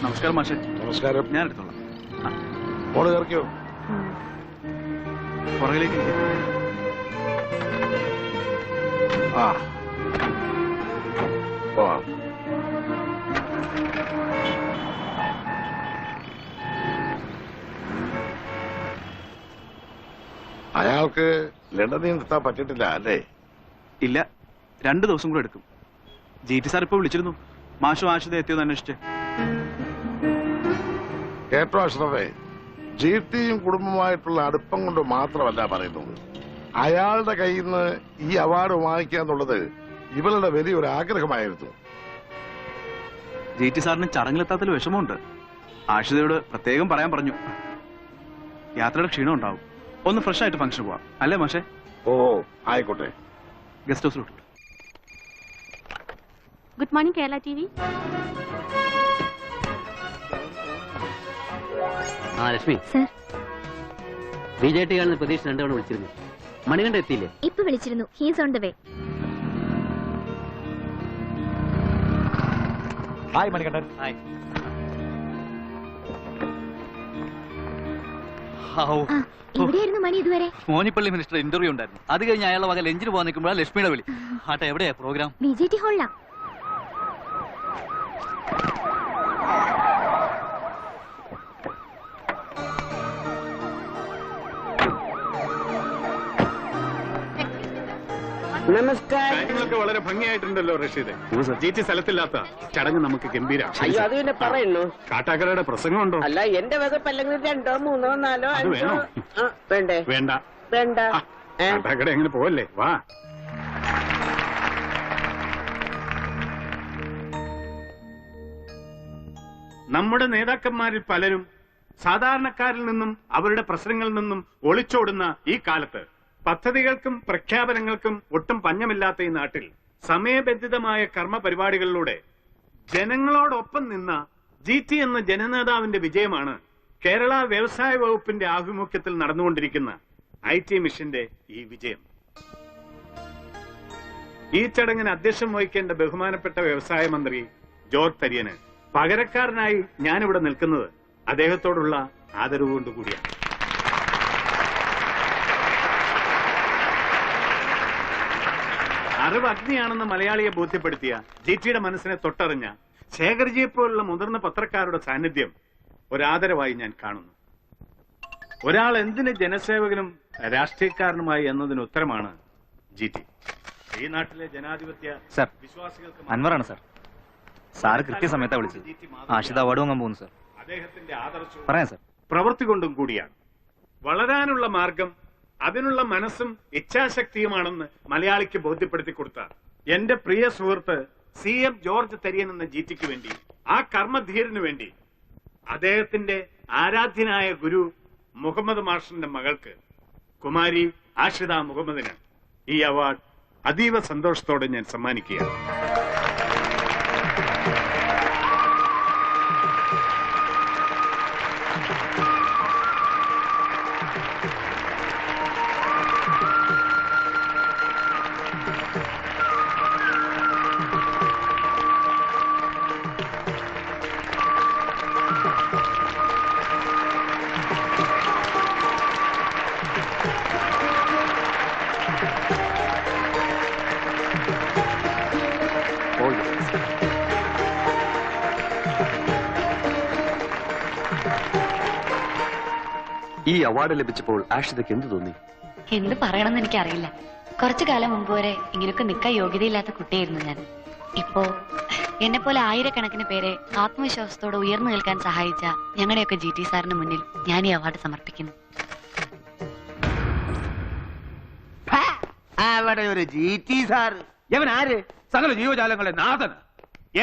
നമസ്കാരം മാഷെ. നമസ്കാരം. ഞാൻ എടുത്തോളാം. മോള് കയറിക്കോ. പുറകിലേക്ക് അയാൾക്ക് ലണ്ടനിൽ നിർത്താൻ പറ്റിയിട്ടില്ല അല്ലേ? ഇല്ല, 2 ദിവസം കൂടെ എടുക്കും. GT സാർ ഇപ്പൊ വിളിച്ചിരുന്നു. മാഷും ആഷിത എത്തിയോന്ന് അന്വേഷിച്ച്. കേട്ടോ അഷ്റഫേ, GTയും കുടുംബമായിട്ടുള്ള അടുപ്പം കൊണ്ട് മാത്രമല്ല പറയുന്നത്. അയാളുടെ കയ്യിൽ നിന്ന് ഈ അവാർഡ് വാങ്ങിക്കുക എന്നുള്ളത് ഇവളുടെ വലിയൊരു ആഗ്രഹമായിരുന്നു. GT സാറിന് ചടങ്ങിലെത്താത്തതിൽ വിഷമമുണ്ട്. ആഷിതയോട് പ്രത്യേകം പറയാൻ പറഞ്ഞു. യാത്രയുടെ ക്ഷീണം ഉണ്ടാവും. ഒന്ന് ഫ്രഷ് ആയിട്ട് ഫംഗ്ഷൻ പോവാം അല്ലേ മാഷെ? ഓ ആയിക്കോട്ടെ. ഗസ്റ്റ് ഹൗസിലോട്ട്. Good morning Kerala TV. Lakshmi sir, BJT കാണുന്ന പ്രതീക്ഷ 2 തവണ വിളിച്ചിരുന്നു. മണികണ്ഠ എത്തിയില്ലേ? ഇപ്പൊ വിളിച്ചിരുന്നു. He's on the way. Hi Manikandan. Hi. എവിടെയായിരുന്നു മണി ഇതുവരെ? മോനിപ്പള്ളി മിനിസ്റ്റർ ഇന്റർവ്യൂ ഉണ്ടായിരുന്നു. അത് കഴിഞ്ഞ് അയാളുടെ വക ലഞ്ചിന് പോകാൻ നിൽക്കുമ്പോഴാണ് ലക്ഷ്മിയുടെ വിളി. ആട്ടെ, എവിടെയാ പ്രോഗ്രാം? BJT ഹാളിലാ. കാര്യങ്ങളൊക്കെ വളരെ ഭംഗിയായിട്ടുണ്ടല്ലോ റഷീദ്. GT സ്ഥലത്തില്ലാത്ത ചടങ്ങ് നമുക്ക് ഗംഭീരമാണ്. അയ്യോ, അത് പിന്നെ പറയുന്നു. കാട്ടാക്കരയുടെ പ്രസംഗമുണ്ടോ? അല്ല, എന്റെ വകുപ്പ് അല്ലെങ്കിൽ 2, 3, 4, 5. വേണോ? വേണ്ടേ? വേണ്ട വേണ്ട. കാട്ടാക്കട എങ്ങനെ പോവല്ലേ? വാ. നമ്മുടെ നേതാക്കന്മാരിൽ പലരും സാധാരണക്കാരിൽ നിന്നും അവരുടെ പ്രശ്നങ്ങളിൽ നിന്നും ഒളിച്ചോടുന്ന ഈ കാലത്ത് പദ്ധതികൾക്കും പ്രഖ്യാപനങ്ങൾക്കും ഒട്ടും പഞ്ഞമില്ലാത്ത ഈ നാട്ടിൽ സമയബന്ധിതമായ കർമ്മ പരിപാടികളിലൂടെ ജനങ്ങളോടൊപ്പം നിന്ന GT എന്ന ജനനേതാവിന്റെ വിജയമാണ് കേരള വ്യവസായ വകുപ്പിന്റെ ആഭിമുഖ്യത്തിൽ നടന്നുകൊണ്ടിരിക്കുന്ന IT മിഷന്റെ ഈ വിജയം. ഈ ചടങ്ങിന് അധ്യക്ഷം വഹിക്കേണ്ട ബഹുമാനപ്പെട്ട വ്യവസായ മന്ത്രി ജോർജ് തരിയന് പകരക്കാരനായി ഞാനിവിടെ നിൽക്കുന്നത് അദ്ദേഹത്തോടുള്ള ആദരവ് കൊണ്ടുകൂടിയാണ്. അറിവ് അഗ്നിയാണെന്ന് മലയാളിയെ ബോധ്യപ്പെടുത്തിയ GTയുടെ മനസ്സിനെ തൊട്ടറിഞ്ഞ ശേഖർജിയെ പോലുള്ള മുതിർന്ന പത്രക്കാരുടെ സാന്നിധ്യം ഒരാദരവായി ഞാൻ കാണുന്നു. ഒരാൾ എന്തിന് ജനസേവകനും രാഷ്ട്രീയക്കാരനുമായി എന്നതിന് ഉത്തരമാണ് GT. ഈ നാട്ടിലെ ജനാധിപത്യ വിശ്വാസികൾക്ക് അൻവറാണ് സാർ. സാറ് കൃത്യസമയത്താ വിളിച്ചത്. ആഷിത അവാർഡ് വാങ്ങാൻ പോകുന്നു സാർ. അദ്ദേഹത്തിന്റെ ആദർശവും പറയാം സാർ. പ്രവൃത്തി കൊണ്ടും കൂടിയാണ്. വളരാനുള്ള മാർഗം അതിനുള്ള മനസ്സും ഇച്ഛാശക്തിയുമാണെന്ന് മലയാളിക്ക് ബോധ്യപ്പെടുത്തി കൊടുത്ത എന്റെ പ്രിയ സുഹൃത്ത് CM ജോർജ് തരിയൻ എന്ന GTക്ക് വേണ്ടി, ആ കർമ്മധീരന് വേണ്ടി, അദ്ദേഹത്തിന്റെ ആരാധ്യനായ ഗുരു മുഹമ്മദ് മാഷിന്റെ മകൾക്ക് കുമാരി ആഷിത മുഹമ്മദിന് ഈ അവാർഡ് അതീവ സന്തോഷത്തോടെ ഞാൻ സമ്മാനിക്കുകയാണ്. ഈ അവാർഡ് ലഭിച്ചപ്പോൾ ആഷിതയ്ക്ക് എന്ത് തോന്നി? എന്ത് പറയണമെന്ന് എനിക്കറിയില്ല. കുറച്ചു കാലം മുമ്പ് വരെ ഇങ്ങനെയൊക്കെ നിൽക്കാൻ യോഗ്യതയില്ലാത്ത കുട്ടിയായിരുന്നു ഞാൻ. ഇപ്പോ എന്നെ പോലെ ആയിരക്കണക്കിന് പേരെ ആത്മവിശ്വാസത്തോടെ ഉയർന്നു നിൽക്കാൻ സഹായിച്ച ഞങ്ങളുടെയൊക്കെ GT സാറിന് മുന്നിൽ ഞാൻ ഈ അവാർഡ് സമർപ്പിക്കുന്നു. അവിടെ ഒരു GT സാറ്, ഇവൻ ആര്? സകല ജീവജാലങ്ങളെ നാഥൻ.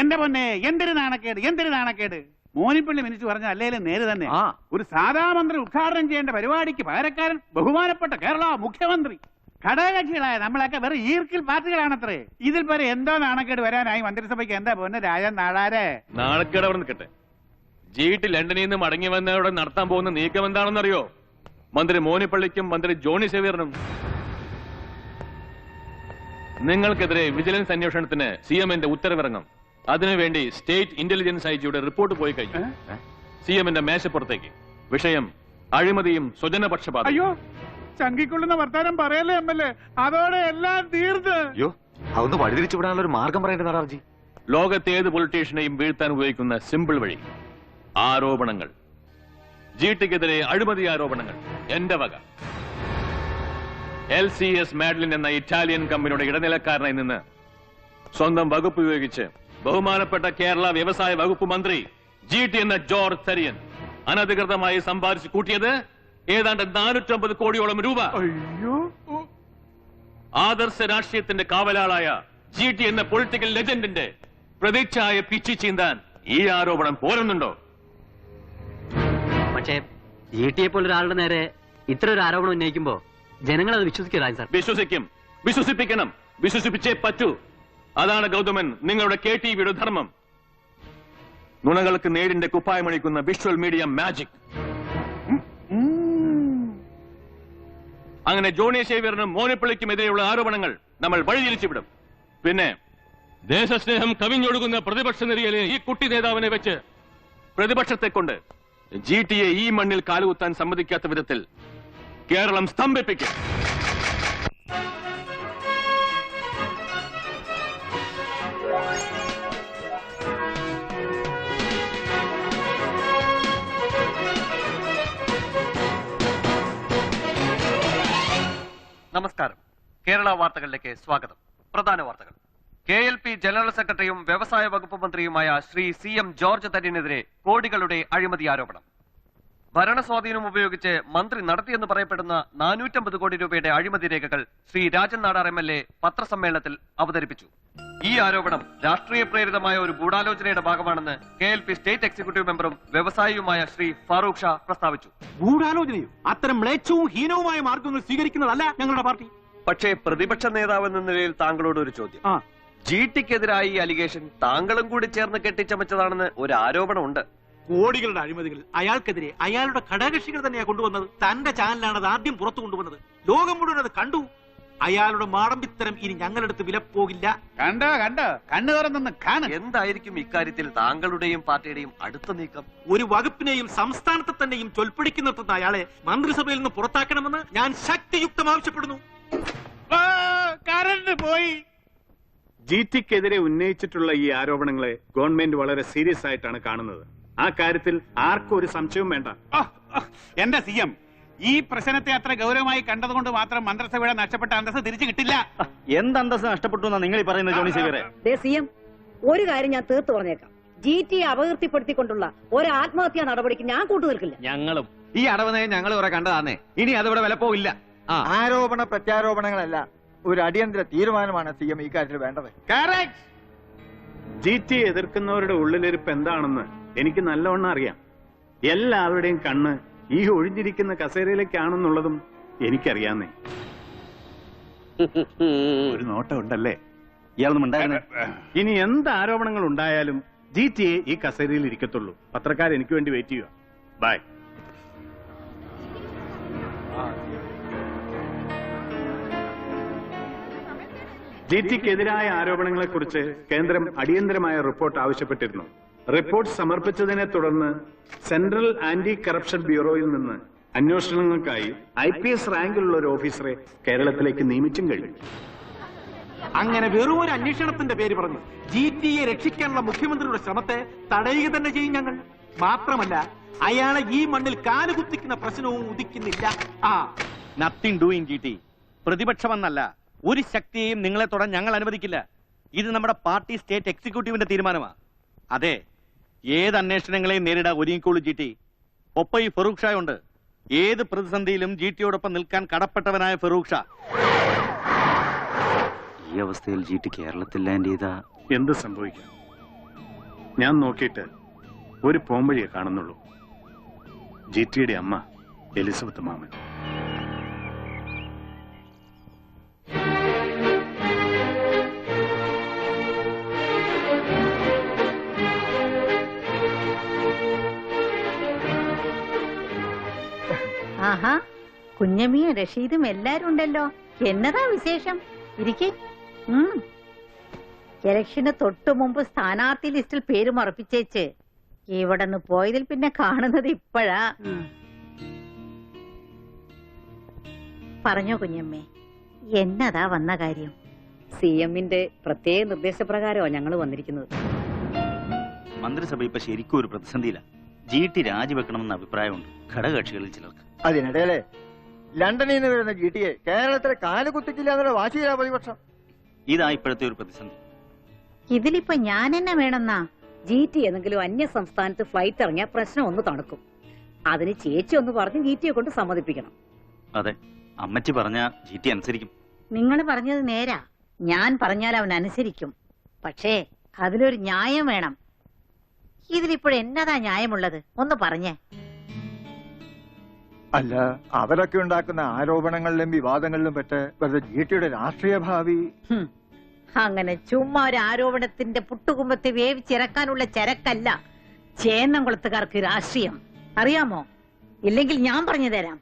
എന്റെ പൊന്നെ, എന്തൊരു നാണക്കേട്, എന്തൊരു നാണക്കേട്. മോനിപ്പള്ളി മിനിറ്റ് പറഞ്ഞ അല്ലേലും നേര് തന്നെ. ഒരു സാധാ മന്ത്രി ഉദ്ഘാടനം ചെയ്യേണ്ട പരിപാടിക്ക് പകരക്കാരൻ ബഹുമാനപ്പെട്ട കേരള മുഖ്യമന്ത്രി. ഘടകകക്ഷികളായ നമ്മളൊക്കെ വെറും ഈർക്കിൽ പാർട്ടികളാണത്രേ. ഇതിൽ പേരെ എന്തോ നാണക്കേട് വരാനായി മന്ത്രിസഭയ്ക്ക്. എന്താ പൊന്നെ രാജൻ നാടാരെ നാണക്കേട് അവിടെ നിൽക്കട്ടെ. GT ലണ്ടനിൽ നിന്ന് മടങ്ങി വന്നവരുടെ നടത്താൻ പോകുന്ന നീക്കം എന്താണെന്നറിയോ? മന്ത്രി മോനിപ്പള്ളിക്കും മന്ത്രി ജോണി സേവ്യറിനും നിങ്ങൾക്കെതിരെ വിജിലൻസ് അന്വേഷണത്തിന് CMന്റെ ഉത്തരവിറങ്ങും. അതിനുവേണ്ടി സ്റ്റേറ്റ് ഇന്റലിജൻസ് ഐജിയുടെ റിപ്പോർട്ട് പോയി കഴിഞ്ഞു. CM-ന്റെ മേശപ്പുറത്തേക്ക്. വിഷയം അഴിമതിയും സ്വജനപക്ഷപാതം. അയ്യോ, ചങ്കിക്കൊള്ളുന്ന വർത്താനം പറയല്ലേ MLA, അതോടെ എല്ലാം തീർന്ന്. അയ്യോ, അതൊന്ന് വഴിതിരിച്ചു വിടാനുള്ള ഒരു മാർഗം പറയേണ്ടത് നാരാർജി. ലോകത്തെ ഏത് പൊളിറ്റീഷ്യനെയും വീഴ്ത്താൻ ഉപയോഗിക്കുന്ന സിമ്പിൾ വഴി ആരോപണങ്ങൾ. GT-ക്കെതിരെ അഴിമതി ആരോപണങ്ങൾ എന്റെ വക. LCS മാഡ്ലിൻ എന്ന ഇറ്റാലിയൻ കമ്പനിയുടെ ഇടനിലക്കാരനായി നിന്ന് സ്വന്തം വകുപ്പ് ഉപയോഗിച്ച് ബഹുമാനപ്പെട്ട കേരള വ്യവസായ വകുപ്പ് മന്ത്രി GT എന്ന ജോർജ് തരിയൻ അനധികൃതമായി സമ്പാദിച്ചു കൂട്ടിയത് ഏതാണ്ട് 450 കോടിയോളം രൂപ. ആദർശ രാഷ്ട്രീയത്തിന്റെ കാവലാളായ GT എന്ന പൊളിറ്റിക്കൽ ലെജൻഡിന്റെ പ്രതീക്ഷയായ പിച്ചി ചീന്താൻ ഈ ആരോപണം പോരുന്നുണ്ടോ? പക്ഷേ GT-യെ പോലൊരാളുടെ നേരെ ഇത്ര ഒരു ആരോപണം ഉന്നയിക്കുമ്പോ ജനങ്ങൾ അത് വിശ്വസിക്കില്ല സാർ. വിശ്വസിക്കും, വിശ്വസിപ്പിക്കണം, വിശ്വസിപ്പിച്ചേ പറ്റൂ. അതാണ് ഗൗതമൻ നിങ്ങളുടെ KTVയുടെ ധർമ്മം. നുണകൾക്ക് നേരിന്റെ കുപ്പായമണിക്കുന്ന വിഷ്വൽ മീഡിയ മാജിക്. അങ്ങനെ ജോണി സേവ്യറിനും മോനിപ്പള്ളിക്കുമെതിരെയുള്ള ആരോപണങ്ങൾ നമ്മൾ വഴിതിരിച്ചുവിടും. പിന്നെ ദേശസ്നേഹം കവിഞ്ഞൊഴുകുന്ന പ്രതിപക്ഷ നിരയിലെ ഈ കുട്ടി നേതാവിനെ വെച്ച് പ്രതിപക്ഷത്തെ കൊണ്ട് GT-യെ ഈ മണ്ണിൽ കാലുകുത്താൻ സമ്മതിക്കാത്ത വിധത്തിൽ കേരളം സ്തംഭിപ്പിക്കും. നമസ്കാരം. കേരള വാർത്തകളിലേക്ക് സ്വാഗതം. പ്രധാന വാർത്തകൾ. KLP ജനറൽ സെക്രട്ടറിയും വ്യവസായ വകുപ്പ് മന്ത്രിയുമായ ശ്രീ CM ജോർജ് തരിയനെതിരെ കോടികളുടെ അഴിമതി ആരോപണം. ഭരണസ്വാധീനം ഉപയോഗിച്ച് മന്ത്രി നടത്തിയെന്ന് പറയപ്പെടുന്ന 450 കോടി രൂപയുടെ അഴിമതി രേഖകൾ ശ്രീ രാജൻ നാടാർ MLA പത്രസമ്മേളനത്തിൽ അവതരിപ്പിച്ചു. ഈ ആരോപണം രാഷ്ട്രീയ പ്രേരിതമായ ഒരു ഗൂഢാലോചനയുടെ ഭാഗമാണെന്ന് KLP സ്റ്റേറ്റ് എക്സിക്യൂട്ടീവ് മെമ്പറും വ്യവസായിയുമായ ശ്രീ ഫാറൂഖ് ഷാ പ്രസ്താവിച്ചു. ഗൂഢാലോചനയോ? അത്തരം മ്ലേച്ഛവും ഹീനവുമായ മാർഗങ്ങൾ സ്വീകരിക്കുന്നതല്ല ഞങ്ങളുടെ പാർട്ടി. പക്ഷേ പ്രതിപക്ഷ നേതാവ് എന്ന നിലയിൽ താങ്കളോട് ഒരു ചോദ്യം. GT-ക്കെതിരായി ഈ അലിഗേഷൻ താങ്കളും കൂടി ചേർന്ന് കെട്ടിച്ചമച്ചതാണെന്ന് ഒരു ആരോപണമുണ്ട്. കോടികളുടെ അഴിമതികൾ അയാൾക്കെതിരെ അയാളുടെ ഘടകകക്ഷികൾ തന്നെയാണ് കൊണ്ടുവന്നത്. തന്റെ ചാനലാണ് അത് ആദ്യം പുറത്തു കൊണ്ടുവന്നത്. ലോകം മുഴുവൻ അത് കണ്ടു. അയാളുടെ മാടമ്പിത്തരം ഇനി ഞങ്ങളെടുത്ത് വിലപ്പോകില്ല. കണ്ടോ കണ്ണു തുറന്നു കാണും. എന്തായിരിക്കും ഇക്കാര്യത്തിൽ താങ്കളുടെയും പാർട്ടിയുടെയും അടുത്ത നീക്കം? ഒരു വകുപ്പിനെയും സംസ്ഥാനത്തെ തന്നെയും ചൊൽപ്പിടിക്ക് നിർത്തുന്ന അയാളെ മന്ത്രിസഭയിൽ നിന്ന് പുറത്താക്കണമെന്ന് ഞാൻ ശക്തിയുക്തം ആവശ്യപ്പെടുന്നു. കറണ്ട് പോയി. GT-ക്കെതിരെ ഉന്നയിച്ചിട്ടുള്ള ഈ ആരോപണങ്ങളെ ഗവൺമെന്റ് വളരെ സീരിയസ് ആയിട്ടാണ് കാണുന്നത്. ആ കാര്യത്തിൽ ആർക്കും ഒരു സംശയവും വേണ്ട. എന്റെ CM, ഈ പ്രശ്നത്തെ അത്ര ഗൗരവമായി കണ്ടതുകൊണ്ട് മാത്രം മന്ത്രിസഭയുടെ നഷ്ടപ്പെട്ട അന്തസ്സ് തിരിച്ചു കിട്ടില്ല. എന്ത് അന്തസ്സ് നഷ്ടപ്പെട്ടു എന്നാ നിങ്ങൾ ഈ പറയുന്നത് ജോണി സേവ്യറെ? CM, ഒരു കാര്യം ഞാൻ തീർത്തു പറഞ്ഞേക്കാം. GT-യെ അപകീർത്തിപ്പെടുത്തിക്കൊണ്ടുള്ള ഒരു ആത്മഹത്യാ നടപടിക്ക് ഞാൻ കൂട്ടുനിൽക്കില്ല. ഞങ്ങളും ഈ അടവനയം ഞങ്ങൾ കുറെ കണ്ടതാന്നേ. ഇനി അതിവിടെ വിലപ്പോവില്ല. ആരോപണ പ്രത്യാരോപണങ്ങളല്ല, ഒരു അടിയന്തര തീരുമാനമാണ് CM ഈ കാര്യത്തിൽ വേണ്ടത്. GT എതിർക്കുന്നവരുടെ ഉള്ളിലിരിപ്പ് എന്താണെന്ന് എനിക്ക് നല്ലവണ്ണം അറിയാം. എല്ലാവരുടെയും കണ്ണ് ഈ ഒഴിഞ്ഞിരിക്കുന്ന കസേരയിലേക്കാണെന്നുള്ളതും എനിക്കറിയാന്നേ. ഒരു നോട്ടം ഉണ്ടല്ലേ? ഇയാളൊന്നും ഉണ്ടായിരുന്നേ. ഇനി എന്ത് ആരോപണങ്ങൾ ഉണ്ടായാലും GT-യെ ഈ കസേരയിൽ ഇരിക്കത്തുള്ളൂ. പത്രക്കാർ എനിക്ക് വേണ്ടി വെയിറ്റ് ചെയ്യുക. ബൈ. GT-ക്കെതിരായ ആരോപണങ്ങളെക്കുറിച്ച് കേന്ദ്രം അടിയന്തരമായ റിപ്പോർട്ട് ആവശ്യപ്പെട്ടിരുന്നു. റിപ്പോർട്ട് സമർപ്പിച്ചതിനെ തുടർന്ന് സെൻട്രൽ ആന്റി കറപ്ഷൻ ബ്യൂറോയിൽ നിന്ന് അന്വേഷണങ്ങൾക്കായി IPS റാങ്കിലുള്ള ഒരു ഓഫീസറെ കേരളത്തിലേക്ക് നിയമിച്ചും കഴിഞ്ഞു. അങ്ങനെ വെറും ഒരു അന്വേഷണത്തിന്റെ പേര് പറഞ്ഞു GT-യെ രക്ഷിക്കാനുള്ള മുഖ്യമന്ത്രിയുടെ ശ്രമത്തെ തടയുക തന്നെ ചെയ്യും ഞങ്ങൾ. മാത്രമല്ല, അയാളെ ഈ മണ്ണിൽ കാലുകുത്തിക്കുന്ന പ്രശ്നവും ഉദിക്കുന്നില്ല. Nothing doing GT. പ്രതിപക്ഷമെന്നല്ല, ഒരു ശക്തിയെയും നിങ്ങളെ തൊടാൻ ഞങ്ങൾ അനുവദിക്കില്ല. ഇത് നമ്മുടെ പാർട്ടി സ്റ്റേറ്റ് എക്സിക്യൂട്ടീവിന്റെ തീരുമാനമാണ്. അതെ, ഏത് അന്വേഷണങ്ങളെയും നേരിടാൻ ഒരുങ്ങിക്കോളൂ GT. ഒപ്പം ഈ ഫറൂഖ് ഷാ ഉണ്ട്. ഏത് പ്രതിസന്ധിയിലും GT-യോടൊപ്പം നിൽക്കാൻ കടപ്പെട്ടവനായ ഫറൂഖ് ഷാ. ഈ അവസ്ഥയിൽ GT കേരളത്തിൽ ലാൻഡ് ചെയ്ത എന്ത് സംഭവിക്കും? ഞാൻ നോക്കിയിട്ട് ഒരു പോംവഴിയെ കാണുന്നുള്ളൂ. GT-യുടെ അമ്മ എലിസബത്ത് മാമൻ. ആഹാ, കുഞ്ഞമ്മിയും റഷീദും എല്ലാരും ഉണ്ടല്ലോ. എന്നതാ വിശേഷം? ഇരിക്കേ. ഇലക്ഷന് തൊട്ടു മുമ്പ് സ്ഥാനാർത്ഥി ലിസ്റ്റിൽ പേര് മറപ്പിച്ചേച്ച് ഇവിടെ നിന്ന് പോയതിൽ പിന്നെ കാണുന്നത് ഇപ്പോഴാ. പറഞ്ഞോ കുഞ്ഞമ്മേ, എന്നതാ വന്ന കാര്യം? CM-ന്റെ പ്രത്യേക നിർദ്ദേശപ്രകാരമാണ് ഞങ്ങൾ വന്നിരിക്കുന്നത്. മന്ത്രിസഭ ഇപ്പൊ ശരിക്കും ഒരു പ്രതിസന്ധിയില്ല. GT രാജിവെക്കണമെന്ന അഭിപ്രായമുണ്ട് ഘടകകക്ഷികളിൽ ചിലർക്ക്. അതിനിടയിലെ ലണ്ടനിൽ നിന്ന് വരുന്ന GTയെ കേരളത്തിലെ കാലുകുത്തിക്കില്ല എന്നുള്ള വാശിയിലാ പ്രതിപക്ഷം. ഇതാ ഇപ്പോഴത്തെ ഒരു പ്രതിസന്ധി. ഇതിലിപ്പോ ഞാൻ എന്നെ വേണമെന്നാ? GT ഏതെങ്കിലും അന്യ സംസ്ഥാനത്ത് ഫ്ലൈറ്റ് ഇറങ്ങിയ പ്രശ്നം ഒന്ന് തണുക്കും. അതിന് ചേച്ചി ഒന്ന് പറഞ്ഞ് GTയെ കൊണ്ട് സമ്മതിപ്പിക്കണം. അതെ, അമ്മച്ചി പറഞ്ഞ GT അനുസരിക്കും. നിങ്ങൾ പറഞ്ഞത് നേരാ. ഞാൻ പറഞ്ഞാൽ അവൻ അനുസരിക്കും. പക്ഷേ അതിലൊരു ന്യായം വേണം. ഇതിലിപ്പോഴെന്നതാ ന്യായമുള്ളത്? ഒന്ന് പറഞ്ഞേ. അല്ല, അവരൊക്കെ ഉണ്ടാക്കുന്ന ആരോപണങ്ങളിലും വിവാദങ്ങളിലും പെട്ട് വെറുതെ GTയുടെ രാഷ്ട്രീയ ഭാവി. അങ്ങനെ ചുമ്മാ ഒരു ആരോപണത്തിന്റെ പുട്ടുകുമ്പത്തെ വേവിച്ചിറക്കാനുള്ള ചരക്കല്ല ചേന്നംകുളത്തുകാർക്ക് രാഷ്ട്രീയം. അറിയാമോ? ഇല്ലെങ്കിൽ ഞാൻ പറഞ്ഞു തരാം.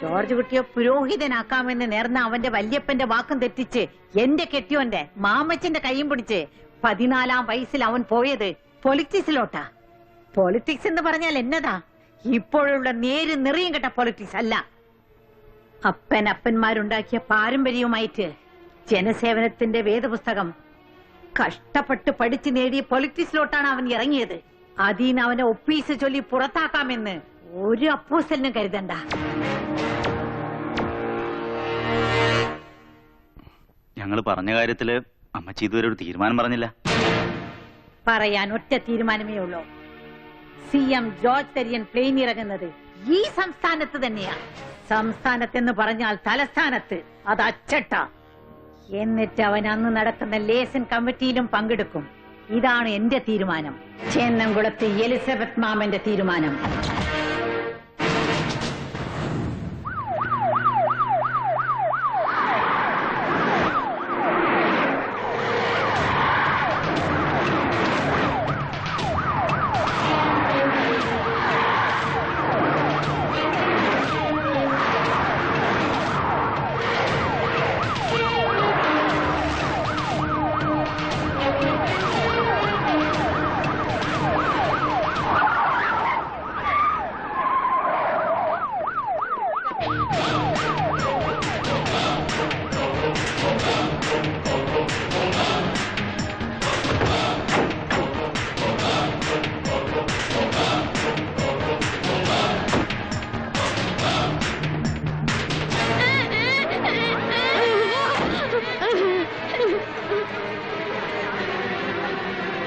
ജോർജ് കുട്ടിയെ പുരോഹിതനാക്കാമെന്ന് നേർന്ന അവന്റെ വല്യപ്പന്റെ വാക്കും തെറ്റിച്ച് എന്റെ കെട്ടിയോന്റെ മാമച്ചന്റെ കൈയും പിടിച്ച് 14-ാം വയസ്സിൽ അവൻ പോയത് പൊളിറ്റിക്സിലോട്ടാ. പൊളിറ്റിക്സ് എന്ന് പറഞ്ഞാൽ എന്നതാ? ഇപ്പോഴുള്ള നേര് നിറയും കെട്ട പൊളിറ്റിക്സ് അല്ല. അപ്പന്മാരുണ്ടാക്കിയ പാരമ്പര്യവുമായിട്ട് ജനസേവനത്തിന്റെ വേദപുസ്തകം കഷ്ടപ്പെട്ട് പഠിച്ചു നേടിയ പൊളിറ്റിക്സിലോട്ടാണ് അവൻ ഇറങ്ങിയത്. അതിന് അവനെ ഒപ്പീസ് ചൊല്ലി പുറത്താക്കാമെന്ന് ഒരു അപ്പോസ്റ്റലിനും കരുതണ്ട. ഞങ്ങൾ പറഞ്ഞ കാര്യത്തില് അമ്മച്ചി ഇതുവരെ ഒരു തീരുമാനം പറഞ്ഞില്ല. പറയാൻ ഒറ്റ തീരുമാനമേ ഉള്ളൂ. CM ജോർജ് തരിയൻ പ്ലെയിൻ ഇറങ്ങുന്നത് ഈ സംസ്ഥാനത്ത് തന്നെയാ. സംസ്ഥാനത്തെന്ന് പറഞ്ഞാൽ തലസ്ഥാനത്ത്, അത് അച്ചട്ട. എന്നിട്ട് അവൻ അന്ന് നടക്കുന്ന ലേസൺ കമ്മിറ്റിയിലും പങ്കെടുക്കും. ഇതാണ് എന്റെ തീരുമാനം. ചേന്നംകുളത്ത് എലിസബത്ത് മാമന്റെ തീരുമാനം.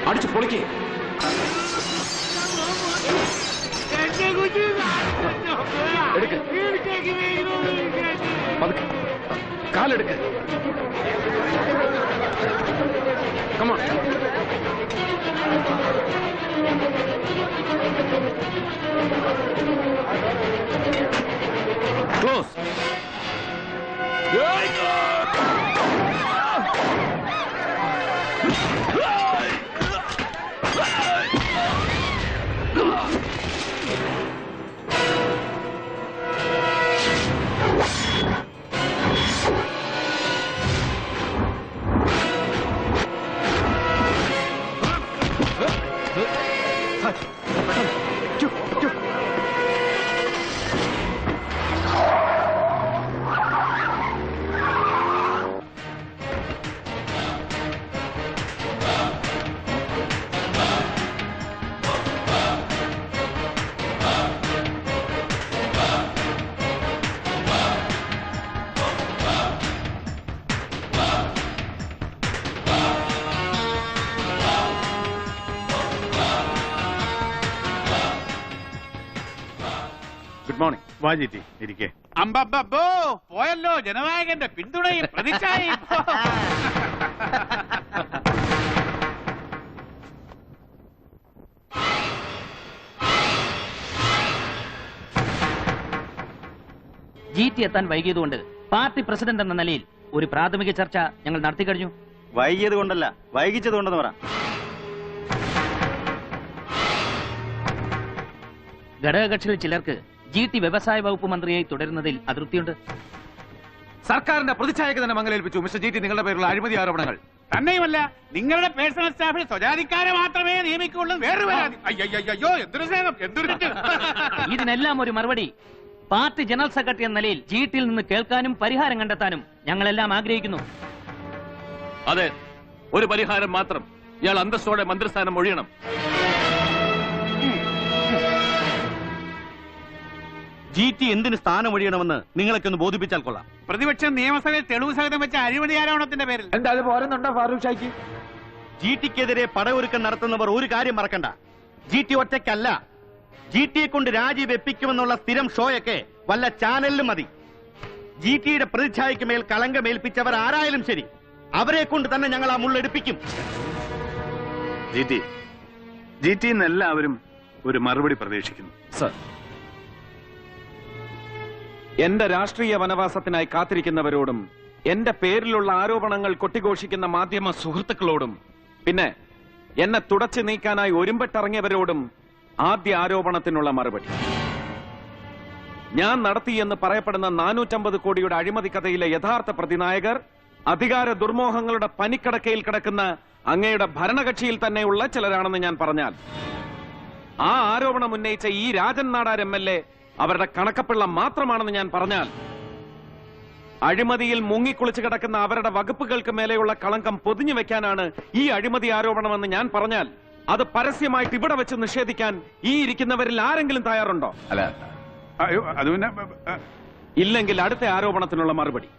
അടിച്ചു പൊളിക്കേ. എടുക്ക്, പതുക്കെ കാലെടുക്ക്. Come on. Close. Good morning. വാ GT, ഇരിക്കേ. അമ്പോ പോയല്ലോ ജനനായകന്റെ പിന്തുണയും പ്രതിച്ഛായയും. GT എത്താൻ വൈകിയതുകൊണ്ട് പാർട്ടി പ്രസിഡന്റ് എന്ന നിലയിൽ ഒരു പ്രാഥമിക ചർച്ച ഞങ്ങൾ നടത്തി കഴിഞ്ഞു. വൈകിയത് കൊണ്ടല്ല, വൈകിച്ചത് കൊണ്ടെന്ന് പറ. ഘടകകക്ഷികളിൽ ചിലർക്ക് GT വ്യവസായ വകുപ്പ് മന്ത്രിയായി തുടരുന്നതിൽ അതൃപ്തിയുണ്ട്. സർക്കാരിന്റെ പ്രതിച്ഛായക്ക് തന്നെ മങ്ങലേൽപ്പിച്ചു മിസ്റ്റർ ജി ടി നിങ്ങളുടെ പേരിലുള്ള അഴിമതി ആരോപണങ്ങൾ. തന്നെയുമല്ല, നിങ്ങളുടെ പേഴ്സണൽ സ്റ്റാഫിൽ സ്വജാതിക്കാരെ മാത്രമേ നിയമിക്കുള്ളൂ. വേറൊരു പരാതി. അയ്യോ, എന്തൊരു സ്നേഹം, എന്തൊരു ഇതിനെല്ലാം ഒരു മറുപടി പാർട്ടി ജനറൽ സെക്രട്ടറി എന്ന നിലയിൽ ജിടിയിൽ നിന്ന് കേൾക്കാനും പരിഹാരം കണ്ടെത്താനും ഞങ്ങളെല്ലാം ആഗ്രഹിക്കുന്നു. അതെ, ഒരു പരിഹാരം മാത്രം. ഇയാൾ അന്തസ്സോടെ മന്ത്രിസ്ഥാനം ഒഴിയണം. GT എന്തിന് സ്ഥാനം ഒഴിയണമെന്ന് നിങ്ങളൊക്കെ ഒന്ന് ബോധിപ്പിച്ചാൽ കൊള്ളാം. പ്രതിപക്ഷം നിയമസഭയിൽ തെളിവ് സഹിതം വെച്ച അഴിമതി ആരോപണത്തിന്റെ പേരിൽ എന്താ അത് പോരുന്നുണ്ടോ ഫാറൂഖ് ഷായ്ക്ക്? GTക്കെതിരെ പടയൊരുക്കം നടത്തുന്നവർ ഒരു കാര്യം മറക്കണ്ട, GT ഒറ്റയ്ക്കല്ല. GTയെ കൊണ്ട് രാജി വെപ്പിക്കുമെന്നുള്ള സ്ഥിരം ഷോയൊക്കെ വല്ല ചാനലിലും മതി. GTയുടെ പ്രതിച്ഛായയ്ക്ക് മേൽ കളങ്കമേൽപ്പിച്ചവർ ആരായാലും ശരി, അവരെ കൊണ്ട് തന്നെ ഞങ്ങൾ ആ മുള്ളെടുപ്പിക്കും. GT എല്ലാവരും ഒരു മറുപടി പ്രതീക്ഷിക്കുന്നു. സർ, എന്റെ രാഷ്ട്രീയ വനവാസത്തിനായി കാത്തിരിക്കുന്നവരോടും എന്റെ പേരിലുള്ള ആരോപണങ്ങൾ കൊട്ടിഘോഷിക്കുന്ന മാധ്യമ സുഹൃത്തുക്കളോടും പിന്നെ എന്നെ തുടച്ചു നീക്കാനായി ഒരുമ്പെട്ടിറങ്ങിയവരോടും ആദ്യ ആരോപണത്തിനുള്ള മറുപടി. ഞാൻ നടത്തിയെന്ന് പറയപ്പെടുന്ന 450 കോടിയുടെ അഴിമതി കഥയിലെ യഥാർത്ഥ പ്രതിനായകർ അധികാര ദുർമോഹങ്ങളുടെ പനിക്കടക്കയിൽ കിടക്കുന്ന അങ്ങയുടെ ഭരണകക്ഷിയിൽ തന്നെയുള്ള ചിലരാണെന്ന് ഞാൻ പറഞ്ഞാൽ, ആ ആരോപണം ഉന്നയിച്ച ഈ രാജൻ നാടാർ MLA അവരുടെ കണക്കപ്പിള്ള മാത്രമാണെന്ന് ഞാൻ പറഞ്ഞാൽ, അഴിമതിയിൽ മുങ്ങിക്കുളിച്ചു കിടക്കുന്ന അവരുടെ വകുപ്പുകൾക്ക് മേലെയുള്ള കളങ്കം പൊതിഞ്ഞു വെക്കാനാണ് ഈ അഴിമതി ആരോപണമെന്ന് ഞാൻ പറഞ്ഞാൽ, അത് പരസ്യമായിട്ട് ഇവിടെ വെച്ച് നിഷേധിക്കാൻ ഈ ഇരിക്കുന്നവരിൽ ആരെങ്കിലും തയ്യാറുണ്ടോ? അല്ല, അത് പിന്നെ ഇല്ലെങ്കിൽ അടുത്ത ആരോപണത്തിനുള്ള മറുപടി.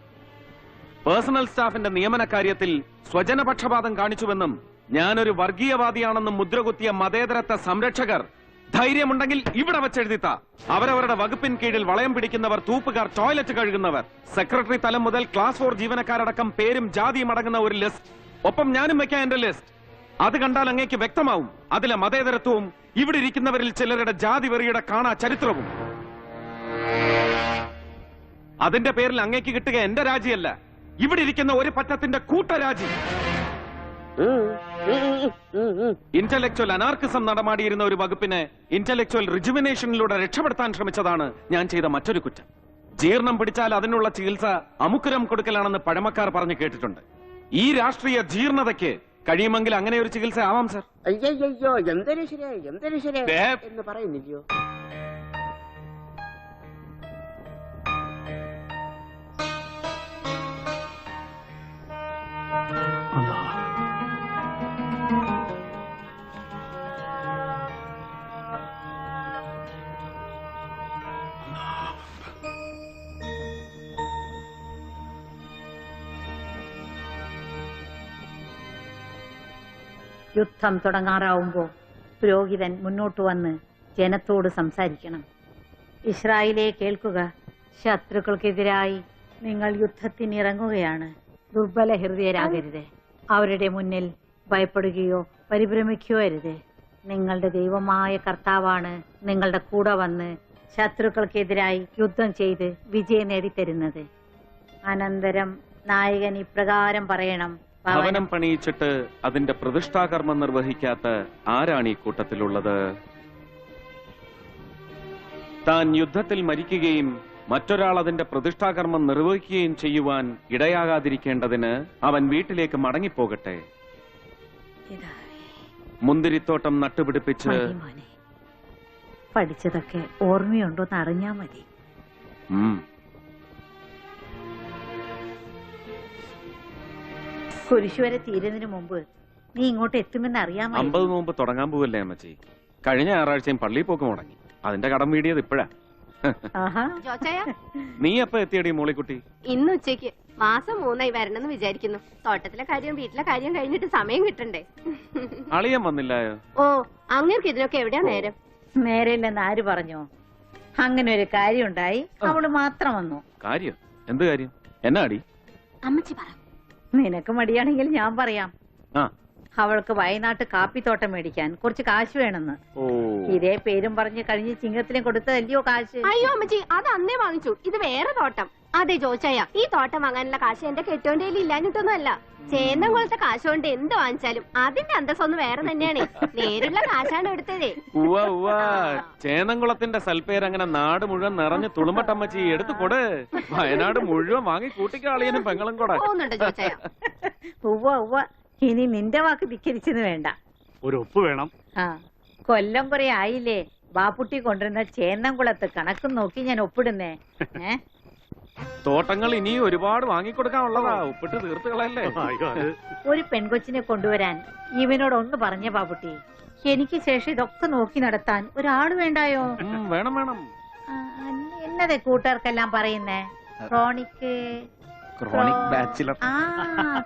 പേഴ്സണൽ സ്റ്റാഫിന്റെ നിയമന കാര്യത്തിൽ സ്വജനപക്ഷപാതം കാണിച്ചുവെന്നും ഞാനൊരു വർഗീയവാദിയാണെന്നും മുദ്രകുത്തിയ മതേതരത്വ സംരക്ഷകർ ധൈര്യമുണ്ടെങ്കിൽ ഇവിടെ വെച്ചെഴുതിത്ത. അവരവരുടെ വകുപ്പിൻ കീഴിൽ വളയം പിടിക്കുന്നവർ, തൂപ്പുകാർ, ടോയ്ലറ്റ് കഴുകുന്നവർ, സെക്രട്ടറി തലം മുതൽ ക്ലാസ് 4 ജീവനക്കാരടക്കം പേരും ജാതിയും അടങ്ങുന്ന ഒരു ലിസ്റ്റ്, ഒപ്പം ഞാനും വെക്കാം എന്റെ ലിസ്റ്റ്. അത് കണ്ടാൽ അങ്ങേക്ക് വ്യക്തമാവും അതിലെ മതേതരത്വവും ഇവിടെ ഇരിക്കുന്നവരിൽ ചിലരുടെ ജാതി വെറിയുടെ കാണാ ചരിത്രവും. അതിന്റെ പേരിൽ അങ്ങേക്ക് കിട്ടുക എന്റെ രാജിയല്ല, ഇവിടെ ഇരിക്കുന്ന ഒരു പറ്റത്തിന്റെ കൂട്ടരാജി. ഇന്റലക്ച്വൽ അനാർക്കിസം നടമാടിയിരുന്ന ഒരു വകുപ്പിനെ ഇന്റലക്ച്വൽ റിജുവിനേഷനിലൂടെ രക്ഷപ്പെടുത്താൻ ശ്രമിച്ചതാണ് ഞാൻ ചെയ്ത മറ്റൊരു കുറ്റം. ജീർണം പിടിച്ചാൽ അതിനുള്ള ചികിത്സ അമുക്കുരം കൊടുക്കലാണെന്ന് പഴമക്കാർ പറഞ്ഞു കേട്ടിട്ടുണ്ട്. ഈ രാഷ്ട്രീയ ജീർണതയ്ക്ക് കഴിയുമെങ്കിൽ അങ്ങനെ ഒരു ചികിത്സ ആവാം സർ. അയ്യോ, എന്തൊരു ശരിയാ എന്ന് പറയുന്നില്ലയോ? യുദ്ധം തുടങ്ങാറാവുമ്പോ പുരോഹിതൻ മുന്നോട്ട് വന്ന് ജനത്തോട് സംസാരിക്കണം. ഇസ്രായേലേ കേൾക്കുക, ശത്രുക്കൾക്കെതിരായി നിങ്ങൾ യുദ്ധത്തിനിറങ്ങുകയാണ്. ദുർബല ഹൃദയരാകരുത്. അവരുടെ മുന്നിൽ ഭയപ്പെടുകയോ പരിഭ്രമിക്കുകയോ അരുത്. നിങ്ങളുടെ ദൈവമായ കർത്താവാണ് നിങ്ങളുടെ കൂടെ വന്ന് ശത്രുക്കൾക്കെതിരായി യുദ്ധം ചെയ്ത് വിജയം നേടിത്തരുന്നത്. അനന്തരം നായകൻ ഇപ്രകാരം പറയണം: ഭവനം പണിയിച്ചിട്ട് അതിന്റെ പ്രതിഷ്ഠാകർമ്മം നിർവഹിക്കാത്ത ആരാണ് ഈ കൂട്ടത്തിലുള്ളത്? താൻ യുദ്ധത്തിൽ മരിക്കുകയും മറ്റൊരാൾ അതിന്റെ പ്രതിഷ്ഠാകർമ്മം നിർവഹിക്കുകയും ചെയ്യുവാൻ ഇടയാകാതിരിക്കേണ്ടതിന് അവൻ വീട്ടിലേക്ക് മടങ്ങിപ്പോകട്ടെ. മുന്തിരിത്തോട്ടം നട്ടുപിടിപ്പിച്ച് പഠിച്ചതൊക്കെ ഓർമ്മയുണ്ടോന്ന് അറിഞ്ഞാ മതി. കുരിശുവരെ തീരുന്നതിന് മുമ്പ് നീ ഇങ്ങോട്ട് എത്തുമെന്ന് അറിയാൻ 50 നോമ്പ് തുടങ്ങാൻ പോവല്ലേ അമ്മച്ചി? കഴിഞ്ഞ ഞായറാഴ്ചയും പള്ളിയിൽ പോക്ക് മുടങ്ങി. അതിന്റെ കടം വീടിയത് ഇപ്പഴാ. നീ എപ്പ എത്തിയടി മോളിക്കുട്ടി? ഇന്ന് ഉച്ചയ്ക്ക്. മാസം 3 വരണമെന്ന് വിചാരിക്കുന്നു. തോട്ടത്തിലെ കാര്യം വീട്ടിലെ കാര്യം കഴിഞ്ഞിട്ട് സമയം കിട്ടണ്ടേ? അളിയൻ വന്നില്ലായോ? ഓ, അങ്ങേർക്ക് ഇതിനൊക്കെ എവിടെയാ നേരം? നേരെയില്ലെന്ന് ആര് പറഞ്ഞോ? അങ്ങനെ ഒരു കാര്യം ഉണ്ടായി, അവള് മാത്രം വന്നു. കാര്യം? എന്ത് കാര്യം? എന്നാ അടി? അമ്മച്ചി പറ. നിനക്ക് മടിയാണെങ്കിൽ ഞാൻ പറയാം. അവൾക്ക് വയനാട്ട് കാപ്പിത്തോട്ടം മേടിക്കാൻ കുറച്ച് കാശ് വേണമെന്ന്. ഇതേ പേരും പറഞ്ഞ് കഴിഞ്ഞ് ചിങ്ങത്തിലും കൊടുത്തതല്ലയോ കാശ്? അയ്യോ അമ്മച്ചി, അത് അന്നേ വാങ്ങിച്ചു. ഇത് വേറെ തോട്ടം. അതെ ചോദിച്ചായ ഈ തോട്ടം വാങ്ങാനുള്ള കാശ് എന്റെ കെട്ടോന്റെ കയ്യിൽ ഇല്ലാഞ്ഞിട്ടൊന്നും അല്ല. ചേന്നംകുളത്തെ കാശ് കൊണ്ട് എന്ത് വാങ്ങിച്ചാലും അതിന്റെ അന്തസ്സൊന്ന് വേറെ തന്നെയാണ്. നേരിലുള്ള കാശാണ് എടുത്തതേ. ചേന്നംകുളത്തിന്റെ സൽപ്പേര് അങ്ങനെ നാട് മുഴുവൻ നിറഞ്ഞ് തുളുമ്പട്ടമ്മച്ചി എടുത്തു കൊട്. വയനാട് മുഴുവൻ വാങ്ങി കൂട്ടിക്കാളിയനും പെങ്ങളും കൂടെ. ഇനി നിന്റെ വാക്ക് ധിക്കരിച്ചെന്ന് വേണ്ട. ഒരു ഒപ്പ് വേണം. കൊല്ലം കുറെ ആയില്ലേ ബാപ്പുട്ടി കൊണ്ടുവരുന്ന ചേന്നംകുളത്ത് കണക്കും നോക്കി ഞാൻ ഒപ്പിടുന്നേ. തോട്ടങ്ങൾ ഇനി ഒരുപാട് വാങ്ങിക്കൊടുക്കാനുള്ളതാ. ഒപ്പിട്ട് തീർത്തുകളല്ലേ. ഒരു പെൺകൊച്ചിനെ കൊണ്ടുവരാൻ ഇവനോട് ഒന്ന് പറഞ്ഞ ബാബുട്ടി. എനിക്ക് ശേഷം ഇതൊക്കെ നോക്കി നടത്താൻ ഒരാള് വേണ്ടായോ? വേണം വേണം. എന്നതെ കൂട്ടുകാർക്കെല്ലാം പറയുന്നേ? Chronic bachelor.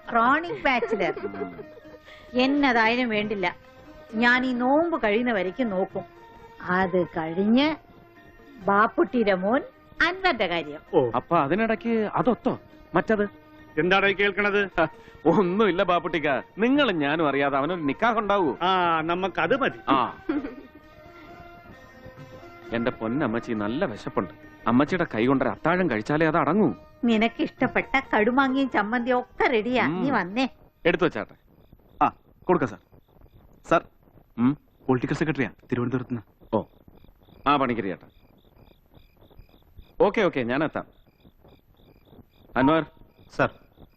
Chronic bachelor. എന്നതായാലും വേണ്ടില്ല. ഞാൻ ഈ നോമ്പ് കഴിയുന്ന വരയ്ക്കും നോക്കും. അത് കഴിഞ്ഞ് ബാപ്പുട്ടിയുടെ മോൻ അൻവന്റെ കാര്യം. അപ്പൊ അതിനിടയ്ക്ക് അതൊത്തോ മറ്റത്? എന്താണ് കേൾക്കണത്? ഒന്നുമില്ല ബാപ്പുട്ടിക്ക, നിങ്ങളും ഞാനും അറിയാതെ അവനൊരു നിക്കാഹ് ഉണ്ടാവൂ. നമുക്കത് മതി. എന്റെ പൊന്നമ്മച്ചി നല്ല വിശപ്പുണ്ട്. അമ്മച്ചിയുടെ കൈ കൊണ്ടൊരു അത്താഴം കഴിച്ചാലേ അത് അടങ്ങൂ. നിനക്ക് ഇഷ്ടപ്പെട്ട കടുമാങ്ങിയും ചമ്മന്തിയും ഒക്കെ റെഡിയാ. നീ വന്നേ. എടുത്തു വെച്ചാട്ടെ. കൊടുക്ക സാർ. സാർ പൊളിറ്റിക്കൽ സെക്രട്ടറിയാ തിരുവനന്തപുരത്ത് നിന്ന്. ഓ പണിക്കരിയാട്ടെ. ഓക്കെ ഞാൻ എത്താം. അൻവർ സർ,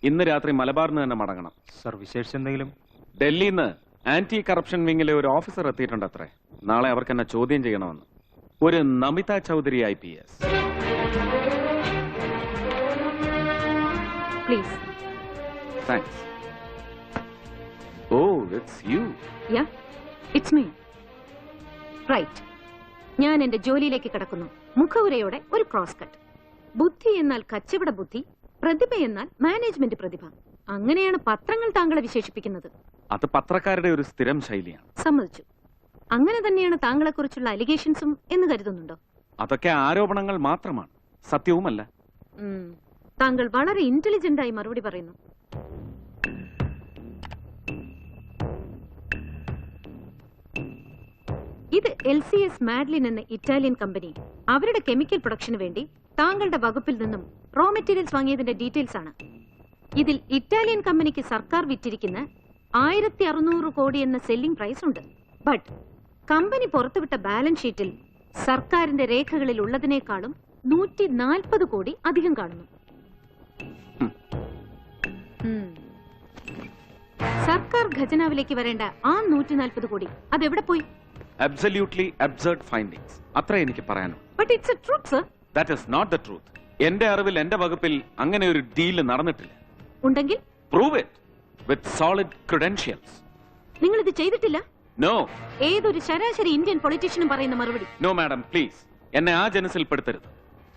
ഇന്ന് രാത്രി മലബാറിന് തന്നെ മടങ്ങണം. സർ, വിശേഷിച്ച് എന്തെങ്കിലും? ഡൽഹിന്ന് ആന്റി കറപ്ഷൻ വിങ്ങിലെ ഒരു ഓഫീസർ എത്തിയിട്ടുണ്ട് അത്രേ. നാളെ അവർക്ക് എന്നെ ചോദ്യം ചെയ്യണമെന്ന്. ഒരു Namita Chaudhary IPS. Please. Thanks. Oh, it's you. Yeah, it's me. Right. ഞാൻ എന്റെ ജോലിയിലേക്ക് കടക്കുന്നു. മുഖവുരയോടെ ഒരു ക്രോസ് കട്ട്. ബുദ്ധി എന്നാൽ കച്ചവട ബുദ്ധി, പ്രതിഭ എന്നാൽ മാനേജ്മെന്റ് പ്രതിഭ. അങ്ങനെയാണ് പത്രങ്ങൾ താങ്കളെ വിശേഷിപ്പിക്കുന്നത്. അത് പത്രക്കാരുടെ ഒരു സ്ഥിരം ശൈലിയാണ്. സമ്മതിച്ചു. അങ്ങനെ തന്നെയാണ് താങ്കളെ കുറിച്ചുള്ള അലിഗേഷൻസും എന്ന് കരുതുന്നുണ്ടോ? അതൊക്കെ ആരോപണങ്ങൾ മാത്രമാണ്, സത്യവുമല്ല. താങ്കൾ വളരെ ഇന്റലിജന്റ് ആയി മറുപടി പറയുന്നു. ഇത് LCS മാഡ്ലിൻ എന്ന ഇറ്റാലിയൻ കമ്പനി അവരുടെ കെമിക്കൽ പ്രൊഡക്ഷന് വേണ്ടി താങ്കളുടെ വകുപ്പിൽ നിന്നും റോ മെറ്റീരിയൽസ് വാങ്ങിയതിന്റെ ഡീറ്റെയിൽസ് ആണ്. ഇതിൽ ഇറ്റാലിയൻ കമ്പനിക്ക് സർക്കാർ വിറ്റിരിക്കുന്ന 1600 കോടി എന്ന സെല്ലിംഗ് പ്രൈസ് ഉണ്ട്. ബട്ട് കമ്പനി പുറത്തുവിട്ട ബാലൻസ് ഷീറ്റിൽ സർക്കാരിന്റെ രേഖകളിൽ ഉള്ളതിനേക്കാളും 140 കോടി അധികം കാണുന്നു. സർക്കാർ ഖജനാവിലേക്ക് വരേണ്ട ആ 140 കോടി അതെവിടെ പോയി? Absolutely absurd findings. അത്രേ എനിക്ക് പറയാനുള്ളൂ. But it's a truth, sir. That is not the truth. എന്റെ അറിവിൽ എന്റെ വകുപ്പിൽ അങ്ങനെ ഒരു ഡീൽ നടന്നിട്ടില്ല. ഉണ്ടെങ്കിൽ Prove it with solid credentials. നിങ്ങൾ ഇത് ചെയ്തിട്ടില്ല? No. ഏതൊരു ശരാശരി ഇന്ത്യൻ പൊളിറ്റീഷ്യനും പറയുന്ന മറുപടി. No, madam, please. എന്നെ ആ ജനസിൽ പെടുത്തരുത്.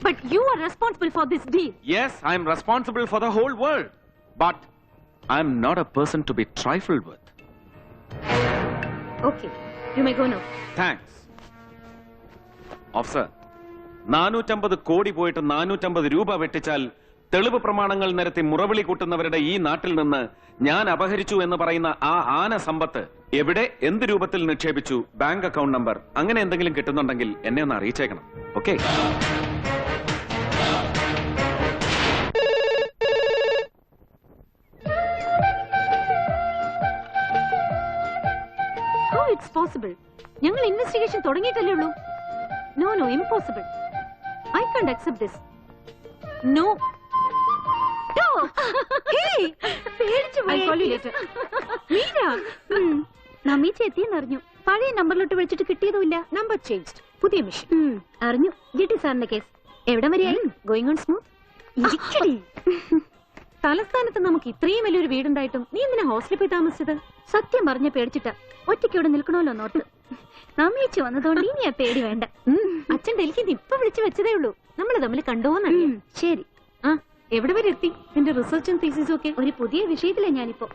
But you are responsible for this deal. Yes, I am responsible for the whole world. But I am not a person to be trifled with. Okay. You may go now. Thanks. Officer, 450 കോടി പോയിട്ട് 450 രൂപ വെട്ടിച്ചാൽ തെളിവ് പ്രമാണങ്ങൾ നിരത്തി മുറവിളി കൂട്ടുന്നവരുടെ ഈ നാട്ടിൽ നിന്ന് ഞാൻ അപഹരിച്ചു എന്ന് പറയുന്ന ആ ആന സമ്പത്ത് എവിടെ, എന്ത് രൂപത്തിൽ നിക്ഷേപിച്ചു, ബാങ്ക് അക്കൗണ്ട് നമ്പർ, അങ്ങനെ എന്തെങ്കിലും കിട്ടുന്നുണ്ടെങ്കിൽ എന്നെ ഒന്ന് അറിയിച്ചേക്കണം. ഓക്കെ? How it's possible? ഞങ്ങൾ ഇൻവെസ്റ്റിഗേഷൻ തുടങ്ങിയിട്ടല്ലേ ഉള്ളൂ. No, impossible. I can't accept this. No. Hey! I'll call you later. Meera! നമ്മീച്ചി എത്തിയെന്നറിഞ്ഞു. പഴയ നമ്പറിലോട്ട് വിളിച്ചിട്ട് കിട്ടിയതുമില്ല. Number changed. പുതിയ മിഷൻ. അറിഞ്ഞു. GT സാറിന്റെ കേസ് എവിടെ വരെയായി? Going on smooth. തലസ്ഥാനത്ത് നമുക്ക് ഇത്രയും വലിയൊരു വീടുണ്ടായിട്ടും നീ എന്തിനാ ഹോസ്റ്റലിൽ പോയി താമസിച്ചത്? സത്യം പറഞ്ഞ പേടിച്ചിട്ടാ. ഒറ്റയ്ക്ക് ഇവിടെ നിൽക്കണമല്ലോ നോട്ട്. നമ്മീച്ചി വന്നതുകൊണ്ട് ഇനി ആ പേടി വേണ്ട. അച്ഛൻ ഡൽഹിന്ന് ഇപ്പൊ വിളിച്ചു വെച്ചതേ ഉള്ളൂ. നമ്മൾ തമ്മിൽ കണ്ടോന്നറിയാം. ശരി. എവിടെ വരെ എത്തി നിന്റെ റിസർച്ചും തീസിസും ഒക്കെ? ഒരു പുതിയ വിഷയത്തിലാണ് ഞാനിപ്പോ.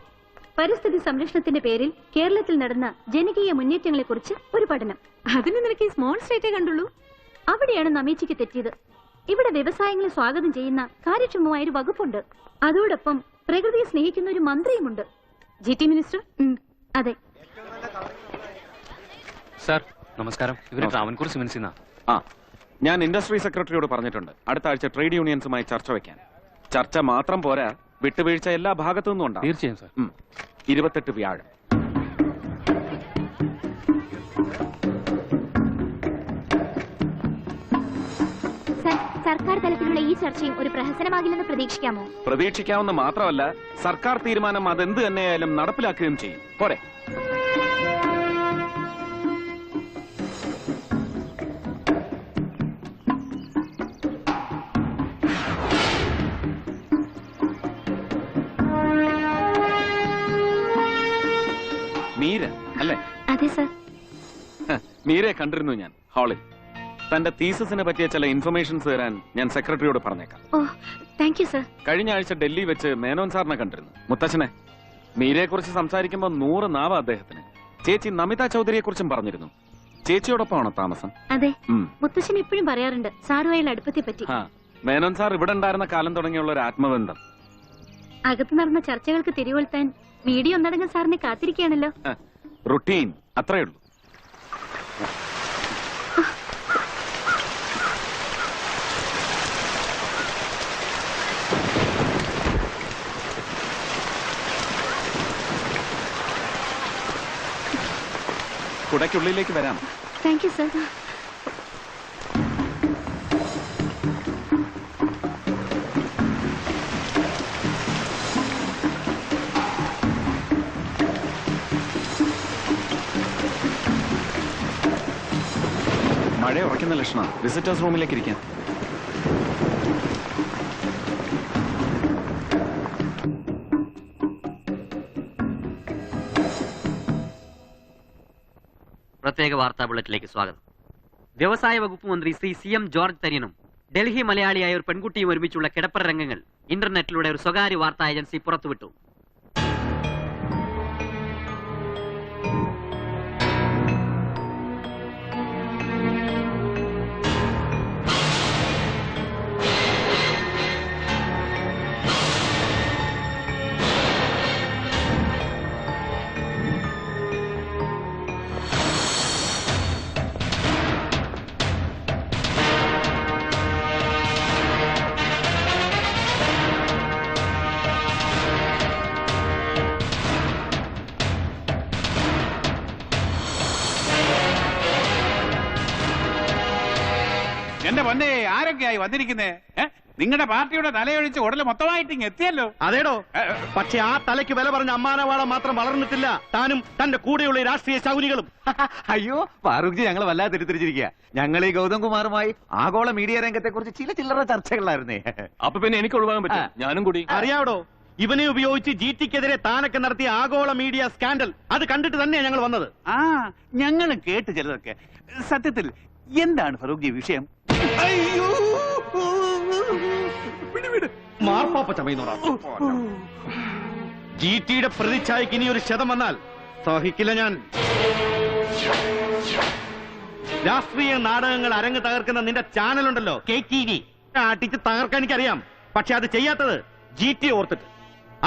പരിസ്ഥിതി സംരക്ഷണത്തിന്റെ പേരിൽ കേരളത്തിൽ നടന്ന ജനകീയ മുന്നേറ്റങ്ങളെ കുറിച്ച് ഒരു പഠനം. അതിന് നിനക്ക് ഈ സ്മോൾ സ്റ്റേറ്റേ കണ്ടുള്ളൂ. അവിടെയാണ് നമ്മീച്ചിക്ക് തെറ്റിയത്. ഇവിടെ വ്യവസായങ്ങളെ സ്വാഗതം ചെയ്യുന്ന കാര്യക്ഷമമായ ഒരു വകുപ്പുണ്ട്. അതോടൊപ്പം പ്രകൃതിയെ സ്നേഹിക്കുന്ന ഒരു മന്ത്രിയുമുണ്ട്. GT minister? അതെ. സാർ നമസ്കാരം. ഇവര് ട്രാവൻകൂർ സിമൻസിന്നാ. ഞാൻ ഇൻഡസ്ട്രി സെക്രട്ടറിയോട് പറഞ്ഞിട്ടുണ്ട് അടുത്ത ആഴ്ച ട്രേഡ് യൂണിയൻസുമായി ചർച്ച വെക്കാൻ. ചർച്ച മാത്രം പോരാ, വിട്ടുവീഴ്ച എല്ലാ ഭാഗത്തു നിന്നും ഉണ്ടാവും. തീർച്ചയായും സാർ. 28 വ്യാഴം. സർക്കാർ തലത്തിലുള്ള ഈ ചർച്ചയും ഒരു പ്രഹസനമാകില്ലെന്ന് പ്രതീക്ഷിക്കാമോ? പ്രതീക്ഷിക്കാവുന്ന മാത്രമല്ല, സർക്കാർ തീരുമാനം അതെന്ത് തന്നെയായാലും നടപ്പിലാക്കുകയും ചെയ്യും. പോരെ? മീര അല്ലേ? അതെ സർ. മീരയെ കണ്ടിരുന്നു ഞാൻ ഹാളിൽ. തന്റെ തീസസിനെ പറ്റിയ ചില ഇൻഫർമേഷൻസ് തരാൻ ഞാൻ സെക്രട്ടറിയോട് പറഞ്ഞേക്കാം. ഓ, താങ്ക് യു സർ. കഴിഞ്ഞ ആഴ്ച ഡൽഹി വെച്ച് മേനോൻ സാറിനെ കണ്ടിരുന്നു. മുത്തച്ഛനെ മീരയെ കുറിച്ച് സംസാരിക്കുമ്പോൾ 100 നാവ് അദ്ദേഹത്തിന്. ചേച്ചി നമിത ചൗധരിയെ കുറിച്ചും പറഞ്ഞിരുന്നു. ചേച്ചിയോടൊപ്പമാണോ താമസം? അതെ. മുത്തശ്ശൻ എപ്പോഴും പറയാറുണ്ട് സാറുമായുള്ള അടുപ്പത്തെ പറ്റി. മേനോൻ സാർ ഇവിടെ ഉണ്ടായിരുന്ന കാലം തുടങ്ങിയുള്ള ഒരു ആത്മബന്ധം. അകത്ത് നടന്ന ചർച്ചകൾക്ക് തിരികൊളുത്താൻ മീഡിയ ഒന്നടങ്കം സാറിനെ കാത്തിരിക്കുകയാണല്ലോ. റുട്ടീൻ, അത്രേ ഉള്ളൂ. കുടയ്ക്കുള്ളിലേക്ക് വരാം. Thank you sir. മഴ ഉറയ്ക്കുന്ന ലക്ഷണം. വിസിറ്റേഴ്സ് റൂമിലേക്ക് ഇരിക്കാൻ. പ്രത്യേക വാർത്താ ബുള്ളറ്റിലേക്ക് സ്വാഗതം. വ്യവസായ വകുപ്പ് മന്ത്രി ശ്രീ CM ജോർജ് തര്യനും ഡൽഹി മലയാളിയായ ഒരു പെൺകുട്ടിയും ഒരുമിച്ചുള്ള കിടപ്പറ രംഗങ്ങൾ ഇന്റർനെറ്റിലൂടെ ഒരു സ്വകാര്യ വാർത്താ ഏജൻസി പുറത്തുവിട്ടു. എന്റെ പൊന്നെ, ആരൊക്കെയായി വന്നിരിക്കുന്നേ? നിങ്ങളുടെ പാർട്ടിയുടെ തലയൊഴിച്ച് ഉടല് മൊത്തമായിട്ട് ഇങ്ങ് എത്തിയല്ലോ. അതേടോ, പക്ഷെ ആ തലയ്ക്ക് വില പറഞ്ഞ അമ്മാനവാള മാത്രം വളർന്നിട്ടില്ല താനും തന്റെ കൂടെയുള്ള രാഷ്ട്രീയ ശൗനികളും. അയ്യോ ഫാറൂഖ്ജി, ഞങ്ങൾ വല്ലാതെ തിരിച്ചിരിക്കുക. ഞങ്ങൾ ഈ ഗൗതം കുമാറുമായി ആഗോള മീഡിയ രംഗത്തെ കുറിച്ച് ചില്ലറ ചർച്ചകളായിരുന്നേ. അപ്പൊ പിന്നെ എനിക്ക് ഒഴിവാൻ പറ്റും. ഞാനും കൂടി. അറിയാവടോ, ഇവനെ ഉപയോഗിച്ച് GTക്കെതിരെ താനൊക്കെ നടത്തിയ ആഗോള മീഡിയ സ്കാൻഡൽ അത് കണ്ടിട്ട് തന്നെയാണ് ഞങ്ങൾ വന്നത്. ഞങ്ങളും കേട്ട് ചിലതൊക്കെ. സത്യത്തിൽ എന്താണ് ഫറൂഖ്ജി വിഷയം? അയ്യോ, മാർപ്പാപ്പ ചമയുന്നോടാ. GTയുടെ പ്രതിച്ഛായക്ക് ഇനി ഒരു ക്ഷതം വന്നാൽ സഹിക്കില്ല ഞാൻ. രാഷ്ട്രീയ നാടകങ്ങൾ അരങ്ങ് തകർക്കുന്ന നിന്റെ ചാനലുണ്ടല്ലോ KTV, അടിച്ച് തകർക്കാൻ എനിക്കറിയാം. പക്ഷെ അത് ചെയ്യാത്തത് GT ഓർത്തിട്ട്,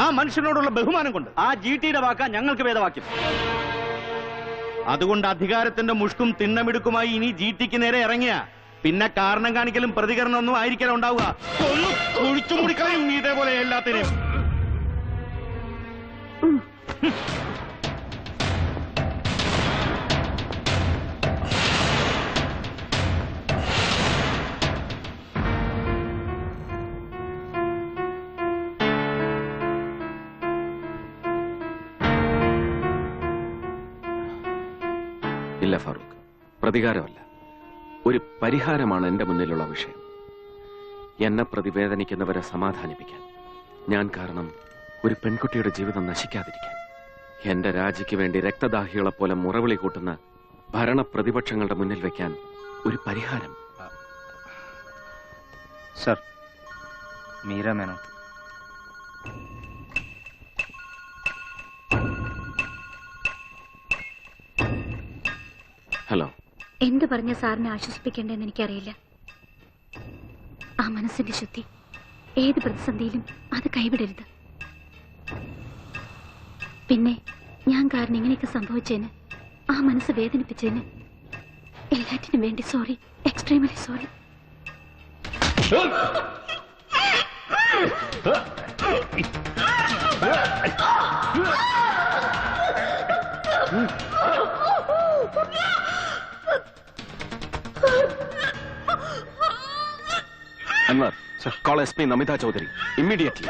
ആ മനുഷ്യനോടുള്ള ബഹുമാനം കൊണ്ട്. ആ GTയുടെ വാക്കാ ഞങ്ങൾക്ക് വേദവാക്യം. അതുകൊണ്ട് അധികാരത്തിന്റെ മുഷ്കും തിണ്ണമിടുക്കുമായി ഇനി GTക്ക് നേരെ ഇറങ്ങിയ പിന്നെ കാരണം കാണിക്കലും പ്രതികരണമൊന്നും ആയിരിക്കലും ഉണ്ടാവുക. ഒന്ന് ഒഴിച്ചു മുടിക്കാനും ഇതേപോലെ എല്ലാത്തിനെയും. ഇല്ല ഫാറൂഖ്, പ്രതികാരമല്ല, ഒരു പരിഹാരമാണ് എന്റെ മുന്നിലുള്ള വിഷയം. എന്നെ പ്രതിവേദനിക്കുന്നവരെ സമാധാനിപ്പിക്കാൻ, ഞാൻ കാരണം ഒരു പെൺകുട്ടിയുടെ ജീവിതം നശിക്കാതിരിക്കാൻ, എന്റെ രാജിക്ക് വേണ്ടി രക്തദാഹികളെ പോലെ മുറവിളി കൂട്ടുന്ന ഭരണ പ്രതിപക്ഷങ്ങളുടെ മുന്നിൽ വെക്കാൻ ഒരു പരിഹാരം. സർ, മീര മേനോൻ. ഹലോ. എന്ത് പറഞ്ഞ സാറിനെ ആശ്വസിപ്പിക്കേണ്ടെന്ന് എനിക്കറിയില്ല. ആ മനസ്സിന്റെ ശുദ്ധി ഏത് പ്രതിസന്ധിയിലും അത് കൈവിടരുത്. പിന്നെ ഞാൻ കാരണം ഇങ്ങനെയൊക്കെ സംഭവിച്ചതിന്, ആ മനസ്സ് വേദനിപ്പിച്ചതിന് എല്ലാറ്റിനും വേണ്ടി sorry, extremely sorry. Anwar, sir, call SP Namita Chaudhary immediately.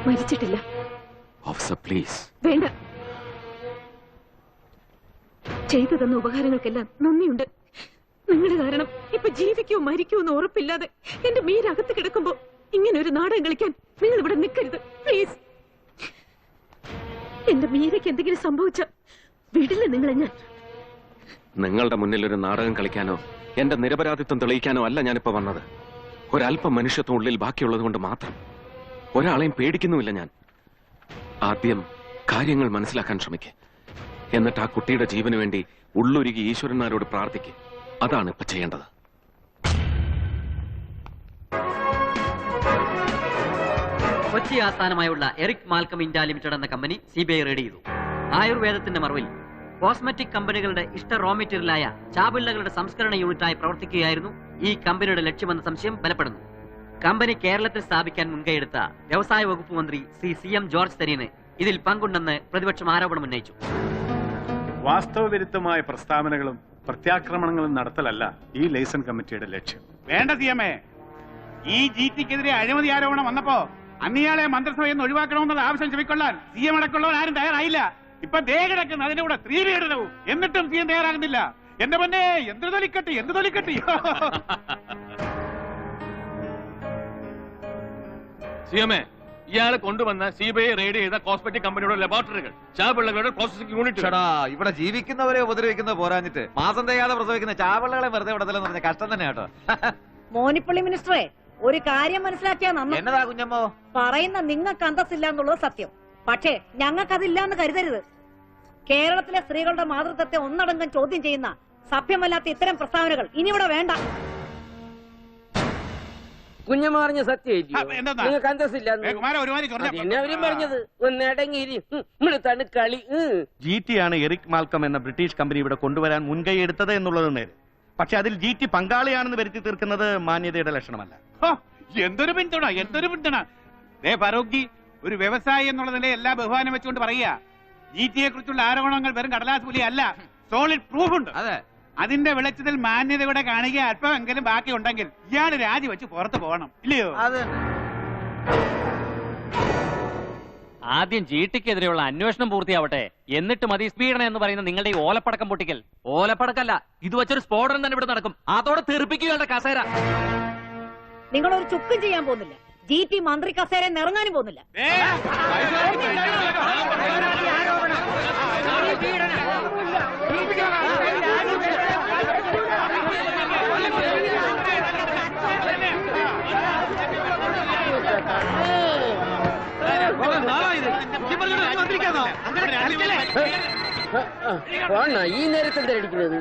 മരിച്ചിട്ടില്ല. Officer please. വേണ്ട. ചെയ്തു തന്ന ഉപകാരങ്ങൾക്കെല്ലാം നന്ദിയുണ്ട്. നിങ്ങളുടെ കാരണം ഇപ്പൊ ജീവിക്കോ മരിക്കോ എന്ന് ഉറപ്പില്ലാതെ എന്റെ മീരകത്ത് കിടക്കുമ്പോ ഇങ്ങനെ ഒരു നാടകം കളിക്കാൻ നിങ്ങൾ ഇവിടെ നിൽക്കരുത് പ്ലീസ്. എന്റെ മീരയ്ക്ക് എന്തെങ്കിലും സംഭവിച്ച വിടില്ല നിങ്ങളെ ഞാൻ. നിങ്ങളുടെ മുന്നിൽ ഒരു നാടകം കളിക്കാനോ എന്റെ നിരപരാധിത്വം തെളിയിക്കാനോ അല്ല ഞാനിപ്പോ വന്നത്. ഒരല്പം മനുഷ്യത്വം ഉള്ളിൽ ബാക്കിയുള്ളത് കൊണ്ട് മാത്രം. ഒരാളെയും പേടിക്കുന്നുമില്ല ഞാൻ. ആദ്യം കാര്യങ്ങൾ മനസ്സിലാക്കാൻ ശ്രമിക്കുക. എന്നിട്ട് ആ കുട്ടിയുടെ ജീവന് വേണ്ടി ഉള്ളൊരുക്കി ഈശ്വരന്മാരോട് പ്രാർത്ഥിക്കുക. അതാണ് ഇപ്പൊ ചെയ്യേണ്ടത്. കൊച്ചി ആസ്ഥാനമായുള്ള എറിക് മാൽക്കം ഇന്ത്യ ലിമിറ്റഡ് എന്ന കമ്പനി CBI റെയ്ഡ് ചെയ്തു. ആയുർവേദത്തിന്റെ മറവിൽ കോസ്മെറ്റിക് കമ്പനികളുടെ ഇഷ്ട റോ മെറ്റീരിയലായ ചാബിള്ളകളുടെ സംസ്കരണ യൂണിറ്റായി പ്രവർത്തിക്കുകയായിരുന്നു ഈ കമ്പനിയുടെ ലക്ഷ്യമെന്ന സംശയം ബലപ്പെടുന്നു. കമ്പനി കേരളത്തിൽ സ്ഥാപിക്കാൻ മുൻകൈയെടുത്ത വ്യവസായ വകുപ്പ് മന്ത്രി ശ്രീ CM ജോർജ് തരീന് ഇതിൽ പങ്കുണ്ടെന്ന് പ്രതിപക്ഷം ആരോപണം ഉന്നയിച്ചു. വാസ്തവവിരുദ്ധമായ പ്രസ്താവനകളും പ്രത്യാക്രമണങ്ങളും നടത്തലല്ല ഈ ലൈസൺ കമ്മിറ്റിയുടെ ലക്ഷ്യം. വേണ്ട CM, ഈ GTക്കെതിരെ അഴിമതി ആരോപണം വന്നപ്പോ അന്നിയാളെ മന്ത്രിസഭയിൽ നിന്ന് ഒഴിവാക്കണമെന്നുള്ള ആവശ്യം ചെവിക്കൊള്ളാൻ CM അടക്കമുള്ളവർ ആരും തയ്യാറായില്ല. ഇപ്പൊ ദേ കിടക്കുന്ന അതിന്റെ കൂടെ സ്ത്രീപീഡനവും. എന്നിട്ടും CM തയ്യാറാകുന്നില്ല. എന്റെ പൊന്നെ, എന്ത് തൊലിക്കട്ടി എന്ത് തൊലിക്കട്ടി. CM, ഇയാളെ കൊണ്ടുവന്ന CBI റെയ്ഡ് ചെയ്ത കോസ്മെറ്റിക് കമ്പനിയുടെ ലബോറട്ടറികൾ, ചാപിള്ളകളുടെ പ്രോസസിംഗ് യൂണിറ്റ്. ഇവിടെ ജീവിക്കുന്നവരെ ഉപദ്രവിക്കുന്നത് പോരാഞ്ഞിട്ട് മാസം തികയാതെ പ്രസവിക്കുന്ന ചാപിള്ളകളെ വെറുതെ വിടത്തില്ലെന്ന് പറഞ്ഞ കഷ്ടം തന്നെ കേട്ടോ. മോനിപ്പള്ളി മിനിസ്റ്ററെ, ഒരു കാര്യം മനസ്സിലാക്കിയാ നന്ദി. എന്നതാ കുഞ്ഞമ്മോ? പറയുന്ന നിങ്ങൾക്ക് അന്തസ്സില്ല എന്നുള്ളത് സത്യം. പക്ഷേ ഞങ്ങൾക്കതില്ല എന്ന് കരുതരുത്. കേരളത്തിലെ സ്ത്രീകളുടെ മാതൃത്വത്തെ ഒന്നടങ്കം ചോദ്യം ചെയ്യുന്ന സഭ്യമല്ലാത്ത ഇത്തരം പ്രസ്താവനകൾ ഇനിയിവിടെ വേണ്ട. കുഞ്ഞമ്മ പറഞ്ഞ സത്യമില്ലയോ? നിങ്ങൾക്ക് അന്തസ്സില്ല അവരും പറഞ്ഞത്. ഒന്നടങ്ങിരി തണു കളി. GT ആണ് എറിക് മാൽക്കം എന്ന ബ്രിട്ടീഷ് കമ്പനി ഇവിടെ കൊണ്ടുവരാൻ മുൻകൈ എടുത്തത് എന്നുള്ളത് നേരെ. പക്ഷെ അതിൽ GT പങ്കാളിയാണെന്ന് വരുത്തി തീർക്കുന്നത് മാന്യതയുടെ ലക്ഷണമല്ല. എന്തൊരു പിന്തുണ, എന്തൊരു പിന്തുണ. ഫാറൂഖ് ജി, ഒരു വ്യവസായി എന്നുള്ള നിലയിൽ എല്ലാ ബഹുമാനം വെച്ചുകൊണ്ട് പറയുക, GTയെ കുറിച്ചുള്ള ആരോപണങ്ങൾ വെറും കടലാസ് പുലി അല്ല, സോളിഡ് പ്രൂഫ് ഉണ്ട്. അതിന്റെ വെളിച്ചത്തിൽ മാന്യതയുടെ കാണുക അല്പമെങ്കിലും ബാക്കി ഉണ്ടെങ്കിൽ ഇയാൾ രാജിവെച്ച് പുറത്തു പോകണം, ഇല്ലയോ? ആദ്യം GTക്കെതിരെയുള്ള അന്വേഷണം പൂർത്തിയാവട്ടെ, എന്നിട്ട് മതി സ്പീഡനം എന്ന് പറയുന്ന നിങ്ങളുടെ ഈ ഓലപ്പടക്കം പൊട്ടിക്കൽ. ഓലപ്പടക്കല്ല, ഇത് വെച്ചൊരു സ്ഫോടനം തന്നെ ഇവിടെ നടക്കും. അതോടെ തെറിപ്പിക്കുകയുടെ കസേര. നിങ്ങളൊരു ചുക്കും ചെയ്യാൻ പോകുന്നില്ല. GT മന്ത്രി കസേര നിറങ്ങാനും പോകുന്നില്ല. ഈ നേരത്തെ എന്താ അടിക്കുന്നത്?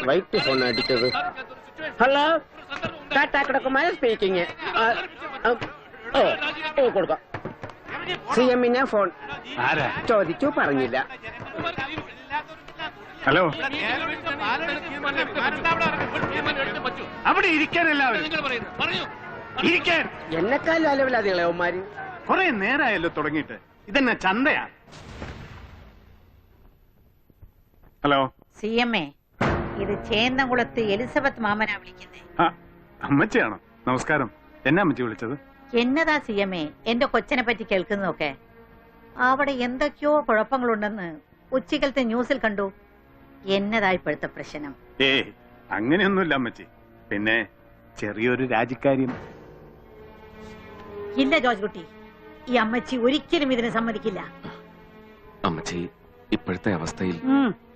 വൈറ്റ് ഫോൺ അടിച്ചത്. ഹലോ, ടാറ്റാക്കുടക്കുമായ സ്പീക്കിങ്. ഓ കൊടുക്കാം. CMനെ ഫോൺ ചോദിച്ചു, പറഞ്ഞില്ല. ഹലോ, അവിടെ ഇരിക്കാൻ എല്ലാവരും ഇരിക്കാൻ. എന്നെക്കാളും അലവിലാതികളെ അവന്മാര്. കുറെ നേരമായല്ലോ തുടങ്ങിയിട്ട്. ഇതെന്നെ ചന്തയാ? ഹലോ CMA, ഇത് ചേന്നംകുളത്ത് എലിസബത്ത് മാമനാ വിളിക്കുന്നേ. അമ്മച്ചിയാണോ? നമസ്കാരം. എന്നെ അമ്മച്ചി വിളിച്ചത്? എന്നതാ CMA എന്റെ കൊച്ചനെ പറ്റി കേൾക്കുന്നതൊക്കെ? അവിടെ എന്തൊക്കെയോ കുഴപ്പങ്ങളുണ്ടെന്ന് ഉച്ചക്കലത്തെ ന്യൂസിൽ കണ്ടു. എന്നതാ ഇപ്പോഴത്തെ പ്രശ്നം? അങ്ങനെയൊന്നുമില്ല അമ്മച്ചി. പിന്നെ ചെറിയൊരു രാജിക്കാര്യം. ഇല്ല ജോർജ് കുട്ടി, ഈ അമ്മച്ചി ഒരിക്കലും ഇതിന് സമ്മതിക്കില്ല. അമ്മച്ചി ഇപ്പോഴത്തെ അവസ്ഥയിൽ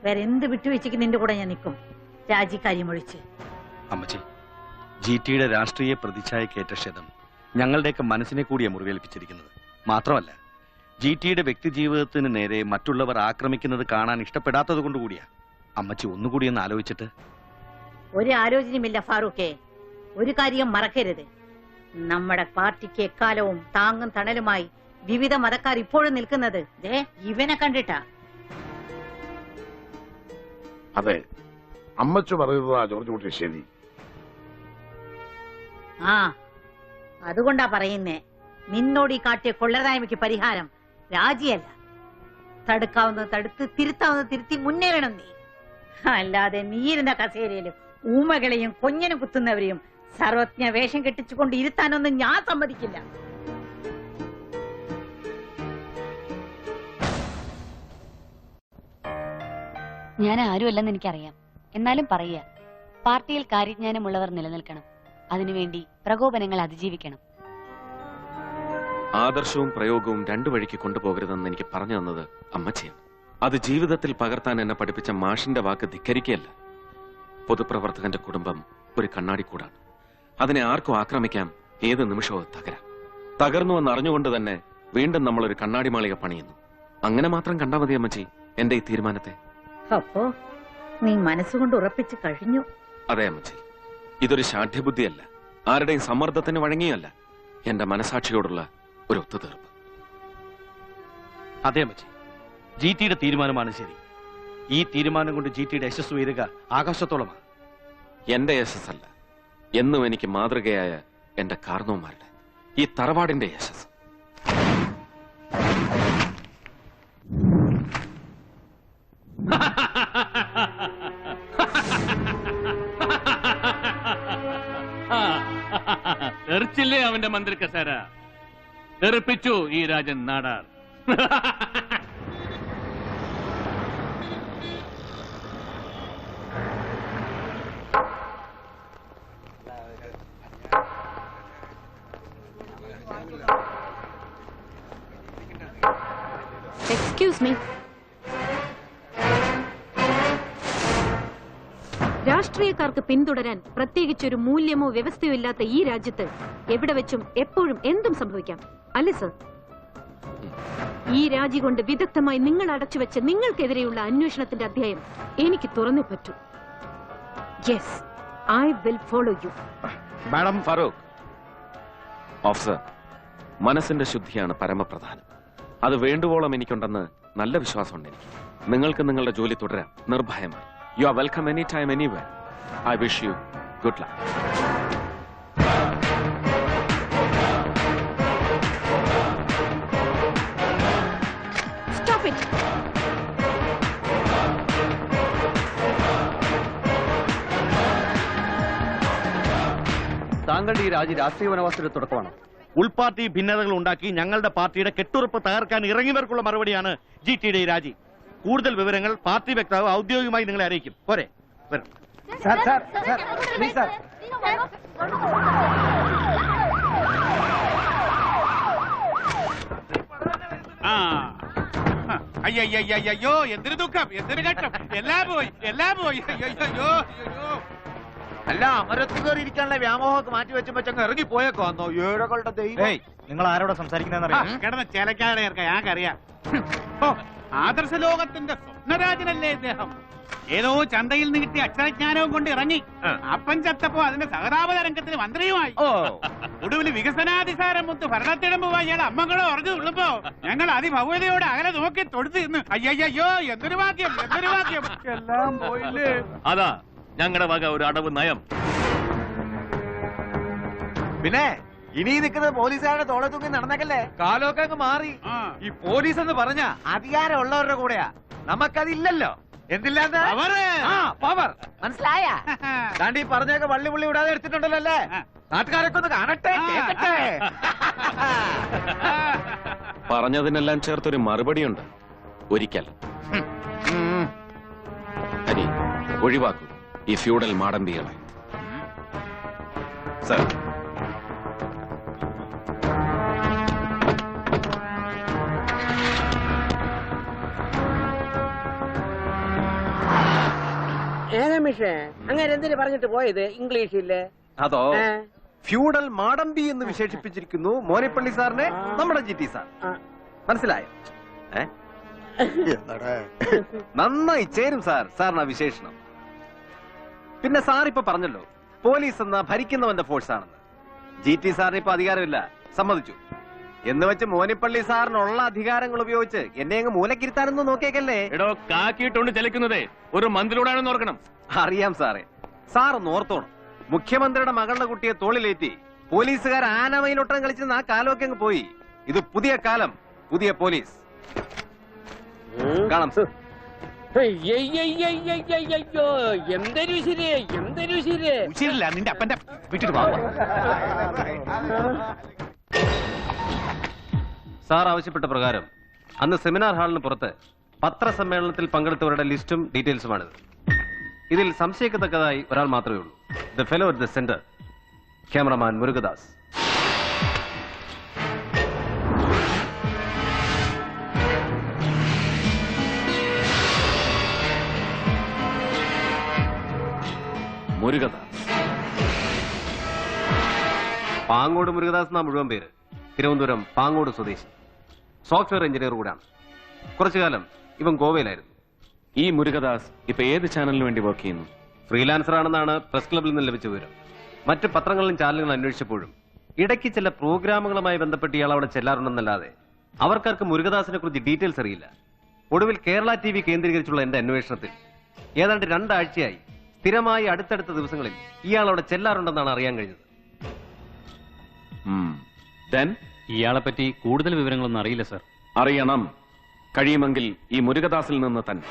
വേറെ എന്ത് വിട്ടുവീഴ്ചയ്ക്ക് നിന്റെ കൂടെ ഞാൻ നിൽക്കും, രാജിക്കാര്യം ഒഴിച്ച്. അമ്മച്ചി, GTയുടെ രാഷ്ട്രീയ പ്രതിച്ഛായക്കേറ്റ ക്ഷതം ഞങ്ങളുടെയൊക്കെ മനസ്സിനെ കൂടിയാണ് മുറിവേൽപ്പിച്ചിരിക്കുന്നത്. മാത്രമല്ല, GTയുടെ വ്യക്തി ജീവിതത്തിന് നേരെ മറ്റുള്ളവർ ആക്രമിക്കുന്നത് കാണാൻ ഇഷ്ടപ്പെടാത്തത് കൊണ്ടുകൂടിയാ. അമ്മച്ചി ഒന്നുകൂടി ഒന്ന് ആലോചിച്ചിട്ട്. ഒരു ആലോചനയുമില്ല ഫാറൂഖേ. ഒരു കാര്യം മറക്കരുത്, നമ്മുടെ പാർട്ടിക്ക് എക്കാലവും താങ്ങും തണലുമായി വിവിധ മതക്കാർ ഇപ്പോഴും നിൽക്കുന്നത് ഇവനെ കണ്ടിട്ടാ. അതെ, അമ്മച്ചു പറയുന്നതാ ജോർജ് കുട്ടി ശരി. ആ, അതുകൊണ്ടാ പറയുന്നേ, നിന്നോട് ഈ കാട്ടിയ കൊള്ളരായ്മയ്ക്ക് പരിഹാരം രാജിയല്ല. തടുക്കാവുന്നത് തടുത്ത് തിരുത്താവുന്നത് തിരുത്തി മുന്നേറണം നീ. അല്ലാതെ നീരുന്ന കസേരയിലും ഊമകളെയും കൊഞ്ഞനും കുത്തുന്നവരെയും സർവജ്ഞ വേഷം കെട്ടിച്ചുകൊണ്ട് ഇരുത്താനൊന്നും ഞാൻ സമ്മതിക്കില്ല. ഞാൻ ആരുമല്ലെന്ന് എനിക്കറിയാം. എന്നാലും പറയുക, പാർട്ടിയിൽ കാര്യജ്ഞാനമുള്ളവർ നിലനിൽക്കണം. അതിനുവേണ്ടി പ്രകോപനങ്ങൾ അതിജീവിക്കണം. ആദർശവും പ്രയോഗവും രണ്ടു വഴിക്ക് കൊണ്ടുപോകരുതെന്ന് എനിക്ക് പറഞ്ഞു തന്നത് അമ്മച്ചിയാണ്. അത് ജീവിതത്തിൽ പകർത്താൻ എന്നെ പഠിപ്പിച്ച മാഷിന്റെ വാക്ക് ധിക്കരിക്കുകയല്ല. പൊതുപ്രവർത്തകന്റെ കുടുംബം ഒരു കണ്ണാടിക്കൂടാണ്. അതിനെ ആർക്കും ആക്രമിക്കാം, ഏത് നിമിഷവും തകരാം. തകർന്നുവെന്ന് അറിഞ്ഞുകൊണ്ട് തന്നെ വീണ്ടും നമ്മളൊരു കണ്ണാടി മാളിക പണിയുന്നു. അങ്ങനെ മാത്രം കണ്ടാ മതി അമ്മച്ചി എന്റെ ഈ തീരുമാനത്തെ. അപ്പോ നീ മനസ്സുകൊണ്ട് ഉറപ്പിച്ചു കഴിഞ്ഞു. അതെ അമ്മച്ചി, ഇതൊരു ശാഠ്യബുദ്ധിയല്ല, ആരുടെയും സമ്മർദ്ദത്തിന് വഴങ്ങിയല്ല, എന്റെ മനസാക്ഷിയോടുള്ള ഒരു ഒത്തുതീർപ്പ്. അതെ അമ്മച്ചി, GTയുടെ തീരുമാനമാണ് ശരി. ഈ തീരുമാനം കൊണ്ട് GTയുടെ യശസ് ഉയരുക ആകാശത്തോളമാണ്. എന്റെ യശസ്സല്ല, എന്നും എനിക്ക് മാതൃകയായ എന്റെ കാരണവന്മാരുടെ, ഈ തറവാടിന്റെ യശസ്. തെറിച്ചില്ലേ അവന്റെ മന്ത്രി കസേര? തെറിപ്പിച്ചു ഈ രാജൻ നാടാർ. Excuse me. രാഷ്ട്രീയക്കാർക്ക് പിന്തുടരാൻ പ്രത്യേകിച്ചൊരു മൂല്യമോ വ്യവസ്ഥയോ ഇല്ലാത്ത ഈ രാജ്യത്ത് എവിടെ വെച്ചും എപ്പോഴും എന്തും സംഭവിക്കാം, അല്ലേ സർ? ഈ രാജി കൊണ്ട് വിദഗ്ധമായി നിങ്ങൾ അടച്ചുവെച്ച നിങ്ങൾക്കെതിരെയുള്ള അന്വേഷണത്തിന്റെ അധ്യായം എനിക്ക് തുറന്നേ പറ്റൂ. Yes, I will follow you. Madam Farooq officer, മനസ്സിന്റെ ശുദ്ധിയാണ് പരമപ്രധാനം. അത് വേണ്ടുവോളം എനിക്കുണ്ടെന്ന് നല്ല വിശ്വാസമുണ്ട് എനിക്ക്. നിങ്ങൾക്ക് നിങ്ങളുടെ ജോലി തുടരാം നിർഭയമായി. You are welcome anytime, anywhere. I wish you good luck. Stop it. താങ്കളുടെ ഈ രാജി രാഷ്ട്രീയ വനവാസത്തിന്റെ തുടക്കമാണ്. ഉൾപാർട്ടി ഭിന്നതകൾ ഉണ്ടാക്കി ഞങ്ങളുടെ പാർട്ടിയുടെ കെട്ടുറപ്പ് തകർക്കാൻ ഇറങ്ങിയവർക്കുള്ള മറുപടിയാണ് GTയുടെ ഈ രാജി. കൂടുതൽ വിവരങ്ങൾ പാർട്ടി വക്താവ് ഔദ്യോഗികമായി നിങ്ങളെ അറിയിക്കും. പോരെ? അയ്യോ, എന്തൊരു ദുഃഖം, എന്തൊരു ഘട്ടം. എല്ലാം പോയി. അയ്യോ. അല്ല, അമരത്ത് കയറി ഇരിക്കാനുള്ള വ്യാമോഹമൊക്കെ മാറ്റി വെച്ചുമ്പോ ഇറങ്ങി പോയേക്കോ അന്നോ ഏഴകളുടെ ദൈവം. നിങ്ങൾ ആരോടാ സംസാരിക്കുന്നറിയാം? കിടന്ന് ചിലക്കാടെ ഇറക്കാം, ഞങ്ങൾക്കറിയാം. ആദർശ ലോകത്തിന്റെ സ്വപ്നരാജനല്ലേ ഇദ്ദേഹം. ഏതോ ചന്തയിൽ നിന്ന് കിട്ടിയ അക്ഷരജ്ഞാനവും കൊണ്ട് ഇറങ്ങി. അപ്പൻ ചത്തപ്പോ അതിന്റെ സഹതാപ രംഗത്തിന് മന്ത്രിയുമായി. ഒടുവിൽ വികസനാധിസാരം മുത്ത് ഭരണത്തിടമ്പുമായി ഇയാൾ അമ്മകളോ ഉറഞ്ഞു തുള്ളുമ്പോ ഞങ്ങൾ അതിഭവ്യതയോടെ അകലെ നോക്കി തൊടുത്ത് നിന്ന് അയ്യോ എന്തൊരു ഭാഗ്യം. എല്ലാം പോയില്ലേ. അതാ ഞങ്ങളുടെ വക ഒരു അടവ് നയം. പിന്നെ ഇനി നിൽക്കുന്നത് പോലീസുകാരുടെ തോളെ തൂങ്ങി നടന്നേക്കല്ലേ. കാലമൊക്കെ അങ്ങ് മാറി. ഈ പോലീസ് എന്ന് പറഞ്ഞ അധികാരം ഉള്ളവരുടെ കൂടെയാ, നമുക്കതില്ലല്ലോ. എന്തില്ലാന്ന് പവർ മനസ്സിലായ താണ്ടി പറഞ്ഞൊക്കെ വള്ളി പുള്ളി വിടാതെ എടുത്തിട്ടുണ്ടല്ലോ അല്ലേ? നാട്ടുകാരൊക്കെ ഒന്ന് കാണട്ടെ കേക്കട്ടെ. പറഞ്ഞതിനെല്ലാം ചേർത്തൊരു മറുപടിയുണ്ട്. ഒരിക്കൽ ഹരി ഒഴിവാക്കൂ ഈ ഫ്യൂഡൽ മാടമ്പികളെ. സർ, ഏതാ മിഷേ അങ്ങനെ എന്തിനു പറഞ്ഞിട്ട് പോയത് ഇംഗ്ലീഷില്ലേ? അതോ ഫ്യൂഡൽ മാടമ്പി എന്ന് വിശേഷിപ്പിച്ചിരിക്കുന്നു മോനിപ്പള്ളി സാറിനെ നമ്മുടെ GT സാർ. മനസ്സിലായോ? നന്നായി ചേരും സാർ സാറിന് വിശേഷണം. പിന്നെ സാർ ഇപ്പൊ പറഞ്ഞല്ലോ പോലീസ് എന്ന ഭരിക്കുന്നവന്റെ ഫോഴ്സ് ആണെന്ന്. GT സാറിന് ഇപ്പൊ അധികാരമില്ല, സമ്മതിച്ചു. എന്ന് വെച്ച് മോനിപ്പള്ളി സാറിനുള്ള അധികാരങ്ങൾ ഉപയോഗിച്ച് എന്നെ അങ്ങ് മൂലക്കിരുത്താനൊന്നും നോക്കിയേക്കല്ലേ. എടോ കാക്കിയിട്ടുണ്ട് ചലിക്കുന്നതേ ഒരു മന്ത്രിയോടാണെന്ന് ഓർക്കണം. അറിയാം സാറേ, സാർ ഒന്ന് ഓർത്തോണം. മുഖ്യമന്ത്രിയുടെ മകളുടെ കുട്ടിയെ തോളിലേറ്റി പോലീസുകാർ ആനമയിലൊട്ടം കളിച്ചെന്ന് ആ കാലമൊക്കെ അങ്ങ് പോയി. ഇത് പുതിയ കാലം, പുതിയ പോലീസ്. കാണാം സാർ. എന്തൊരു ശരിയേ എന്തൊരു ശരിയേ ശരിയല്ല നിന്റെ അപ്പന്റെ വിട്ടിട്ട് പോവാ. സാർ ആവശ്യപ്പെട്ട പ്രകാരം അന്ന് സെമിനാർ ഹാളിന് പുറത്ത് പത്രസമ്മേളനത്തിൽ പങ്കെടുത്തവരുടെ ലിസ്റ്റും ഡീറ്റെയിൽസുമാണിത്. ഇതിൽ സംശയിക്കത്തക്കതായി ഒരാൾ മാത്രമേ ഉള്ളൂ. The fellow at the centre, cameraman Murugadas. Murugadas, Pangode Murugadas എന്നാ മുഴുവൻ പേര്. തിരുവനന്തപുരം പാങ്ങോട് സ്വദേശി, സോഫ്റ്റ്വെയർ എഞ്ചിനീയർ കൂടാണ്. കുറച്ചുകാലം ഇവൻ ഗോവയിലായിരുന്നു. ഈ മുരുകദാസ് ഇപ്പൊ ഏത് ചാനലിന് വേണ്ടി വർക്ക് ചെയ്യുന്നു? ഫ്രീലാൻസർ ആണെന്നാണ് പ്രസ് ക്ലബിൽ നിന്ന് ലഭിച്ച വിവരം. മറ്റ് പത്രങ്ങളിലും ചാനലുകളും അന്വേഷിച്ചപ്പോഴും ഇടയ്ക്ക് ചില പ്രോഗ്രാമുകളുമായി ബന്ധപ്പെട്ട് ഇയാൾ അവിടെ ചെല്ലാറുണ്ടെന്നല്ലാതെ അവർക്കാർക്ക് മുരുകദാസിനെ കുറിച്ച് ഡീറ്റെയിൽസ് അറിയില്ല. ഒടുവിൽ കേരള TV കേന്ദ്രീകരിച്ചുള്ള എന്റെ അന്വേഷണത്തിൽ ഏതാണ്ട് 2 ആഴ്ചയായി സ്ഥിരമായി അടുത്തടുത്ത ദിവസങ്ങളിൽ ഇയാൾ അവിടെ ചെല്ലാറുണ്ടെന്നാണ് അറിയാൻ കഴിഞ്ഞത്. ഇയാളെ പറ്റി കൂടുതൽ വിവരങ്ങളൊന്നും അറിയില്ല സർ. അറിയണം. കഴിയുമെങ്കിൽ ഈ മുരുകദാസിൽ നിന്ന് തന്നെ.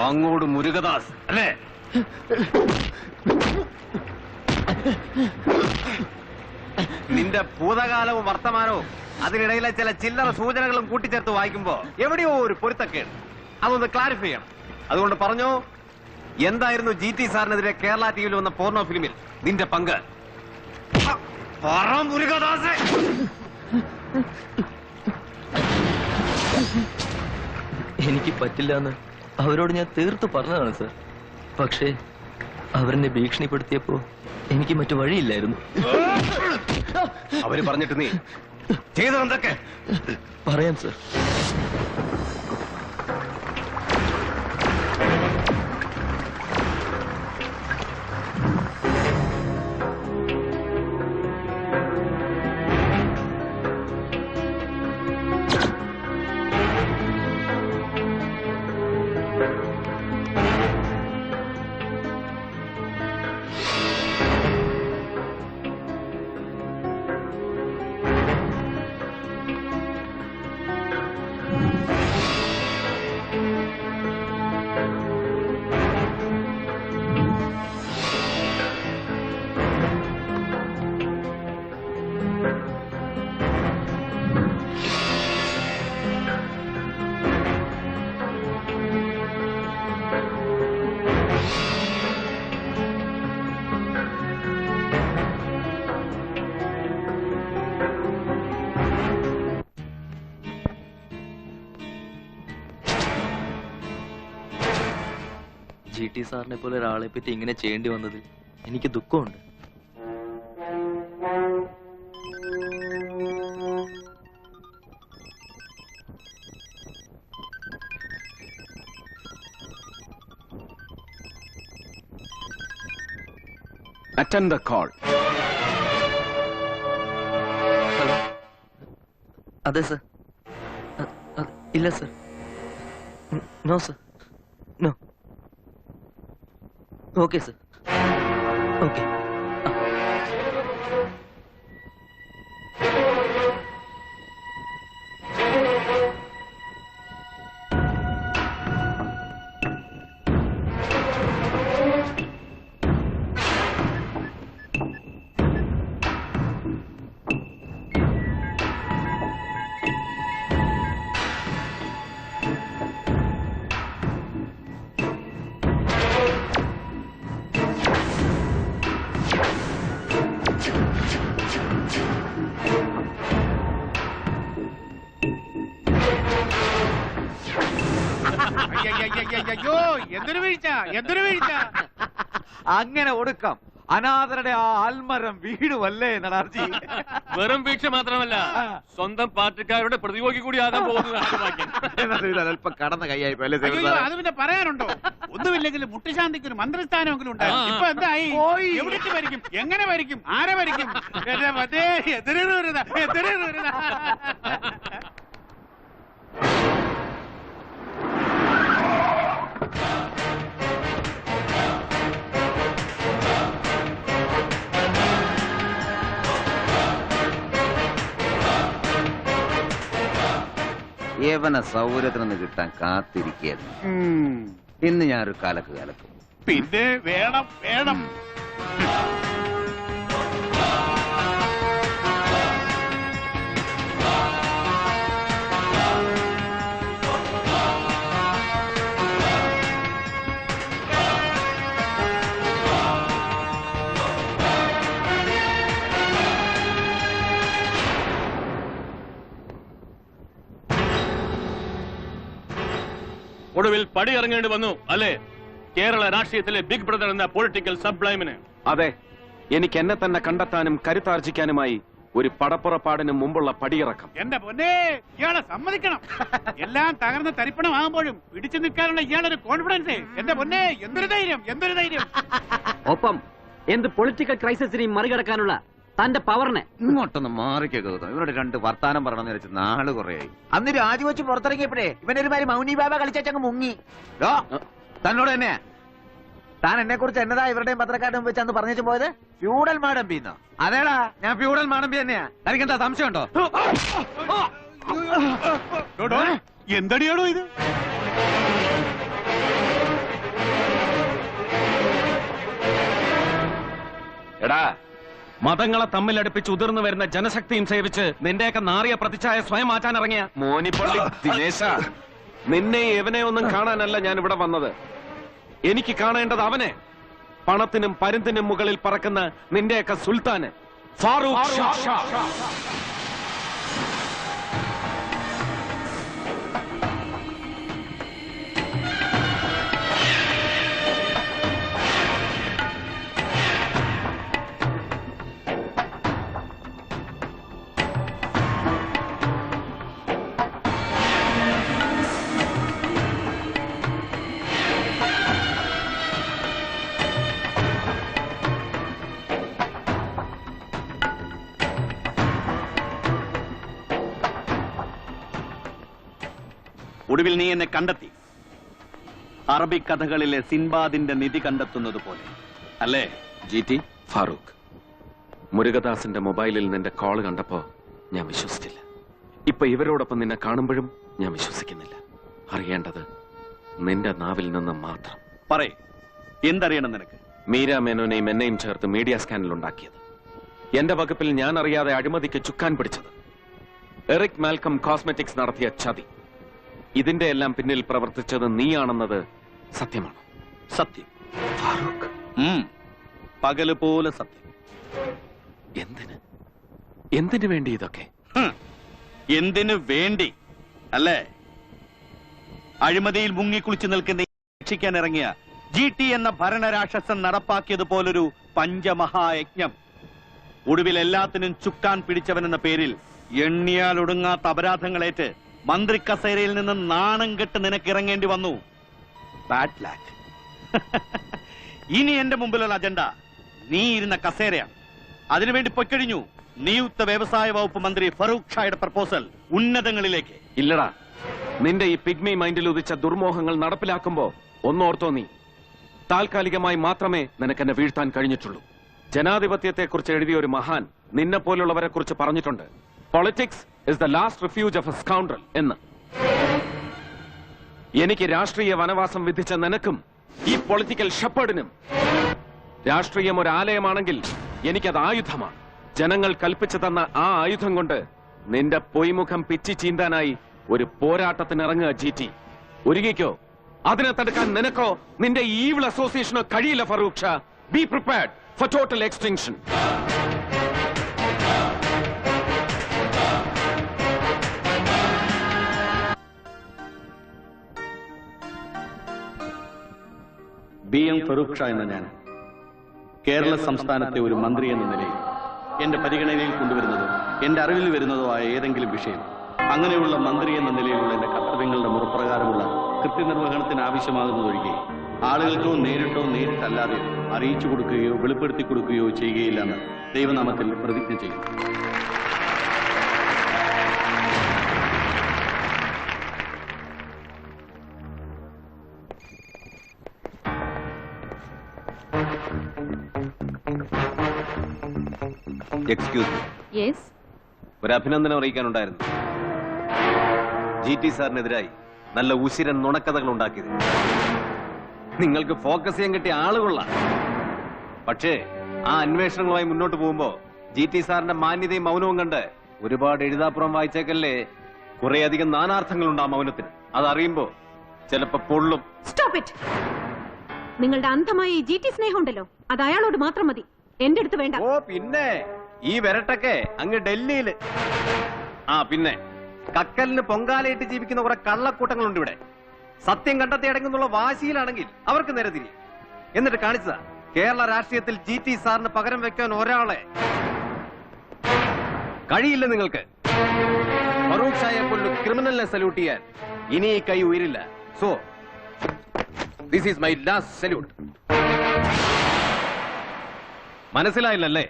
അങ്ങോട്ട് മുരുകദാസ് അല്ലേ? നിന്റെ ഭൂതകാലവും വർത്തമാനവും അതിനിടയിലെ ചില ചില്ലറ സൂചനകളും കൂട്ടിച്ചേർത്ത് വായിക്കുമ്പോ എവിടെയോ ഒരു പൊരുത്തക്കേട്. അതൊന്ന് ക്ലാരിഫൈ ചെയ്യണം. അതുകൊണ്ട് പറഞ്ഞോ, എന്തായിരുന്നു GT സാറിനെതിരെ കേരള ടിവിയിൽ വന്ന പോർണോ ഫിലിമിൽ നിന്റെ പങ്ക്? പറ മുരുകദാസേ. എനിക്ക് പറ്റില്ല എന്ന് അവരോട് ഞാൻ തീർത്തു പറഞ്ഞതാണ് സർ. പക്ഷേ അവരെന്നെ ഭീഷണിപ്പെടുത്തിയപ്പോ എനിക്ക് മറ്റു വഴിയില്ലായിരുന്നു. അവര് പറഞ്ഞിട്ട് നീ ചെയ്തതെന്തൊക്കെ പറയാം സർ. GT സാറിനെ പോലെ ഒരാളെ പറ്റി ഇങ്ങനെ ചെയ്യേണ്ടി വന്നതിൽ എനിക്ക് ദുഃഖമുണ്ട്. Attend the call. ഹലോ. അതെ സർ. ഇല്ല sir. No sir. No. Okay sir. Okay. അയ്യോ, എന്തൊരു വീഴ്ച, എന്തൊരു വീഴ്ച. അങ്ങനെ ഒടുക്കം അനാഥരുടെ ആ ആൽമരം വീടുമല്ലേ നടാർജി? വെറും വീഴ്ച മാത്രമല്ല, സ്വന്തം പാർട്ടിക്കാരുടെ പ്രതിയോഗി കൂടി ആകാൻ പോകുന്നത് അല്പം കടന്ന കൈയായി പോലെ. അത് പിന്നെ പറയാനുണ്ടോ? ഒന്നുമില്ലെങ്കിലും മുട്ടുശാന്തിക്ക് ഒരു മന്ത്രിസ്ഥാനമെങ്കിലും ഉണ്ടായിരുന്നു. ഇപ്പൊ എന്തായി? എവിടേക്ക് ഭരിക്കും? എങ്ങനെ ഭരിക്കും? ആരെ ഭരിക്കും? യവന സൗകര്യത്തിൽ നിന്ന് കിട്ടാൻ കാത്തിരിക്കുന്നു. ഇന്ന് ഞാനൊരു കലക്കും. പിന്നെ വേണം വേണം. ഒടുവിൽ പടിയിറങ്ങേണ്ടി വന്നു അല്ലേ കേരള രാഷ്ട്രീയത്തിലെ ബിഗ് ബ്രദർ എന്ന പൊളിറ്റിക്കൽ സബ്ലൈമിന്? അതെ, എനിക്ക് എന്നെ തന്നെ കണ്ടെത്താനും കരുത്താർജിക്കാനുമായി ഒരു പടപ്പുറപ്പാടിന് മുമ്പുള്ള പടിയിറക്കം. എന്റെ പൊന്നേ, ഇയാളെ സമ്മതിക്കണം. എല്ലാം തകർന്ന് തരിപ്പണമാകുമ്പോഴും പിടിച്ചു നിൽക്കാനുള്ള ഇയാളൊരു കോൺഫിഡൻസ്. എന്റെ പൊന്നേ, എന്തൊരു ധൈര്യം, എന്തൊരു ധൈര്യം. ഒപ്പം എന്ത് പൊളിറ്റിക്കൽ ക്രൈസിസിനെയും മറികടക്കാനുള്ള തന്റെ പവറിനെ. ഇങ്ങോട്ടൊന്ന് മാറിക്കൊക്കെ ഇവരോട് 2 വർത്താനം പറയണമെന്ന് വെച്ച് നാള് കുറയായി. അന്ന് രാജിവെച്ച് പുറത്തിറങ്ങിയപ്പോഴേ ഇവനൊരുമാതിരി മൗനി ബാബ കളിച്ചങ്ങ് മുങ്ങി. തന്നോട് തന്നെ താൻ എന്നെ കുറിച്ച് എന്നതാ ഇവരുടെയും പത്രക്കാരുടെ മുമ്പ് വെച്ച് അന്ന് പറഞ്ഞു പോയത്? ഫ്യൂഡൽ മാടമ്പിന്നോ? അതേടാ, ഞാൻ ഫ്യൂഡൽ മാടമ്പി തന്നെയാ. തനിക്കെന്താ സംശയമുണ്ടോ? എന്തടിയാണോ ഇത്? എടാ, മതങ്ങളെ തമ്മിലടുപ്പിച്ച് ഉതിർന്നു വരുന്ന ജനശക്തിയും സേവിച്ച് നിന്റെയൊക്കെ നാറിയ പ്രതിച്ഛായ സ്വയം മാറ്റാൻ ഇറങ്ങിയ മോനിപ്പള്ളി ദിനേശ, നിന്നെ എവനെ ഒന്നും കാണാനല്ല ഞാൻ ഇവിടെ വന്നത്. എനിക്ക് കാണേണ്ടത് അവനെ, പണത്തിനും പരുന്തിനും മുകളിൽ പറക്കുന്ന നിന്റെയൊക്കെ സുൽത്താന് ഫാറൂഖ് ഷാ. ഒടുവിൽ നീ എന്നെ കണ്ടെത്തി. അറബിക് കഥകളിലെ സിൻബാദിന്റെ നിധി കണ്ടെത്തുന്നത് പോലെ അല്ലേ? GT ഫാറൂഖ്, മുരുകദാസിന്റെ മൊബൈലിൽ നിന്റെ കോൾ കണ്ടപ്പോ ഞാൻ വിശ്വസിച്ചില്ല. ഇപ്പൊ ഇവരോടൊപ്പം നിന്നെ കാണുമ്പോഴും ഞാൻ വിശ്വസിക്കുന്നില്ല. അറിയേണ്ടത് നിന്റെ നാവിൽ നിന്ന് മാത്രം. പറയേ, എന്തറിയണം നിനക്ക്? മീര മേനോനെയും എന്നെയും ചേർത്ത് മീഡിയ സ്കാനിൽ ഉണ്ടാക്കിയത്, എന്റെ വകുപ്പിൽ ഞാൻ അറിയാതെ അഴിമതിക്ക് ചുക്കാൻ പിടിച്ചത്, എറിക് മാൽക്കം കോസ്മെറ്റിക്സ് നടത്തിയ ചതി, ഇതിന്റെ എല്ലാം പിന്നിൽ പ്രവർത്തിച്ചത് നീയാണെന്നത് സത്യമാണോ? സത്യം ഫാറൂഖ്, പകല് പോലെ സത്യം. എന്തിനു വേണ്ടി ഇതൊക്കെ? എന്തിനു വേണ്ടി അല്ലേ? അഴിമതിയിൽ മുങ്ങിക്കുളിച്ചു നിൽക്കുന്ന രക്ഷിക്കാൻ ഇറങ്ങിയ GT എന്ന ഭരണരാക്ഷസൻ നടപ്പാക്കിയതുപോലൊരു പഞ്ചമഹായജ്ഞം. ഒടുവിൽ എല്ലാത്തിനും ചുക്കാൻ പിടിച്ചവനെന്ന പേരിൽ എണ്ണിയാൽ ഒടുങ്ങാത്ത അപരാധങ്ങളേറ്റ് മന്ത്രി കസേരയിൽ നിന്ന് നാണം കെട്ട് നിനക്ക് ഇറങ്ങേണ്ടി വന്നു. ബാഡ് ലാക്ക്. ഇനി എന്റെ മുമ്പിലുള്ള അജണ്ട നീ ഇരുന്ന കസേരയാണ്. അതിനുവേണ്ടി പൊയ്ക്കഴിഞ്ഞു നിയുക്ത വ്യവസായ വകുപ്പ് മന്ത്രി ഫറൂഖ് ഷായുടെ പ്രപ്പോസൽ ഉന്നതങ്ങളിലേക്ക്. ഇല്ലടാ, നിന്റെ ഈ പിഗ്മി മൈൻഡിൽ ഉദിച്ച ദുർമോഹങ്ങൾ നടപ്പിലാക്കുമ്പോ ഒന്നോർത്തോ, നീ താൽക്കാലികമായി മാത്രമേ നിനക്കെന്നെ വീഴ്ത്താൻ കഴിഞ്ഞിട്ടുള്ളൂ. ജനാധിപത്യത്തെക്കുറിച്ച് എഴുതിയ ഒരു മഹാൻ നിന്നെ പോലുള്ളവരെ കുറിച്ച് പറഞ്ഞിട്ടുണ്ട്, politics is the last refuge of A scoundrel എന്ന്. എനിക്ക് രാഷ്ട്രീയ വനവാസം വിധിച്ച നിനക്കും ഈ പൊളിറ്റിക്കൽ ഷെപ്പേർഡിനും രാഷ്ട്രീയം ഒരു ആലയമാണെങ്കിൽ എനിക്കത് ആയുധമാണ്. ജനങ്ങൾ കൽപ്പിച്ചു തന്ന ആ ആയുധം കൊണ്ട് നിന്റെ പൊയ്മുഖം പിച്ചി ചീന്താനായി ഒരു പോരാട്ടത്തിനിറങ്ങുക GT. ഒരുങ്ങിക്കോ. അതിനെ തടുക്കാൻ നിനക്കോ നിന്റെ ഈവിൾ അസോസിയേഷനോ കഴിയില്ല Farooq Shah. Be prepared for total extinction. BM Farooq Shah എന്ന ഞാൻ കേരള സംസ്ഥാനത്തെ ഒരു മന്ത്രി എന്ന നിലയിൽ എന്റെ പരിഗണനയിൽ കൊണ്ടുവരുന്നതോ എന്റെ അറിവിൽ വരുന്നതോ ആയ ഏതെങ്കിലും വിഷയം, അങ്ങനെയുള്ള മന്ത്രി എന്ന നിലയിലുള്ള എന്റെ കർത്തവ്യങ്ങളുടെ മുറപ്രകാരമുള്ള കൃത്യനിർവഹണത്തിന് ആവശ്യമാകുന്നതൊഴികെ ആളുകൾക്കോ നേരിട്ടോ നേരിട്ടല്ലാതെ അറിയിച്ചു കൊടുക്കുകയോ വെളിപ്പെടുത്തി കൊടുക്കുകയോ ചെയ്യുകയില്ലെന്ന് ദൈവനാമത്തിൽ പ്രതിജ്ഞ ചെയ്യും. Excuse me. യെസ്. ഒരു അഭിനന്ദനം അറിയിക്കാനുണ്ടായിരുന്നു. GT സാറിനെതിരായി നല്ല ഉശിരൻ നുണക്കഥകൾ ഉണ്ടാക്കിയത് നിങ്ങൾക്ക് ഫോക്കസ് ചെയ്യാൻ കിട്ടിയ ആളുകൊള്ളാം. പക്ഷേ ആ അന്വേഷണങ്ങളുമായി മുന്നോട്ട് പോകുമ്പോ GT സാറിന്റെ മാന്യതയും മൗനവും കണ്ട് ഒരുപാട് എഴുതാപ്പുറം വായിച്ചേക്കല്ലേ. കുറേയധികം നാനാർത്ഥങ്ങളുണ്ട് ആ മൗനത്തിന്. അതറിയുമ്പോ ചിലപ്പോ പൊള്ളും. Stop it. നിങ്ങളുടെ അന്ധമായ ഈ GT സ്നേഹം ഉണ്ടല്ലോ, അത് അയാളോട് മാത്രം മതി, എന്റെ അടുത്ത് വേണ്ട. ഓ പിന്നെ ഈ വരട്ടൊക്കെ അങ്ങ് ഡൽഹിയില്. പിന്നെ കക്കലിന് പൊങ്കാലയിട്ട് ജീവിക്കുന്ന കുറെ കള്ളക്കൂട്ടങ്ങളുണ്ട് ഇവിടെ. സത്യം കണ്ടെത്തി അടങ്ങുന്നുള്ള വാശിയിലാണെങ്കിൽ അവർക്ക് നേരെ തിരിയും. എന്നിട്ട് കാണിച്ചതാ കേരള രാഷ്ട്രീയത്തിൽ GT സാറിന് പകരം വെക്കാൻ ഒരാളെ കഴിയില്ല നിങ്ങൾക്ക്. ഫറൂഖ് ഷായെ പോലൊരു ക്രിമിനലിനെ സല്യൂട്ട് ചെയ്യാൻ ഇനി ഈ കൈ ഉയരില്ല. So this is my last salute. മനസ്സിലായില്ലല്ലേ?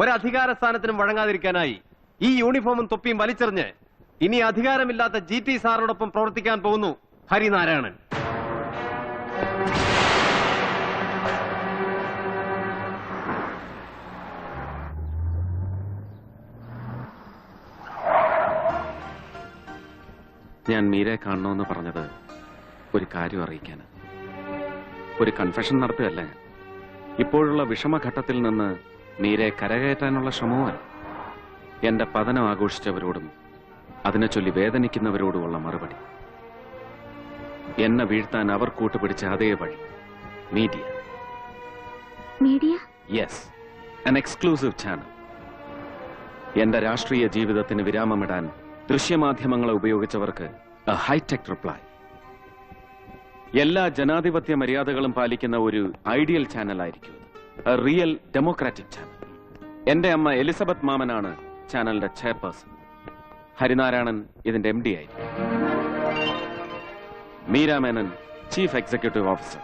ഒരധികാര സ്ഥാനത്തിനും വഴങ്ങാതിരിക്കാനായി ഈ യൂണിഫോമും തൊപ്പിയും വലിച്ചെറിഞ്ഞ് ഇനി അധികാരമില്ലാത്ത GT സാറിനോടൊപ്പം പ്രവർത്തിക്കാൻ പോകുന്നു ഹരിനാരായണൻ. ഞാൻ മീരയെ കാണണമെന്ന് പറഞ്ഞത് ഒരു കാര്യം അറിയിക്കാൻ, ഒരു കൺഫെഷൻ നടത്തുകയല്ല ഞാൻ. ഇപ്പോഴുള്ള വിഷമഘട്ടത്തിൽ നിന്ന് മീരയെ കരകയറ്റാനുള്ള ശ്രമവുമല്ല. എന്റെ പതനം ആഘോഷിച്ചവരോടും അതിനെ ചൊല്ലി വേദനിക്കുന്നവരോടുമുള്ള മറുപടി. എന്നെ വീഴ്ത്താൻ അവർ കൂട്ടുപിടിച്ച അതേ വഴി, media. Media? Yes, an exclusive channel. എന്റെ രാഷ്ട്രീയ ജീവിതത്തിന് വിരാമമിടാൻ ദൃശ്യമാധ്യമങ്ങളെ ഉപയോഗിച്ചവർക്ക് ഹൈടെക് റിപ്ലൈ. എല്ലാ ജനാധിപത്യ മര്യാദകളും പാലിക്കുന്ന ഒരു ഐഡിയൽ ചാനലായിരിക്കും, റിയൽ ഡെമോക്രാറ്റിക് ചാനൽ. എന്റെ അമ്മ എലിസബത്ത് മാമനാണ് ചാനലിന്റെ ചെയർപേഴ്സൺ. ഹരിനാരായണൻ ഇതിന്റെ MD ആയിരിക്കും. Meera Menon chief executive officer.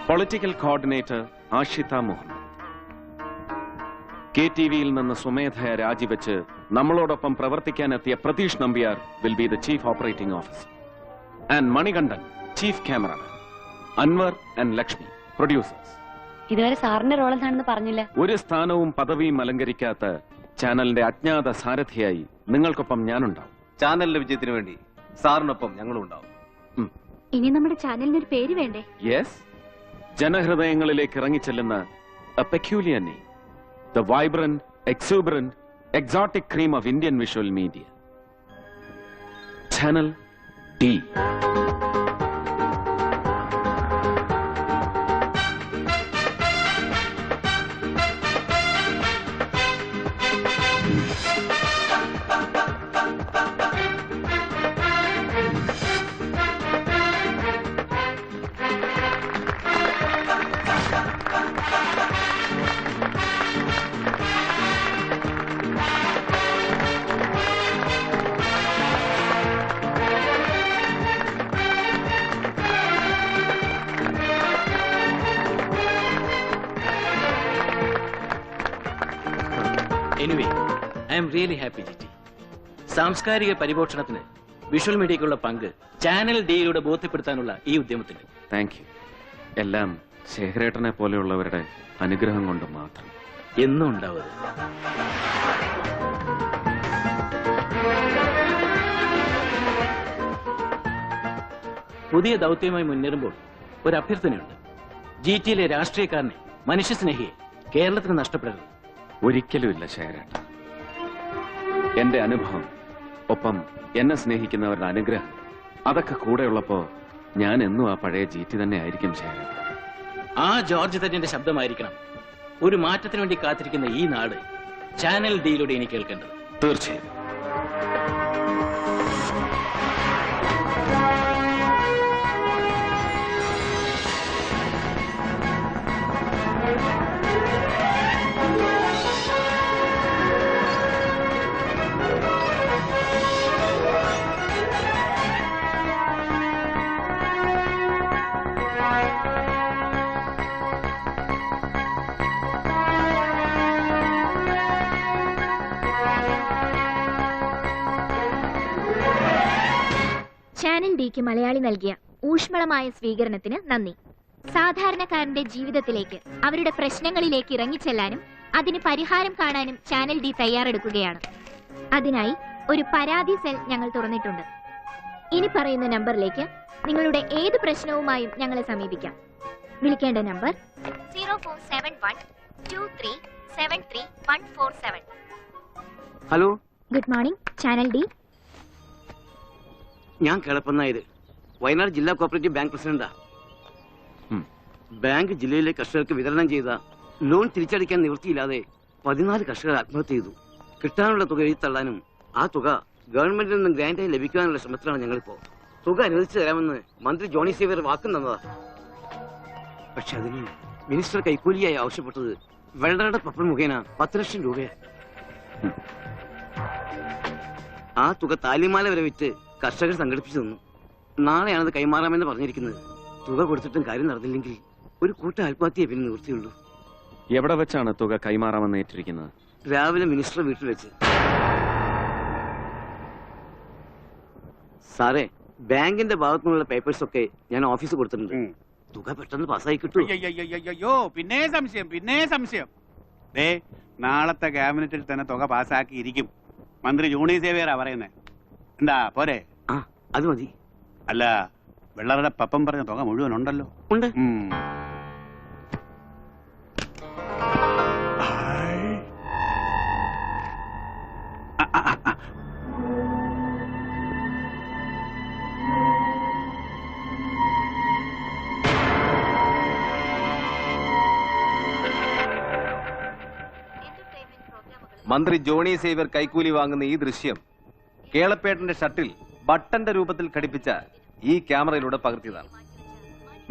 Political coordinator Ashitha Muhammad. KTVയിൽ നിന്ന് സ്വമേധയ രാജിവെച്ച് നമ്മളോടൊപ്പം പ്രവർത്തിക്കാനെത്തിയ Prateesh Nambiar will be the chief operating officer. And Manikandan chief cameraman. Anvar and Lakshmi producers. ഇതുവരെ സാറിന്റെ റോൾ എന്താണെന്ന് പറഞ്ഞില്ല. ഒരു സ്ഥാനവും പദവിയും അലങ്കരിക്കാത്ത ചാനലിന്റെ അജ്ഞാത സാരഥിയായി നിങ്ങൾക്കൊപ്പം ഞാനുണ്ടാവും. ചാനലിന്റെ വിജയത്തിന് വേണ്ടി സാറിനൊപ്പം ഞങ്ങളും ഉണ്ടാവും. ഇനി നമ്മുടെ ചാനലിന് ഒരു പേര് വേണ്ടേ? യെസ്, ജനഹൃദയങ്ങളിലേക്ക് ഇറങ്ങിച്ചെല്ലുന്ന a peculiar name, the vibrant, exuberant, exotic cream of Indian visual media. Channel D. Anyway, I am really happy GT. സാംസ്കാരിക പരിപോഷണത്തിന് വിഷ്വൽ മീഡിയയ്ക്കുള്ള പങ്ക് ചാനൽ ഡിയിലൂടെ ബോധ്യപ്പെടുത്താനുള്ള ഈ ഉദ്യമത്തിന് താങ്ക് യു. എല്ലാം ശേഖരേട്ടനെ പോലെയുള്ളവരുടെ അനുഗ്രഹം കൊണ്ട് മാത്രം. എന്നും ഉണ്ടാവുക. പുതിയ ദൗത്യവുമായി മുന്നേറുമ്പോൾ ഒരു അഭ്യർത്ഥനയുണ്ട്. GTയിലെ രാഷ്ട്രീയക്കാരനെ, മനുഷ്യസ്നേഹിയെ കേരളത്തിന് നഷ്ടപ്പെടരുത്. ഒരിക്കലുമില്ല ശേഖരേട്ട. എന്റെ അനുഭവം, ഒപ്പം എന്നെ സ്നേഹിക്കുന്നവരുടെ അനുഗ്രഹം, അതൊക്കെ കൂടെയുള്ളപ്പോ ഞാൻ എന്നും ആ പഴയ GT തന്നെ ആയിരിക്കും ശേഖരേട്ട. ആ ജോർജ് തന്റെ ശബ്ദമായിരിക്കണം ഒരു മാറ്റത്തിന് വേണ്ടി കാത്തിരിക്കുന്ന ഈ നാട് ചാനൽ ഡിയിലൂടെ ഇനി കേൾക്കേണ്ടത്. തീർച്ചയായും. ചാനൽ ഡിക്ക് മലയാളി നൽകിയ ഊഷ്മളമായ സ്വീകരണത്തിന് നന്ദി. സാധാരണക്കാരന്റെ ജീവിതത്തിലേക്ക്, അവരുടെ പ്രശ്നങ്ങളിലേക്ക് ഇറങ്ങിച്ചെല്ലാനും അതിന് പരിഹാരം കാണാനും ചാനൽ ഡി തയ്യാറെടുക്കുകയാണ്. അതിനായി ഒരു പരാതി സെൽ ഞങ്ങൾ തുറന്നിട്ടുണ്ട്. ഇനി പറയുന്ന നമ്പറിലേക്ക് നിങ്ങളുടെ ഏത് പ്രശ്നവുമായും ഞങ്ങളെ സമീപിക്കാം. വിളിക്കേണ്ട number 047123734147. Hello, good morning channel D. ഞാൻ കേളപ്പനായത്, വയനാട് ജില്ലാ കോപ്പറേറ്റീവ് ബാങ്ക് പ്രസിഡന്റാ. ബാങ്ക് ജില്ലയിലെ കർഷകർക്ക് വിതരണം ചെയ്ത ലോൺ തിരിച്ചടയ്ക്കാൻ നിവൃത്തിയില്ലാതെ 14 കർഷകർ ആത്മഹത്യ ചെയ്തു. കിട്ടാനുള്ള തുക എഴുതിത്തള്ളാനും ആ തുക ഗവൺമെന്റിൽ നിന്ന് ഗ്രാന്റായി ലഭിക്കാനുള്ള ശ്രമത്തിലാണ് ഞങ്ങളിപ്പോ. തുക അനുവദിച്ചു തരാമെന്ന് മന്ത്രി ജോണി സേവ്യർ വാക്കും തന്നതാ. പക്ഷെ അതിന് മിനിസ്റ്റർ കൈക്കൂലിയായി ആവശ്യപ്പെട്ടത് വെള്ളറയുടെ പപ്പൻ മുഖേന 10 ലക്ഷം രൂപയാണ്. ആ തുക താലിമാല വരെ വിറ്റ് കർഷകർ സംഘടിപ്പിച്ചു തന്നു. നാളെയാണത് കൈമാറാമെന്ന് പറഞ്ഞിരിക്കുന്നത്. തുക കൊടുത്തിട്ടും കാര്യം നടന്നില്ലെങ്കിൽ ഒരു കൂട്ട ആത്മഹത്യയെ പിന്നെ നിവൃത്തിയുള്ളൂ. എവിടെ വെച്ചാണ് തുക കൈമാറാമെന്ന് ഏറ്റിരിക്കുന്നത്? രാവിലെ മിനിസ്റ്റർ വീട്ടിൽ വെച്ച്. സാറേ, ബാങ്കിന്റെ ഭാഗത്തുനിന്നുള്ള പേപ്പേഴ്സ് ഒക്കെ ഞാൻ ഓഫീസിൽ കൊടുത്തിട്ടുണ്ട്. തുക പെട്ടെന്ന് പാസ്സായി കിട്ടും. അയ്യോ, പിന്നെ സംശയം. നാളത്തെ ക്യാബിനറ്റിൽ തന്നെ തുക പാസ്സാക്കിയിരിക്കും. മന്ത്രി ജോണി സേവ്യറാ പറയുന്നേ. എന്താ പോരെ? അത് മതി. അല്ല, വെള്ളറുടെ പപ്പം പറഞ്ഞ തുക മുഴുവൻ ഉണ്ടല്ലോ. ഉണ്ട്. മന്ത്രി ജോണി സേവ്യർ കൈക്കൂലി വാങ്ങുന്ന ഈ ദൃശ്യം കേളപ്പേട്ടന്റെ ഷട്ടിൽ ബട്ടന്റെ രൂപത്തിൽ ഘടിപ്പിച്ച ഈ ക്യാമറയിലൂടെ പകർത്തിയതാണ്.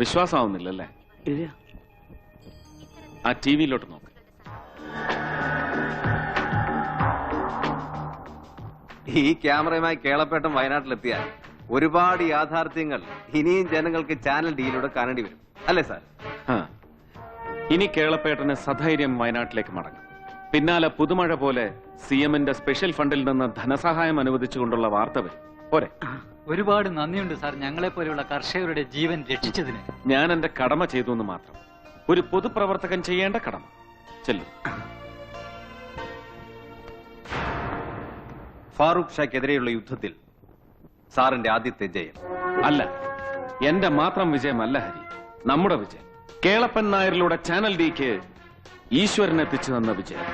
വിശ്വാസമാവുന്നില്ലല്ലേ? ഇല്ല. ആ ടിവിയിലോട്ട് നോക്ക്. ഈ ക്യാമറയുമായി കേളപ്പേട്ടൻ വയനാട്ടിലെത്തിയാൽ ഒരുപാട് യാഥാർത്ഥ്യങ്ങൾ ഇനിയും ജനങ്ങൾക്ക് ചാനൽ ഡിയിലൂടെ കാണേണ്ടി വരും, അല്ലേ സാർ? ഇനി കേളപ്പേട്ടന് സധൈര്യം വയനാട്ടിലേക്ക് മടങ്ങും. പിന്നാലെ പുതുമഴ പോലെ CM-ന്റെ സ്പെഷ്യൽ ഫണ്ടിൽ നിന്ന് ധനസഹായം അനുവദിച്ചുകൊണ്ടുള്ള വാർത്ത വരും. പോരെ? ഒരുപാട് നന്ദിയുണ്ട് സാർ, ഞങ്ങളെ പോലെയുള്ള കർഷകരുടെ ജീവൻ രക്ഷിച്ചതിന്. ഞാൻ എന്റെ കടമ ചെയ്തു എന്ന് മാത്രം. ഒരു പൊതുപ്രവർത്തകൻ ചെയ്യേണ്ട കടമ. ചെല്ലു. ഫാറൂഖ് ഷാക്കെതിരെയുള്ള യുദ്ധത്തിൽ സാറിന്റെ ആദ്യത്തെ ജയം അല്ല, എന്റെ മാത്രം വിജയമല്ല ഹരി, നമ്മുടെ വിജയം. കേളപ്പൻ നായരിലൂടെ ചാനൽ ഡിക്ക് ഈശ്വരൻ എത്തിച്ചു തന്ന വിജയം.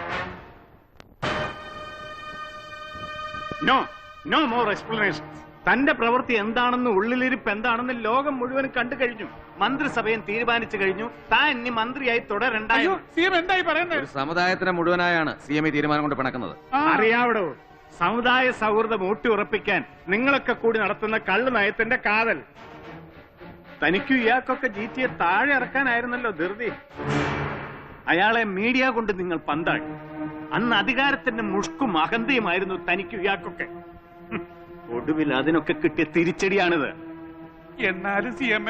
No more explanation. തന്റെ പ്രവൃത്തി എന്താണെന്ന്, ഉള്ളിലിരിപ്പ് എന്താണെന്ന് ലോകം മുഴുവൻ കണ്ടു കഴിഞ്ഞു. മന്ത്രിസഭയും തീരുമാനിച്ചു കഴിഞ്ഞു. താൻ ഇനി മന്ത്രിയായി തുടരണ്ടായോ? എന്തായി പറയുന്നത്? സമുദായത്തിന് മുഴുവനായാണ് CM ഈ തീരുമാനം കൊണ്ട് പിണക്കുന്നത്. അറിയാവടോ, സമുദായ സൗഹൃദം ഊട്ടി ഉറപ്പിക്കാൻ നിങ്ങളൊക്കെ കൂടി നടത്തുന്ന കള്ളു നയത്തിന്റെ കാതൽ. തനിക്കും ഇയാൾക്കൊക്കെ GT താഴെ ഇറക്കാനായിരുന്നല്ലോ ധൃതി. അയാളെ മീഡിയ കൊണ്ട് നിങ്ങൾ പന്താഴി. അന്ന് അധികാരത്തിന്റെ മുഷ്കും അഹന്തയുമായിരുന്നു തനിക്കും ഇയാൾക്കൊക്കെ. ഒടുവിൽ അതിനൊക്കെ കിട്ടിയ തിരിച്ചടിയാണിത്. എന്നാലും CM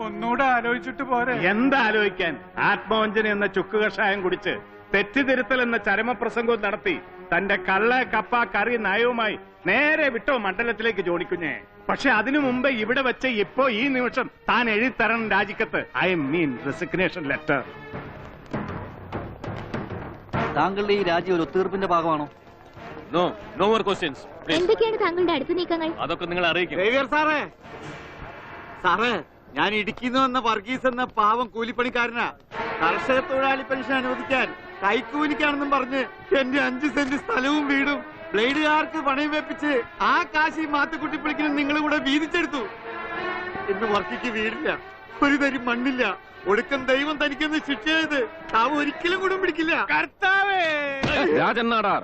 ഒന്നുകൂടെ ആലോചിച്ചിട്ട് പോരെ? എന്താലോചിക്കാൻ? ആത്മവഞ്ചന എന്ന ചുക്ക് കഷായം കുടിച്ച് തെറ്റിതിരുത്തൽ എന്ന ചരമപ്രസംഗവും നടത്തി തന്റെ കള്ള കപ്പ കറി നയവുമായി നേരെ വിട്ടോ മണ്ഡലത്തിലേക്ക് ജോണിക്കുഞ്ഞേ. പക്ഷെ അതിനു മുമ്പ് ഇവിടെ വെച്ച് ഇപ്പോ ഈ നിമിഷം താൻ എഴുതിത്തരണം രാജിക്കത്ത്. I mean resignation letter. താങ്കളുടെ ഈ രാജ്യം ഒരു ഒത്തീർപ്പിന്റെ ഭാഗമാണോ? No more questions. എന്തൊക്കെയാണ് താങ്കളുടെ അടുത്ത നീക്കങ്ങൾ? അതൊക്കെ നിങ്ങൾ അറിയിക്കും. സാറേ, ഞാൻ ഇടുക്കിന്ന് വന്ന വർഗീസ് എന്ന പാവം കൂലിപ്പണിക്കാരനാ. കർഷക തൊഴിലാളി പെൻഷൻ അനുവദിക്കാൻ കൈക്കൂലിക്കാണെന്നും പറഞ്ഞ് എന്റെ 5 സെന്റ് സ്ഥലവും വീടും ബ്ലേഡുകാർക്ക് പണയം വെപ്പിച്ച് ആ കാശി മാത്തുക്കുട്ടിപ്പളിക്കിനും നിങ്ങൾ കൂടെ വീതിച്ചെടുത്തു. ഇന്ന് വർക്കിക്ക് വീടില്ല, ഒരു തരി മണ്ണില്ല. ഒടുക്കം ദൈവം തനിക്കൊന്ന് ശിക്ഷ ചെയ്ത് താവ് ഒരിക്കലും കൂടെ പിടിക്കില്ല. കർത്താവേ! രാജൻ നാടാർ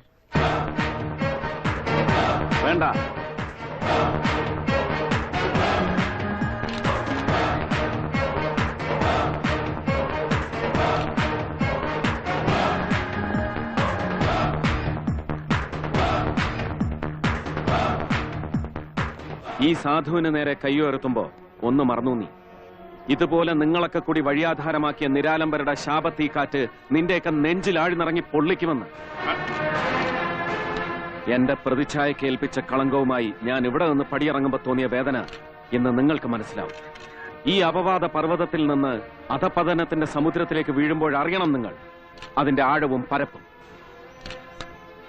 വേണ്ട. ഈ സാധുവിന് നേരെ കയ്യുയർത്തുമ്പോ ഒന്ന് മറന്നു നീ. ഇതുപോലെ നിങ്ങളൊക്കെ കൂടി വഴിയാധാരമാക്കിയ നിരാലംബരുടെ ശാപത്തീ കാറ്റ് നിന്റെയൊക്കെ നെഞ്ചിൽ ആഴ്ന്നിറങ്ങി പൊള്ളിക്കുമെന്ന്. എന്റെ പ്രതിച്ഛായക്ക് ഏൽപ്പിച്ച കളങ്കവുമായി ഞാൻ ഇവിടെ നിന്ന് പടിയിറങ്ങുമ്പോ തോന്നിയ വേദന ഇന്ന് നിങ്ങൾക്ക് മനസ്സിലാവും. ഈ അപവാദ പർവ്വതത്തിൽ നിന്ന് അധപതനത്തിന്റെ സമുദ്രത്തിലേക്ക് വീഴുമ്പോൾ അറിയണം നിങ്ങൾ അതിന്റെ ആഴവും പരപ്പും.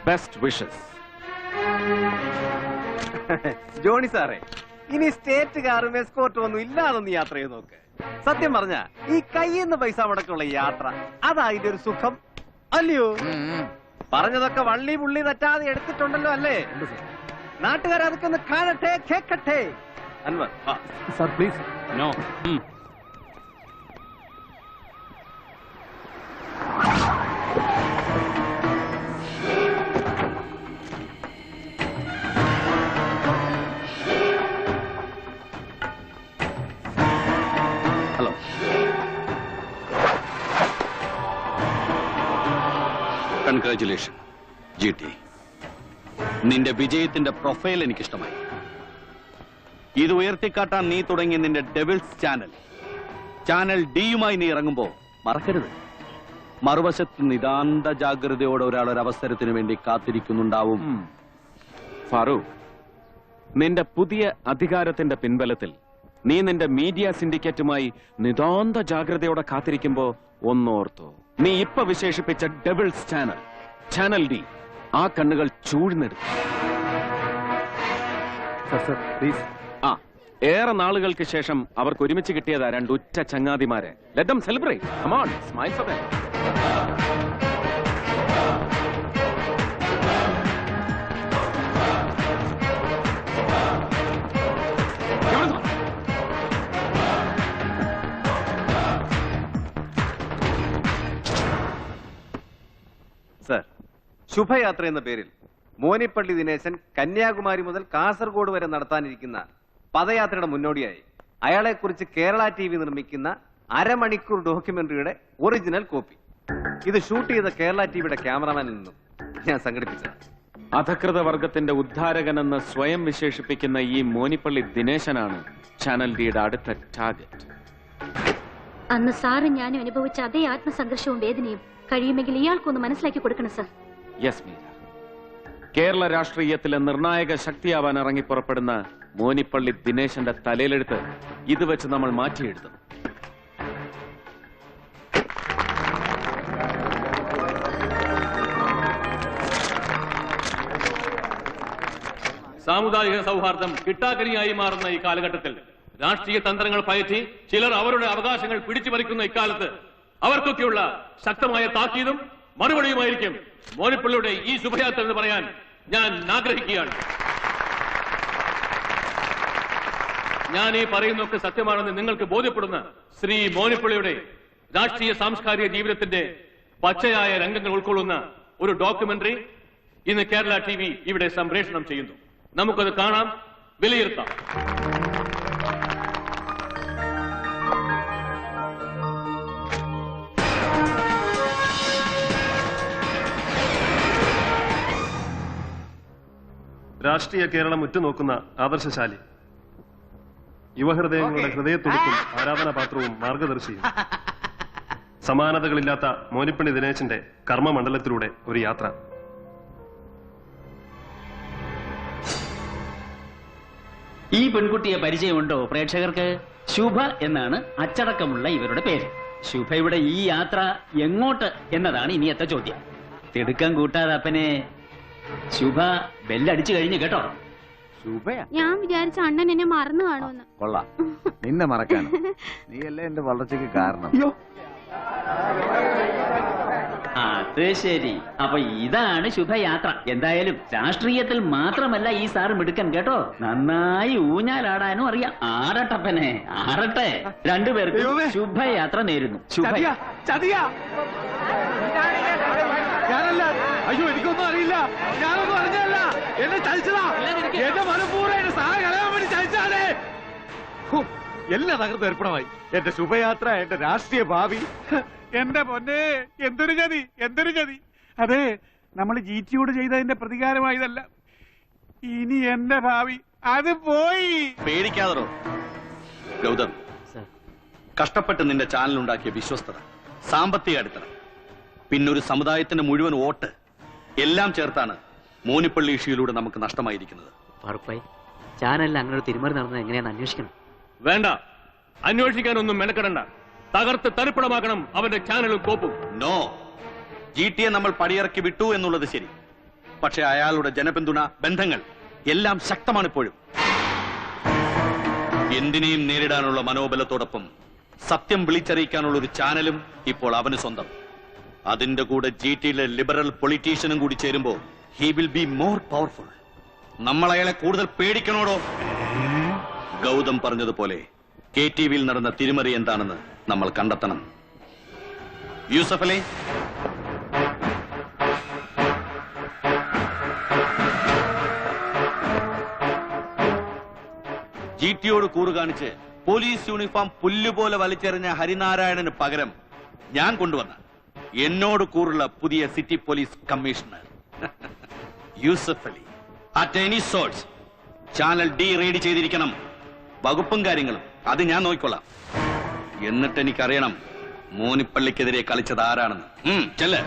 Best wishes. ജോണി സാറേ, ഇനി സ്റ്റേറ്റ് കാറും എസ്കോർട്ടും ഒന്നും ഇല്ലാതൊന്ന് യാത്ര ചെയ്ത് നോക്ക്. സത്യം പറഞ്ഞ ഈ കയ്യിന്ന് പൈസ മുടക്കുള്ള യാത്ര, അതാ ഇതിന്റെ ഒരു സുഖം, അല്ലയോ? പറഞ്ഞതൊക്കെ വള്ളി പുള്ളി തെറ്റാതെ എടുത്തിട്ടുണ്ടല്ലോ, അല്ലേ? നാട്ടുകാരെ അതൊക്കെ ഒന്ന് കാണട്ടെ, കേക്കട്ടെ. Anwar sir please. No. Hello. Congratulation GT. നിന്റെ വിജയത്തിന്റെ പ്രൊഫൈൽ എനിക്കിഷ്ടമായി. ഇത് ഉയർത്തിക്കാട്ടാൻ നീ തുടങ്ങിയ നിന്റെ ഡെവിൾസ് ചാനൽ ഡിയുമായി നീ ഇറങ്ങുമ്പോ മറക്കരുത്, മറുവശത്ത് നിതാന്ത ജാഗ്രതയോടെ ഒരാൾ ഒരു അവസരത്തിന് വേണ്ടി കാത്തിരിക്കുന്നുണ്ടാവും. ഫാറൂഖ്, നിന്റെ പുതിയ അധികാരത്തിന്റെ പിൻബലത്തിൽ നീ നിന്റെ മീഡിയ സിൻഡിക്കേറ്റുമായി നിതാന്ത ജാഗ്രതയോടെ കാത്തിരിക്കുമ്പോ ഒന്നോർത്തോ, നീ ഇപ്പൊ വിശേഷിപ്പിച്ച ഡെവിൾസ് ചാനൽ, ചാനൽ ഡി, ആ കണ്ണുകൾ ചൂഴ്ന്നെടുത്തു. ആ, ഏറെ നാളുകൾക്ക് ശേഷം അവർക്ക് ഒരുമിച്ച് കിട്ടിയതാ രണ്ടുറ്റ ചങ്ങാതിമാരെ. Let them celebrate. Come on, smile for them. Sir, Shubhayatra എന്ന പേരിൽ മോനിപ്പള്ളി ദിനേശൻ കന്യാകുമാരി മുതൽ കാസർഗോഡ് വരെ നടത്താനിരിക്കുന്ന പദയാത്രയുടെ മുന്നോടിയായി അയാളെക്കുറിച്ച് കേരള TV നിർമ്മിക്കുന്ന അരമണിക്കൂർ ഡോക്യുമെന്ററിയുടെ ഒറിജിനൽ കോപ്പി ഇത് ഷൂട്ട് ചെയ്ത കേരള TVയുടെ ക്യാമറമാനിൽ നിന്നും ഞാൻ സംഘടിപ്പിച്ചതാണ്. അധകൃത വർഗത്തിന്റെ ഉദ്ധാരകനെന്ന് സ്വയം വിശേഷിപ്പിക്കുന്ന ഈ മോനിപ്പള്ളി ദിനേശനാണ് ചാനൽ ഡിയുടെ അടുത്ത ടാർഗറ്റ്. അന്ന് സാറ് ഞാനും അനുഭവിച്ച അതേ ആത്മസംഘർഷവും വേദനയും കഴിയുമെങ്കിൽ ഇയാൾക്കൊന്ന് മനസ്സിലാക്കി കൊടുക്കണം സർ. യെസ് മീര. കേരള രാഷ്ട്രീയത്തിലെ നിർണായക ശക്തിയാവാൻ ഇറങ്ങി പുറപ്പെടുന്ന മോനിപ്പള്ളി ദിനേശന്റെ തലയിലെടുത്ത് ഇത് വെച്ച് നമ്മൾ മാറ്റിയെഴുതും. സാമുദായിക സൗഹാർദ്ദം കിട്ടാക്കനിയായി മാറുന്ന ഈ കാലഘട്ടത്തിൽ രാഷ്ട്രീയ തന്ത്രങ്ങൾ പയറ്റി ചിലർ അവരുടെ അവകാശങ്ങൾ പിടിച്ചുപറിക്കുന്ന ഇക്കാലത്ത് അവർക്കൊക്കെയുള്ള ശക്തമായ താക്കീതും മറുപടിയുമായിരിക്കും മോനിപ്പള്ളിയുടെ ഈ ശുഭയാത്ര എന്ന് പറയാൻ ഞാൻ ആഗ്രഹിക്കുകയാണ്. ഞാൻ ഈ പറയുന്നതൊക്കെ സത്യമാണെന്ന് നിങ്ങൾക്ക് ബോധ്യപ്പെടുന്ന ശ്രീ മോനിപ്പള്ളിയുടെ രാഷ്ട്രീയ സാംസ്കാരിക ജീവിതത്തിന്റെ പച്ചയായ രംഗങ്ങൾ ഉൾക്കൊള്ളുന്ന ഒരു ഡോക്യുമെന്ററി ഇന്ന് കേരള TV ഇവിടെ സംപ്രേഷണം ചെയ്യുന്നു. നമുക്കത് കാണാം, വിലയിരുത്താം. രാഷ്ട്രീയ കേരളം ഉറ്റുനോക്കുന്ന ആദർശശാലി, യുവഹൃദയങ്ങളുടെ ഹൃദയത്തുടിപ്പും ആരാധനാപാത്രവും മാർഗദർശിയും, സമാനതകളില്ലാത്ത മോനിപ്പള്ളി ദിനേശന്റെ കർമ്മമണ്ഡലത്തിലൂടെ ഒരു യാത്ര. ഈ പെൺകുട്ടിയെ പരിചയമുണ്ടോ പ്രേക്ഷകർക്ക്? ശുഭ എന്നാണ് അച്ചടക്കമുള്ള ഇവരുടെ പേര്. ശുഭയുടെ ഈ യാത്ര എങ്ങോട്ട് എന്നതാണ് ഇനിയത്തെ ചോദ്യം. തിടുക്കം കൂട്ടാതെ അപ്പനെ. ശുഭ ബെല്ലടിച്ചു കഴിഞ്ഞു കേട്ടോ. ശുഭയാ? ഞാൻ വിചാരിച്ച അണ്ണൻ എന്നെ മറന്നു കാണുമെന്ന്. കൊള്ളാം, നിന്നെ മറക്കാണ്. നീയല്ലേ എന്റെ വളർച്ചയ്ക്ക് കാരണം. അത് ശരി. അപ്പൊ ഇതാണ് ശുഭയാത്ര. എന്തായാലും രാഷ്ട്രീയത്തിൽ മാത്രമല്ല ഈ സാറ് മിടുക്കൻ കേട്ടോ. നന്നായി ഊഞ്ഞാലാടാനും അറിയാം. ആടട്ടപ്പനെ, ആടട്ടെ. രണ്ടുപേർക്കും ശുഭയാത്ര നേരുന്നു. ഞാനല്ല. അയ്യോ, എനിക്കൊന്നും അറിയില്ല. ഞാനൊന്നും അറിഞ്ഞല്ല. എന്നെ ചതിച്ചതാ. എന്റെ മനഃപൂർവ്വം എന്നെ സഹായം കളയാൻ വേണ്ടി ചതിച്ചാലേ. എല്ലാം തകർന്ന് ഏർപ്പണമായി. എന്റെ ശുഭയാത്ര, എന്റെ രാഷ്ട്രീയ ഭാവി. എന്റെ പൊന്നെ, എന്തൊരു ചതി, എന്തൊരു ചതി. അതെ, നമ്മൾ GTയോട് ചെയ്തതിന്റെ പ്രതികാരമായതല്ല. ഇനി എന്റെ ഭാവി അത് പോയി. പേടിക്കാതോ ഗൗതം. കഷ്ടപ്പെട്ട് നിന്റെ ചാനൽ ഉണ്ടാക്കിയ വിശ്വസ്തത, സാമ്പത്തിക അടിത്തറ, പിന്നൊരു സമുദായത്തിന്റെ മുഴുവൻ വോട്ട് എല്ലാം ചേർത്താണ് മോനിപ്പള്ളി ഇഷ്യൂയിലൂടെ നമുക്ക് നഷ്ടമായിരിക്കുന്നത്. ഫാറൂഖ്, ചാനലിൽ അങ്ങനെ ഒരു തിരുമറി നടന്നത് എങ്ങനെയാണെന്ന് അന്വേഷിക്കണം. വേണ്ട, അന്വേഷിക്കാനൊന്നും മെനക്കെടണ്ട. തകർത്ത് തരിപ്പണമാക്കണം അവന്റെ ചാനലും കോപ്പും. നോ, GTയെ നമ്മൾ പടിയിറക്കി വിട്ടു എന്നുള്ളത് ശരി. പക്ഷെ അയാളുടെ ജനപിന്തുണ, ബന്ധങ്ങൾ എല്ലാം ശക്തമാണ് ഇപ്പോഴും. എന്തിനേയും നേരിടാനുള്ള മനോബലത്തോടൊപ്പം സത്യം വിളിച്ചറിയിക്കാനുള്ള ഒരു ചാനലും ഇപ്പോൾ അവന് സ്വന്തം. അതിന്റെ കൂടെ GTയിലെ ലിബറൽ പൊളിറ്റീഷ്യനും കൂടി ചേരുമ്പോ he will be more powerful. നമ്മൾ അയാളെ കൂടുതൽ പേടിക്കണോടോ? ഗൗതം പറഞ്ഞതുപോലെ KTVയിൽ നടന്ന തിരിമറി എന്താണെന്ന് നമ്മൾ കണ്ടെത്തണം. യൂസഫ് അലി, GTയോട് കൂറ് കാണിച്ച് പോലീസ് യൂണിഫോം പുല്ലുപോലെ വലിച്ചെറിഞ്ഞ ഹരിനാരായണന് പകരം ഞാൻ കൊണ്ടുവന്ന എന്നോട് കൂറുള്ള പുതിയ city police commissioner Yusuf Ali. At any source channel D raid ചെയ്തിരിക്കണം. വകുപ്പും കാര്യങ്ങളും അത് ഞാൻ നോക്കിക്കൊള്ളാം. എന്നിട്ട് എനിക്കറിയണം മോനിപ്പള്ളിക്കെതിരെ കളിച്ചത് ആരാണെന്ന് ചെല്ല്.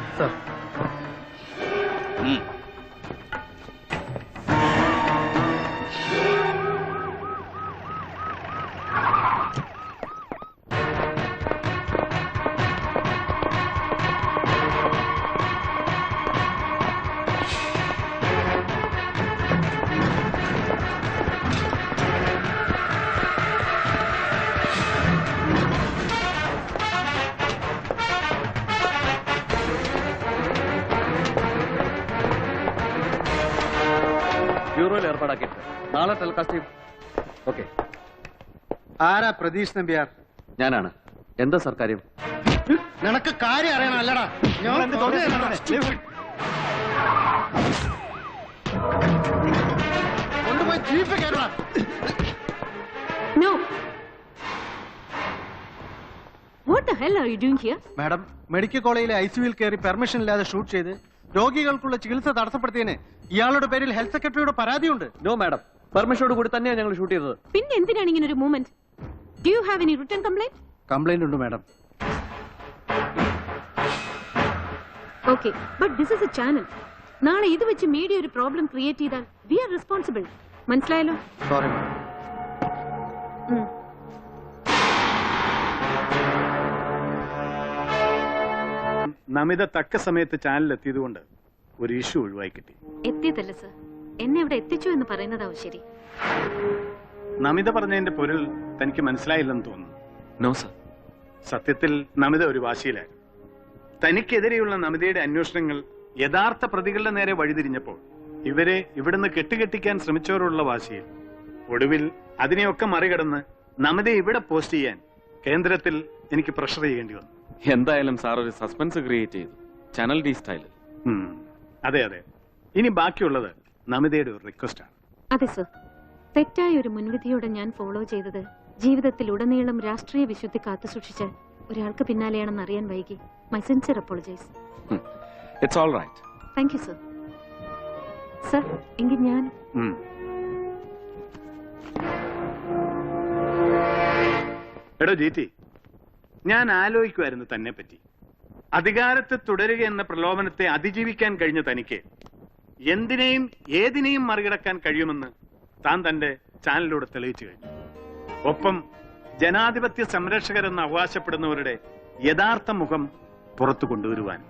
ബ്യൂറോയിൽ ഏർപ്പാടാക്കിയിട്ട് നാളെ ടെലികാസ്റ്റ്. ഓക്കെ. ആരാ പ്രതീഷ് നമ്പ്യാർ? ഞാനാണ്. എന്താ സാർ കാര്യം? നിനക്ക് കാര്യം അറിയണം അല്ലടാ. കൊണ്ടുപോയി ജീപ്പ് കയറ. No. What the hell are you doing here? Madam, medical കോളേജിലെ ഐസിയുവിൽ കയറി പെർമിഷൻ ഇല്ലാതെ ഷൂട്ട് ചെയ്ത് രോഗികൾക്കുള്ള ചികിത്സ തടസ്സപ്പെടുത്തിയതിന് ഇയാളുടെ പേരിൽ ഹെൽത്ത് സെക്രട്ടറിയുടെ പരാതിയുണ്ട്. നോ മാഡം, പെർമിഷനോട് കൂടി തന്നെയാണ് ഞങ്ങൾ ഷൂട്ട് ചെയ്തത്. പിന്നെ എന്തിനാണ് ഇങ്ങനെ ഒരു movement? Do you have any written complaint? Complaint ഉണ്ട് madam. Okay, but this is a channel. നാളെ ഇത് വെച്ച് മീഡിയ ഒരു പ്രോബ്ലം ക്രിയേറ്റ് ചെയ്താൽ we are responsible. മനസ്സിലായല്ലോ? Sorry madam. നമിത തക്ക സമയത്ത് ചാനലിൽ എത്തിയതുകൊണ്ട് ഒരു ഇഷ്യൂ ഒഴിവായി കിട്ടി. എത്തിയതല്ല സർ, എന്നെ ഇവിടെ എത്തിച്ചു എന്ന് പറയുന്നതാവും ശരി. നമിത പറഞ്ഞതിന്റെ പൊരുൾ തനിക്ക് മനസ്സിലായില്ലെന്ന് തോന്നുന്നു. No sir. സത്യത്തിൽ നമിത ഒരു വാശിയിലായിരുന്നു. തനിക്കെതിരെയുള്ള നമിതയുടെ അന്വേഷണങ്ങൾ യഥാർത്ഥ പ്രതികളുടെ നേരെ വഴിതിരിഞ്ഞപ്പോൾ ഇവരെ ഇവിടുന്ന് കെട്ടുകെട്ടിക്കാൻ ശ്രമിച്ചവരോടുള്ള വാശിയിൽ ഒടുവിൽ അതിനെയൊക്കെ മറികടന്ന് നമിതയെ ഇവിടെ പോസ്റ്റ് ചെയ്യാൻ കേന്ദ്രത്തിൽ എനിക്ക് പ്രഷർ ചെയ്യേണ്ടി വന്നു. എന്തായാലും സാർ ഒരു സസ്പെൻസ് ക്രിയേറ്റ് ചെയ്തു, ചാനൽ ഡി സ്റ്റൈലിൽ. അതെ അതെ. ഇനി ബാക്കിയുള്ളത് നമിതയുടെ ഒരു റിക്വസ്റ്റ് ആണ്. അതെ സർ, തെറ്റായ ഒരു മുൻവിധിയോടെ ഞാൻ ഫോളോ ചെയ്തത് ജീവിതത്തിൽ ഉടനീളം രാഷ്ട്രീയ വിശുദ്ധി കാത്തുസൂക്ഷിച്ച ഒരാൾക്ക് പിന്നാലെയാണെന്ന് അറിയാൻ വൈകി. My sincere apologise. It's all right. Thank you sir. Sir, എങ്കിൽ ഞാൻ എടോ ജീറ്റി, ഞാൻ ആലോചിക്കുമായിരുന്നു തന്നെ പറ്റി. അധികാരത്തിൽ തുടരുക എന്ന പ്രലോഭനത്തെ അതിജീവിക്കാൻ കഴിഞ്ഞ തനിക്ക് എന്തിനേയും ഏതിനേയും മറികടക്കാൻ കഴിയുമെന്ന് താൻ തന്റെ ചാനലിലൂടെ തെളിയിച്ചു കഴിഞ്ഞു. ഒപ്പം ജനാധിപത്യ സംരക്ഷകരെന്ന് അവകാശപ്പെടുന്നവരുടെ യഥാർത്ഥ മുഖം പുറത്തു കൊണ്ടുവരുവാൻ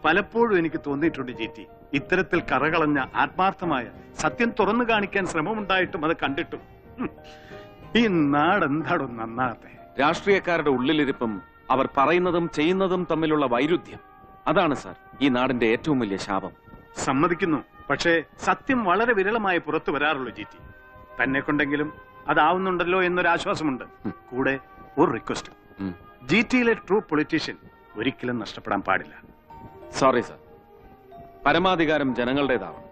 പലപ്പോഴും എനിക്ക് തോന്നിയിട്ടുണ്ട് ജീറ്റി. ഇത്തരത്തിൽ കറകളഞ്ഞ ആത്മാർത്ഥമായ സത്യം തുറന്നു കാണിക്കാൻ ശ്രമമുണ്ടായിട്ടും അത് കണ്ടിട്ടും ഈ നാടെന്താടോ നന്നാകത്തെ. രാഷ്ട്രീയക്കാരുടെ ഉള്ളിലിരിപ്പും അവർ പറയുന്നതും ചെയ്യുന്നതും തമ്മിലുള്ള വൈരുദ്ധ്യം, അതാണ് സാർ ഈ നാടിന്റെ ഏറ്റവും വലിയ ശാപം. സമ്മതിക്കുന്നു. പക്ഷേ സത്യം വളരെ വിരളമായി പുറത്തു വരാറുള്ളൂ ജീറ്റി. തന്നെ കൊണ്ടെങ്കിലും അതാവുന്നുണ്ടല്ലോ എന്നൊരാശ്വാസമുണ്ട്. കൂടെ ഒരു റിക്വസ്റ്റ്. ജിടിയിലെ ട്രൂ പൊളിറ്റീഷ്യൻ ഒരിക്കലും നഷ്ടപ്പെടാൻ പാടില്ല. Sorry sir. പരമാധികാരം ജനങ്ങളുടേതാവണം.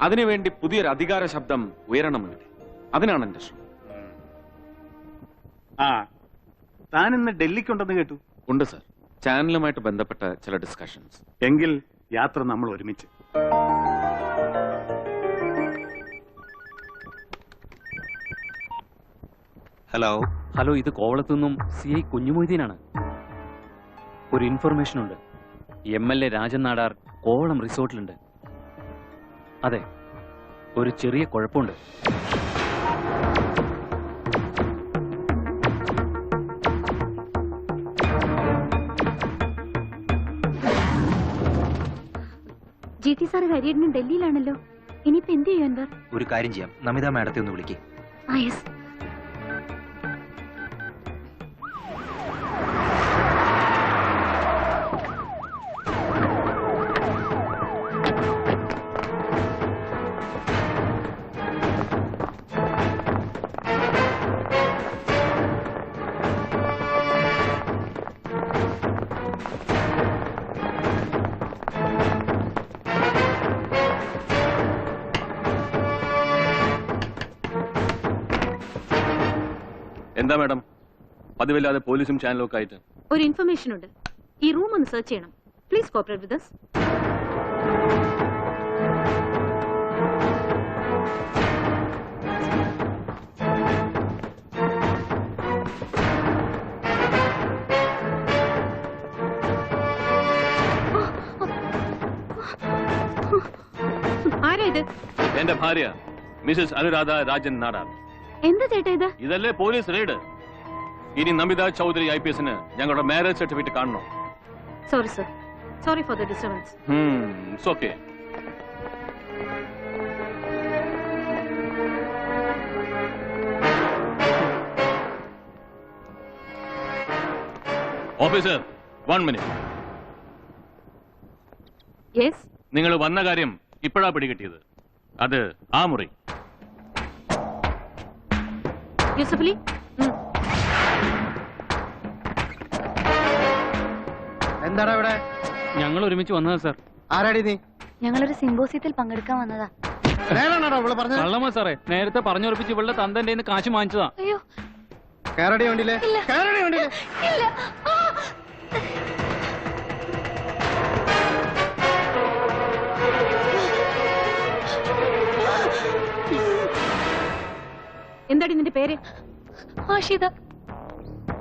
അതിനുവേണ്ടി പുതിയൊരു അധികാര ശബ്ദം ഉയരണം ഇവിടെ. അതിനാണ് എന്റെ ശ്രമം. താൻ ഇന്ന് ഡൽഹിക്കുണ്ടെന്ന് കേട്ടു. ഉണ്ട് സാർ, ചാനലുമായിട്ട് ബന്ധപ്പെട്ട ചില ഡിസ്കഷൻസ്. എങ്കിൽ യാത്ര നമ്മൾ ഒരുമിച്ച്. ഹലോ, ഇത് കോവളത്തു നിന്നും CI കുഞ്ഞുമൊയ്തീനാണ്. ഒരു ഇൻഫർമേഷൻ ഉണ്ട്. MLA രാജൻ നാടാർ കോവളം റിസോർട്ടിലുണ്ട്. അതെ, ഒരു ചെറിയ കുഴപ്പമുണ്ട്. GT സാർ ഹരിയേട്ടനും ഡൽഹിയിലാണല്ലോ. ഇനിയിപ്പോ എന്ത് ചെയ്യും അൻവർ? ഒരു കാര്യം ചെയ്യാം, നമിത മാഡത്തെ ഒന്ന് വിളിക്കേ. യെസ്. എന്താ മാഡം, പതിവില്ലാതെ പോലീസും ചാനലും ഒക്കെ ആയിട്ട്? ഒരു ഇൻഫർമേഷൻ ഉണ്ട്. ഈ റൂം ഒന്ന് സെർച്ച് ചെയ്യണം. Please cooperate with us. എന്റെ ഭാര്യ മിസസ് അനുരാധ രാജൻ നാടാർ. എന്താ ചേട്ടാ ഇത്? ഇതല്ലേ പോലീസ് റെയ്ഡ്. ഇനി നമിത ചൗധരി IPS ഞങ്ങളുടെ മാരേജ് സർട്ടിഫിക്കറ്റ് കാണണോ? Sorry sir, sorry for the disturbance. It's okay. Officer, 1 minute. Yes. നിങ്ങൾ വന്ന കാര്യം ഇപ്പോഴാ പിടികിട്ടിയത്. അത് ആ മുറി. യൂസഫലി, എന്താടാ ഇവിടെ? ഞങ്ങൾ ഒരുമിച്ച് വന്നതാ സാർ. ആരാടി നീ? ഞങ്ങളൊരു സിമ്പോസിയത്തിൽ പങ്കെടുക്കാൻ വന്നതാ. കള്ളമാ സാറേ, നേരത്തെ പറഞ്ഞുറപ്പിച്ച് ഇവളുടെ തന്തന്റെ കാശ് വാങ്ങിച്ചതാ. അയ്യോ, കേരടി വണ്ടിയില്ലേ? കേരടി വണ്ടിയില്ലേ? എന്താടി നിന്റെ പേര്? ആഷിത.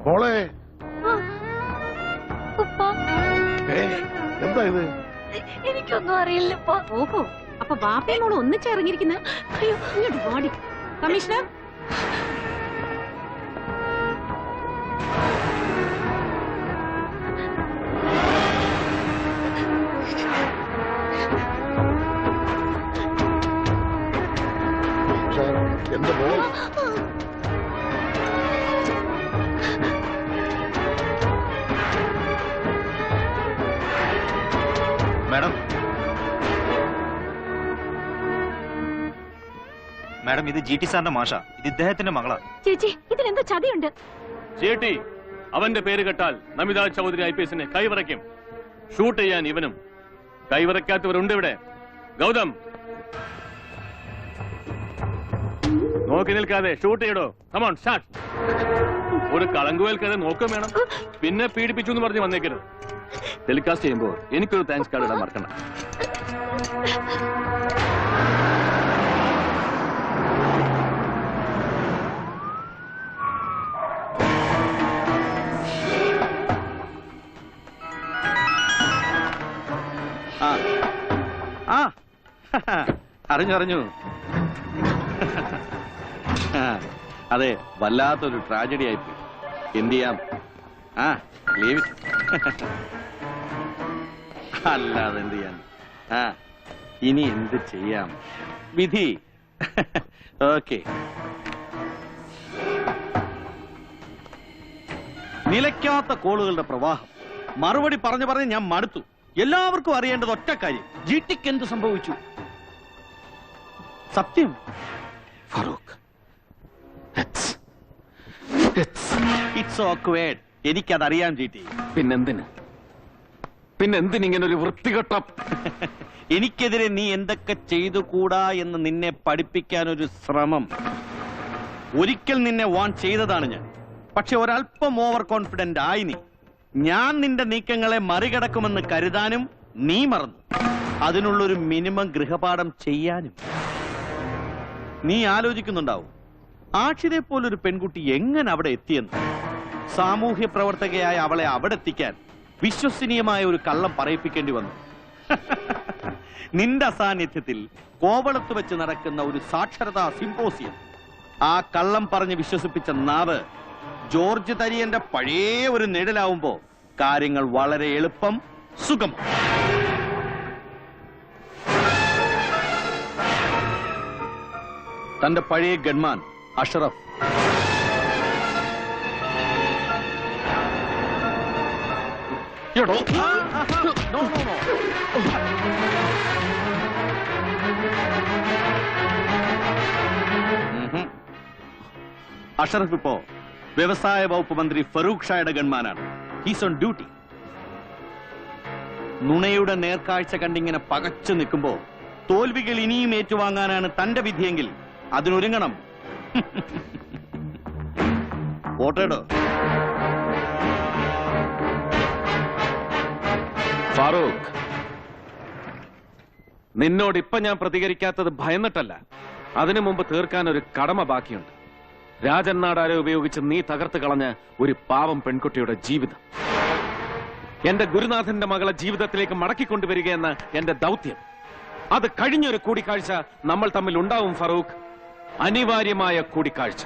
മോളെ എന്താ ഇത്? എനിക്കൊന്നും അറിയില്ലപ്പാ. ഓഹോ, അപ്പൊ ബാപ്പയും മോളും ഒന്നിച്ചിറങ്ങിയിരിക്കുന്ന. അയ്യോ, ഇങ്ങോട്ട് വാടി. കമ്മീഷണർ, എന്റെ മോൾ മാഡം, മാഡം ഇത് GT സാറിന്റെ മാഷ. ഇത് ഇദ്ദേഹത്തിന്റെ മകളാ. ചേച്ചി, ഇതിലെന്തോ ചതിയുണ്ട്. ചേട്ടി, അവന്റെ പേര് കേട്ടാൽ നമിത ചൗധരി IPS കൈവറയ്ക്കും. ഷൂട്ട് ചെയ്യാൻ ഇവനും. കൈവറയ്ക്കാത്തവരുണ്ട് ഇവിടെ. ഗൗതം, നോക്കി നിൽക്കാതെ ഷൂട്ട് ചെയ്യടോ. Come on, start. ഒരു കളങ്കുവേൽക്കാതെ നോക്കും വേണം. പിന്നെ പീഡിപ്പിച്ചു എന്ന് പറഞ്ഞ് വന്നേക്കരുത്. ടെലികാസ്റ്റ് ചെയ്യുമ്പോൾ എനിക്കൊരു താങ്ക്സ് കാർഡ് ഇടാൻ മറക്കണം. അറിഞ്ഞു. അതെ, വല്ലാത്തൊരു ട്രാജഡി ആയിപ്പോയി. എന്ത് ചെയ്യാം? Leave it. അല്ലാതെ എന്ത് ചെയ്യാൻ? ഇനി എന്ത് ചെയ്യാം? വിധി. ഓക്കെ. നിലയ്ക്കാത്ത കോളുകളുടെ പ്രവാഹം. മറുപടി പറഞ്ഞു ഞാൻ മടുത്തു. എല്ലാവർക്കും അറിയേണ്ടത് ഒറ്റ കാര്യം, ജിടിക്ക് എന്ത് സംഭവിച്ചു? സത്യം. Farooq, it's awkward. എനിക്കതറിയാം ജിടി. പിന്നെന്തിനിങ്ങനെ ഒരു വൃത്തികെട്ട? എനിക്കെതിരെ നീ എന്തൊക്കെ ചെയ്തുകൂടാ എന്ന് നിന്നെ പഠിപ്പിക്കാൻ ഒരു ശ്രമം. ഒരിക്കൽ നിന്നെ വാൺ ചെയ്തതാണ് ഞാൻ. പക്ഷെ ഒരല്പം ഓവർ കോൺഫിഡന്റ് ആയി നീ. ഞാൻ നിന്റെ നീക്കങ്ങളെ മറികടക്കുമെന്ന് കരുതാനും നീ മറന്നു. അതിനുള്ളൊരു മിനിമം ഗൃഹപാഠം ചെയ്യാനും. നീ ആലോചിക്കുന്നുണ്ടാവും, ആഷിരെ പോലൊരു പെൺകുട്ടി എങ്ങനെ അവിടെ എത്തിയെന്ന്. സാമൂഹ്യ പ്രവർത്തകയായ അവളെ അവിടെ എത്തിക്കാൻ വിശ്വസനീയമായ ഒരു കള്ളം പറയിപ്പിക്കേണ്ടി വന്നു. നിന്റെ അസാന്നിധ്യത്തിൽ കോവളത്ത് വെച്ച് നടക്കുന്ന ഒരു സാക്ഷരതാ സിംപോസിയം. ആ കള്ളം പറഞ്ഞ് വിശ്വസിപ്പിച്ച നാവ് ജോർജ് തരിയന്റെ പഴയ ഒരു നിഴലാവുമ്പോ കാര്യങ്ങൾ വളരെ എളുപ്പം, സുഗമം. തന്റെ പഴയ ഗൺമാൻ അഷറഫ് അഷറഫ് ഇപ്പോ വ്യവസായ വകുപ്പ് മന്ത്രി ഫറൂഖ് ഷായുടെ ഗൺമാനാണ്. He's on duty. നുണയുടെ നേർക്കാഴ്ച കണ്ടിങ്ങനെ പകച്ചു നിൽക്കുമ്പോ തോൽവികൾ ഇനിയും ഏറ്റുവാങ്ങാനാണ് തന്റെ വിധിയെങ്കിൽ അതിനൊരുങ്ങണം. ഓട്ടേടോ. ഫാറൂഖ്, നിന്നോട് ഇപ്പൊ ഞാൻ പ്രതികരിക്കാത്തത് ഭയന്നിട്ടല്ല. അതിനു മുമ്പ് തീർക്കാൻ ഒരു കടമ ബാക്കിയുണ്ട്. രാജൻ നാടാരെ ഉപയോഗിച്ച് നീ തകർത്ത് കളഞ്ഞ ഒരു പാവം പെൺകുട്ടിയുടെ ജീവിതം. എന്റെ ഗുരുനാഥന്റെ മകളെ ജീവിതത്തിലേക്ക് മടക്കിക്കൊണ്ടുവരികയെന്ന എന്റെ ദൗത്യം. അത് കഴിഞ്ഞൊരു കൂടിക്കാഴ്ച നമ്മൾ തമ്മിൽ ഉണ്ടാവും ഫറൂഖ്. അനിവാര്യമായ കൂടിക്കാഴ്ച.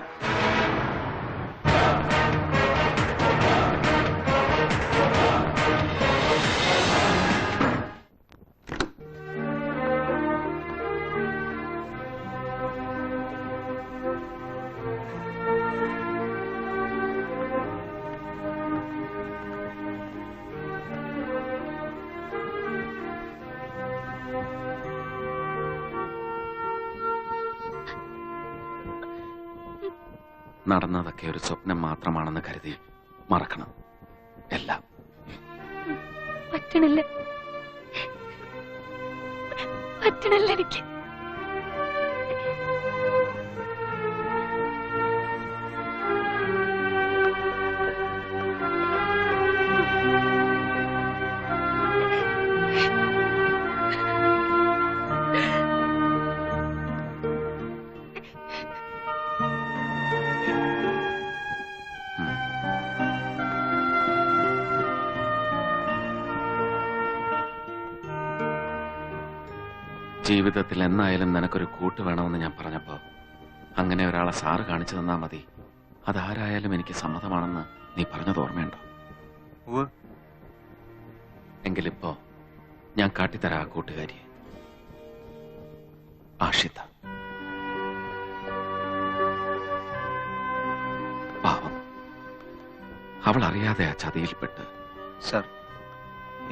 നടന്നതൊക്കെ ഒരു സ്വപ്നം മാത്രമാണെന്ന് കരുതി മറക്കണം എല്ലാം. പറ്റണില്ല എനിക്ക്. ജീവിതത്തിൽ എന്നായാലും നിനക്കൊരു കൂട്ട് വേണമെന്ന് ഞാൻ പറഞ്ഞപ്പോ അങ്ങനെ ഒരാളെ സാറ് കാണിച്ചു തന്നാ മതി, അതാരായാലും എനിക്ക് സമ്മതമാണെന്ന് നീ പറഞ്ഞത് ഓർമ്മയുണ്ടോ? എങ്കിലിപ്പോ ഞാൻ കാട്ടിത്തരാ ആ കൂട്ടുകാരിയെ, ആഷിത. പാവം, അവൾ അറിയാതെ ആ ചതിയിൽപ്പെട്ട്. സർ,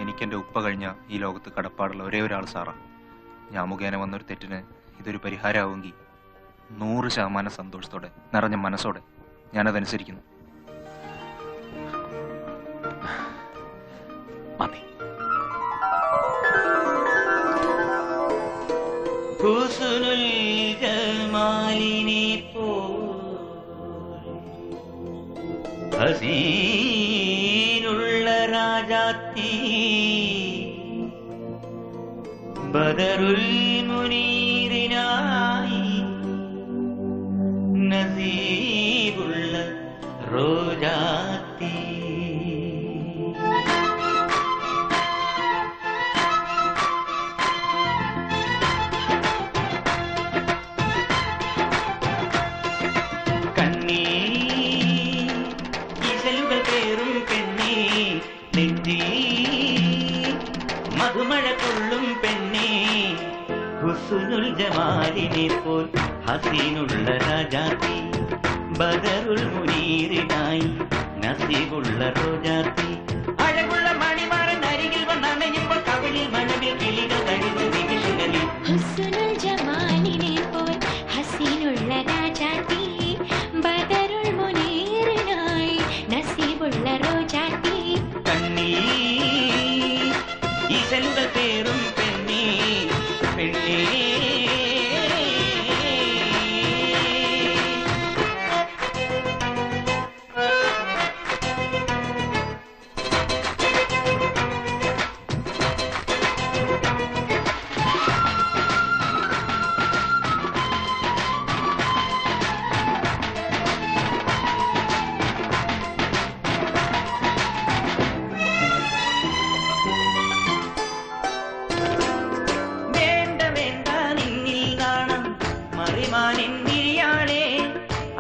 എനിക്കെന്റെ ഉപ്പ കഴിഞ്ഞ ഈ ലോകത്ത് കടപ്പാടുള്ള ഒരേ ഒരാൾ സാറാ. ഞാൻ മുഖേന വന്നൊരു തെറ്റിന് ഇതൊരു പരിഹാരമാവുമെങ്കിൽ 100% സന്തോഷത്തോടെ നിറഞ്ഞ മനസ്സോടെ ഞാനതനുസരിക്കുന്നു. മതി. ഹുസ്നുൽ ജമാലിനെ ഹസീനുള്ള രാജാത്തി ബദറുൽ മുനീറിനായി നസീബുള്ള റോജാത്തി. കണ്ണീ ഇസലുകൾ പേറും പെണ്ണേ, നെഞ്ചി മധുമഴ കൊള്ളും പെണ്ണേ, ഹുസ്നുൽ ജമാലിനെ പോൽ ഹസീനുള്ള രാജാത്തി ബദറുൽ മുനീറിനായി നസീബുള്ള റോജാത്തി. അഴകുള്ള മണിമാരൻ അരികിൽ വന്നണയുമ്പോൾ കവിളിൽ മഴവിൽ കിളികൾ തഴുകും നിമിഷങ്ങളിൽ. ഹുസ്നുൽ ജമാലിനെ പോൽ ഹസീനുള്ള രാജാത്തി ബദറുൽ മുനീറിനായി നസീബുള്ള റോജാത്തി. കണ്ണീ ഈശലുകൾ പേറും പെണ്ണേ, പെണ്ണേ.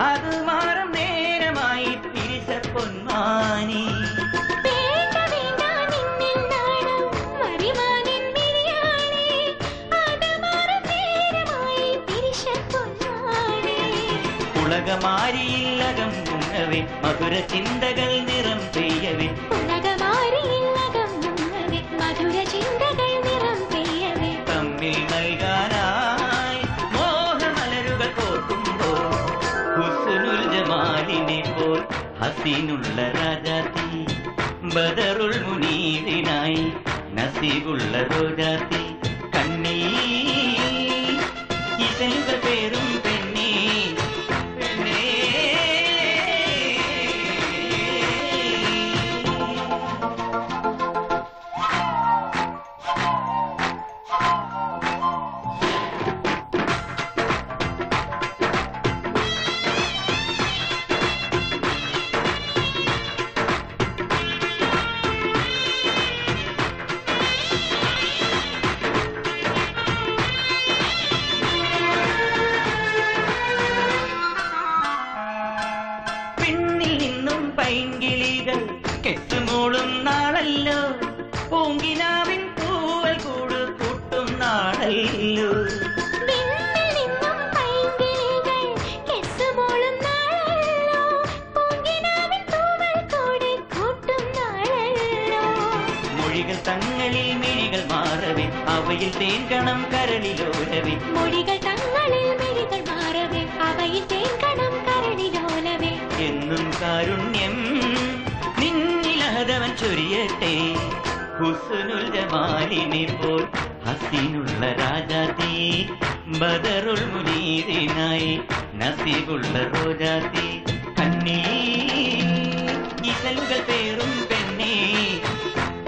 അത് മാറും നേരമായി പിരിച്ച പൊന്മാനി. ഉലകമാരിയില്ലകം മുങ്ങവേ മധുര ചിന്തകൾ നിറം പെയ്യവേ. തമ്മിൽ നൽകാനായി മോഹമലരുകൾ കോർക്കുമ്പോൾ ഹുസ്നുൽ ജമാലിനെ പോൽ ഹസീനുള്ള രാജാത്തി ബദറുൽ മുനീറിനായി നസീബുള്ള റോജാത്തി. കണ്ണീ ഇസലുകൾ പേരും പെണ്ണേ, പെണ്ണേ. തങ്ങളിൽ മിഴികൾ മാറവേ അവയിൽ തേൻകണം കരളിലോലവേ മൊഴികൾ തങ്ങളിൽ മിഴികൾ മാറവേ അവയിൽ തേൻകണം കരളിലോലവേ എന്നും കാരുണ്യം നിന്നിലഹതവൻ ചൊരിയട്ടെ ഹുസ്നുൽ ജമാലിനെ പോൽ ഹസീനുള്ള രാജാത്തി ബദറുൽ മുനീറിനായി നസീബുള്ള റോജാത്തി കണ്ണീ ഇസലുകൾ പേറും പെണ്ണേ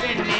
പെണ്ണേ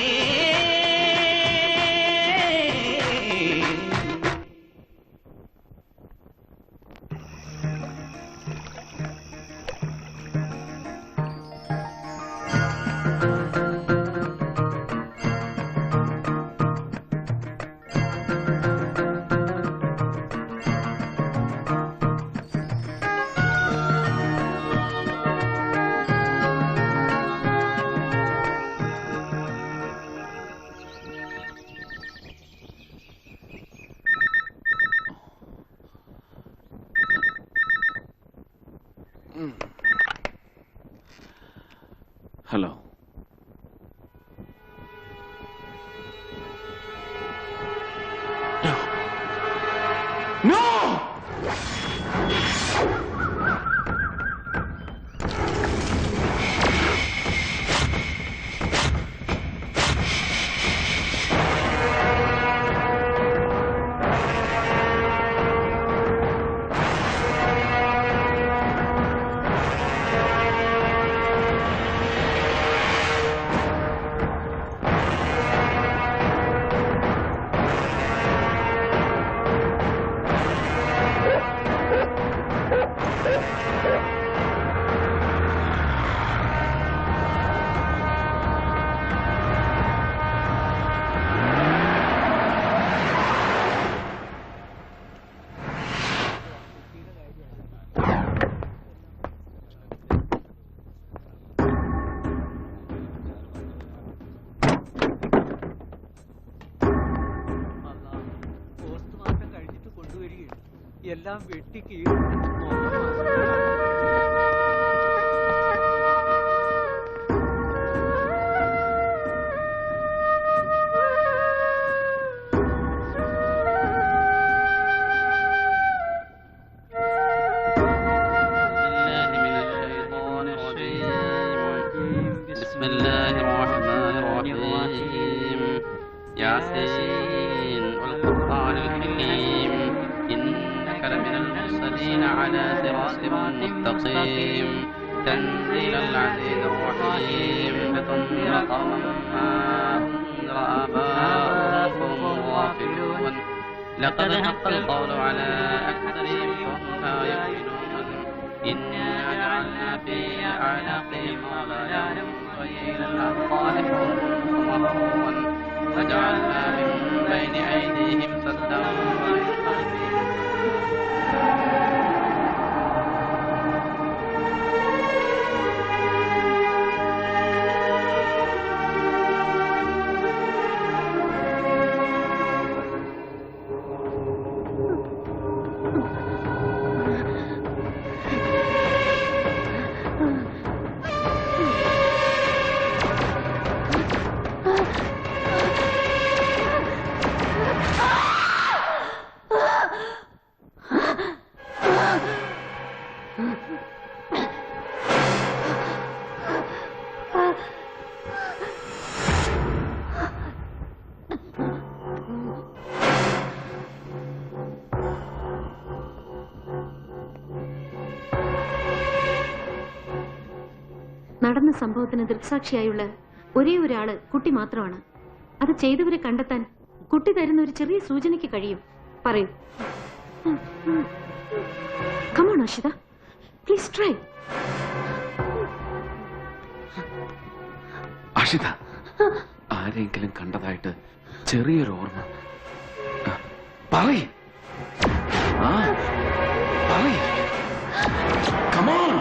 ഹലോ. No! എല്ലാം വെട്ടിക്ക് بسم الله الرحمن الرحيم ياسين والقرآن الحكيم إنك لمن المرسلين على صراط مستقيم تنزيل العزيز الرحيم لتنذر قوما ما أنذر آباؤهم غافلون لقد حق القول على أكثرهم فهم لا يؤمنون إنا جعلنا في أعناقهم أغلالا وإلى الأذقان حلقا وجعلنا من بين أيديهم سدا ومن خلفهم നടന്ന സംഭവത്തിന് ദൃക്സാക്ഷിയായുള്ള ഒരേ ഒരാള് കുട്ടി മാത്രമാണ്. അത് ചെയ്തവരെ കണ്ടെത്താൻ കുട്ടി തരുന്ന ഒരു ചെറിയ സൂചനയ്ക്ക് കഴിയും. പറയൂ. Come on, Ashita. Please try. Ashitha, ആരെങ്കിലും കണ്ടതായിട്ട് ചെറിയൊരു ഓർമ്മ. പറയ്. പറയ്. Come on.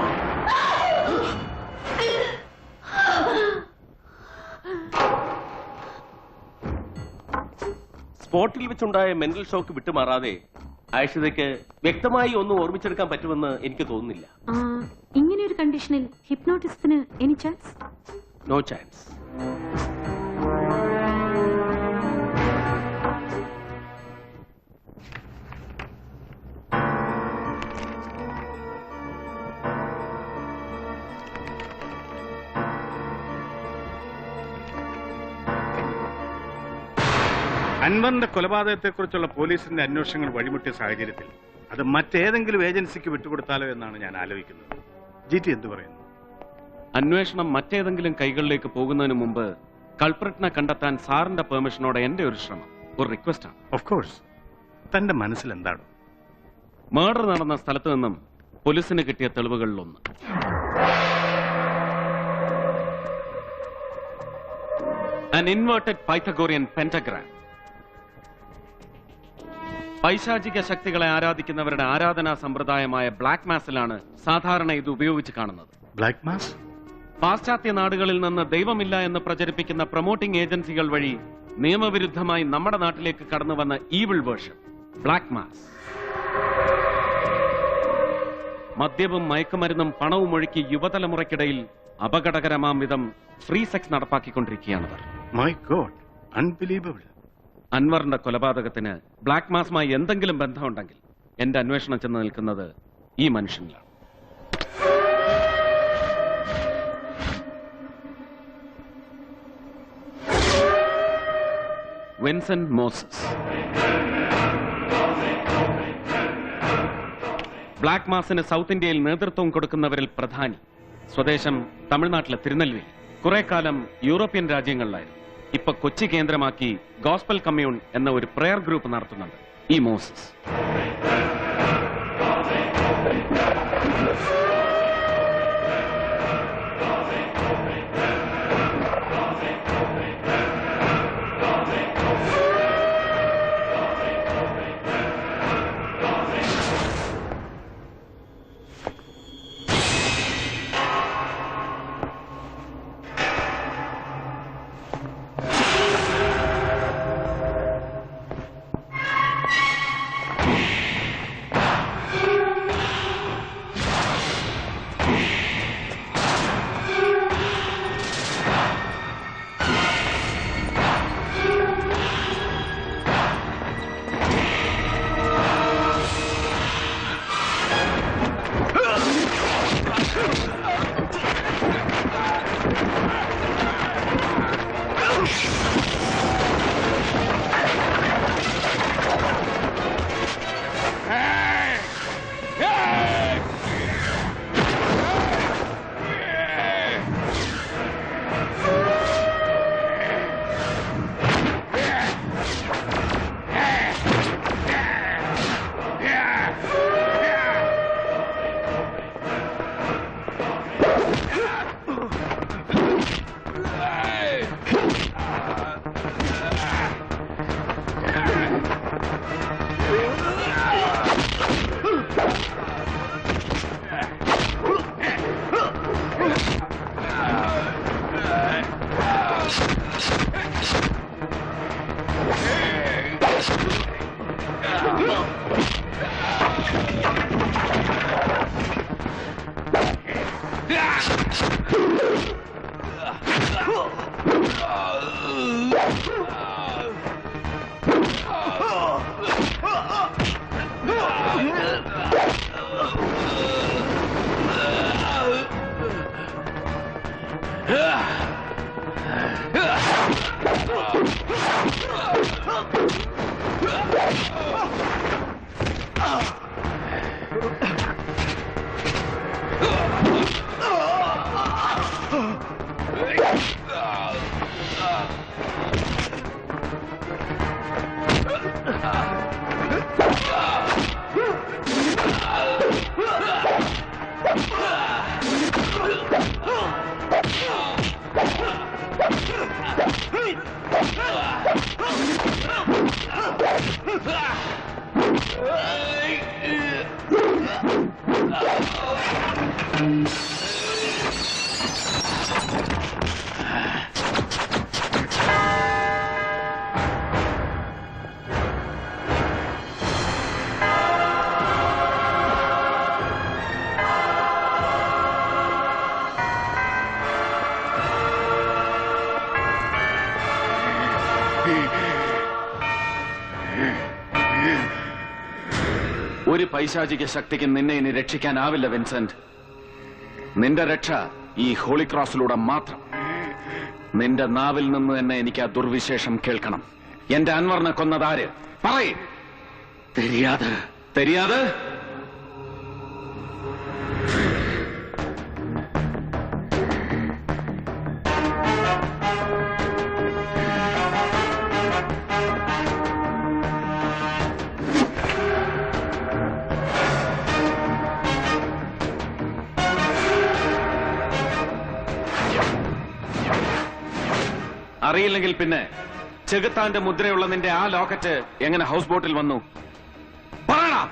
സ്പോട്ടിൽ വെച്ചുണ്ടായ മെന്റൽ ഷോക്ക് വിട്ടുമാറാതെ ആയിഷതയ്ക്ക് വ്യക്തമായി ഒന്നും ഓർമ്മിച്ചെടുക്കാൻ പറ്റുമെന്ന് എനിക്ക് തോന്നുന്നില്ല. ഇങ്ങനെ ഒരു കണ്ടീഷനിൽ ഹിപ്നോട്ടിസത്തിന് എനി ചാൻസ്? No chance. അൻവറിന്റെ കൊലപാതകത്തെക്കുറിച്ചുള്ള പോലീസിന്റെ അന്വേഷണങ്ങൾ വഴിമുട്ടിയ സാഹചര്യത്തിൽ അത് മറ്റേതെങ്കിലും ഏജൻസിക്ക് വിട്ടുകൊടുത്താലോ എന്നാണ് ഞാൻ ആലോചിക്കുന്നത്. GT എന്തു പറയുന്നു? അന്വേഷണം മറ്റേതെങ്കിലും കൈകളിലേക്ക് പോകുന്നതിന് മുമ്പ് കൾപ്രിറ്റിനെ കണ്ടെത്താൻ സാറിന്റെ പെർമിഷനോടെ എന്റെ ഒരു ശ്രമം, ഒരു റിക്വസ്റ്റ് ആണ്. Of course. തന്റെ മനസ്സിൽ എന്താണ്? മർഡർ നടന്ന സ്ഥലത്ത് നിന്നും പോലീസിന് കിട്ടിയ തെളിവുകളിലൊന്ന് an inverted Pythagorean pentagram. പൈശാചിക ശക്തികളെ ആരാധിക്കുന്നവരുടെ ആരാധനാ സമ്പ്രദായമായ ബ്ലാക്ക് മാസിലാണ് സാധാരണ ഇത് ഉപയോഗിച്ച് കാണുന്നത്. ബ്ലാക്ക് മാസ് പാശ്ചാത്യ നാടുകളിൽ നിന്ന് ദൈവമില്ല എന്ന് പ്രചരിപ്പിക്കുന്ന പ്രൊമോട്ടിംഗ് ഏജൻസികൾ വഴി നിയമവിരുദ്ധമായി നമ്മുടെ നാട്ടിലേക്ക് കടന്നു വന്ന ഈവിൾ വേർഷൻ ബ്ലാക്ക് മാസ്. മദ്യവും മയക്കുമരുന്നും പണവും ഒഴുക്കി യുവതലമുറയ്ക്കിടയിൽ അപകടകരമാം വിധം ഫ്രീ സെക്സ് നടപ്പാക്കിക്കൊണ്ടിരിക്കുകയാണവർ. My God, unbelievable. അൻവറിന്റെ കൊലപാതകത്തിന് ബ്ലാക്ക് മാസുമായി എന്തെങ്കിലും ബന്ധമുണ്ടെങ്കിൽ എന്റെ അന്വേഷണം ചെന്ന് നിൽക്കുന്നത് ഈ മനുഷ്യനിലാണ്. Vincent Moses. ബ്ലാക്ക് മാസിന് സൗത്ത് ഇന്ത്യയിൽ നേതൃത്വം കൊടുക്കുന്നവരിൽ പ്രധാനി. സ്വദേശം തമിഴ്നാട്ടിലെ തിരുനെൽവേലി. കുറെ കാലം യൂറോപ്യൻ രാജ്യങ്ങളിലായിരുന്നു. ഇപ്പൊ കൊച്ചി കേന്ദ്രമാക്കി ഗോസ്പൽ കമ്മ്യൂൺ എന്ന ഒരു പ്രയർ ഗ്രൂപ്പ് നടത്തുന്നുണ്ട് ഈ മോസസ്. ഒരു പൈശാചിക ശക്തിക്ക് നിന്നെ ഇനി രക്ഷിക്കാനാവില്ല വിൻസെന്റ്. നിന്റെ രക്ഷ ഈ ഹോളി ക്രോസിലൂടെ മാത്രം. നിന്റെ നാവിൽ നിന്ന് തന്നെ എനിക്ക് ആ ദുർവിശേഷം കേൾക്കണം. എന്റെ അൻവറിനെ കൊന്നതാര്? പറയ്. തെരിയാതെ അറിയില്ലെങ്കിൽ പിന്നെ ചെകുത്താന്റെ മുദ്രയുള്ള നിന്റെ ആ ലോക്കറ്റ് എങ്ങനെ ഹൗസ് ബോട്ടിൽ വന്നു? പറയടാ.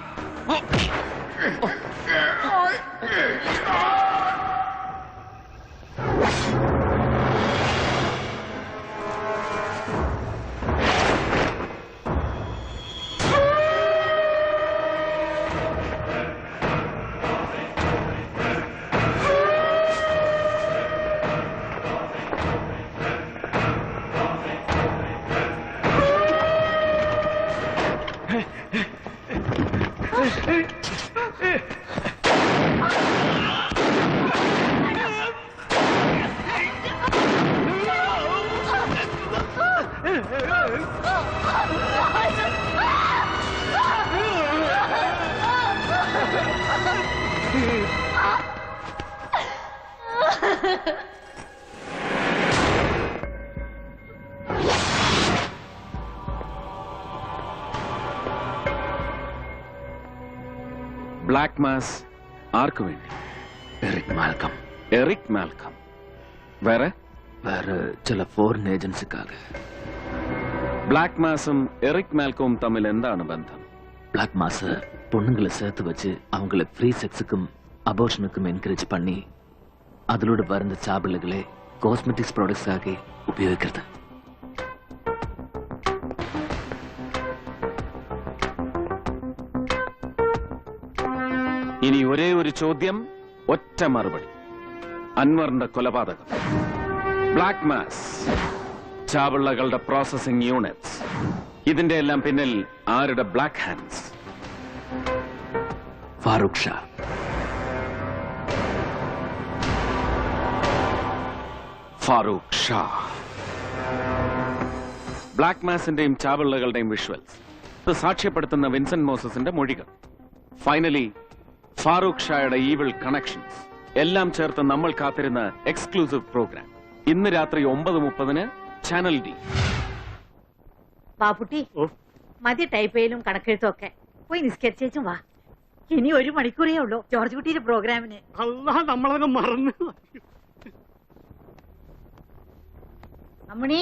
ബ്ലാക്ക് മാസ് ആർക്കു വേണ്ടി? Eric Malcolm. വേറെ ചില ഫോറിൻ ഏജൻസിക്കാക. ബ്ലാക്ക് മാസും എറിക് മാൽക്കവും തമ്മിൽ എന്താണ് ബന്ധം? பிளாக் மாச பொண்ணுங்களை சேர்த்து வச்சு அவங்களை ஃப்ரீ செக்ஸுக்கும் அபோர்ஷனுக்கும் என்கரேஜ் பண்ணி அதிலோட வருந்த சாபிள்களை காஸ்மெட்டிக்ஸ் ப்ராடக்ட்ஸ் ஆகி ഉപയോഗിക്കരുത്. ഇനി ഒരേ ഒരു ചോദ്യം, ഒറ്റ മറുപടി. അൻവറിന്റെ കൊലപാതകം, ബ്ലാക്ക് മാസ്, ചാവിള്ളകളുടെ പ്രോസസിംഗ് യൂണിറ്റ്സ്, ഇതിന്റെ എല്ലാം പിന്നിൽ ആരുടെ black hands? Farooq Shah. Farooq Shah. Black മാസിന്റെയും ചാവിള്ളകളുടെയും വിഷ്വൽസ്, ഇത് സാക്ഷ്യപ്പെടുത്തുന്ന വിൻസെന്റ് മോസസിന്റെ മൊഴികൾ, ഫൈനലി ഫാറൂഖ് ഷായുടെ ഈവിൾ കണക്ഷൻസ് എല്ലാം ചേർത്ത് നമ്മൾ കാത്തിരുന്ന എക്സ്ക്ലൂസീവ് പ്രോഗ്രാം ഇന്ന് രാത്രി 9:30 ചാനൽ ഡി. ബാപ്പുട്ടി, മതി ടൈപ്പയിലും കണക്കെഴുത്തും ഒക്കെ. പോയി നിസ്കരിച്ചേച്ചും വാ. ഇനി 1 മണിക്കൂറേ ഉള്ളൂ ജോർജ് കുട്ടിയുടെ പ്രോഗ്രാമിന്. നമ്മളതൊക്കെ മറന്നു. അമ്മണി,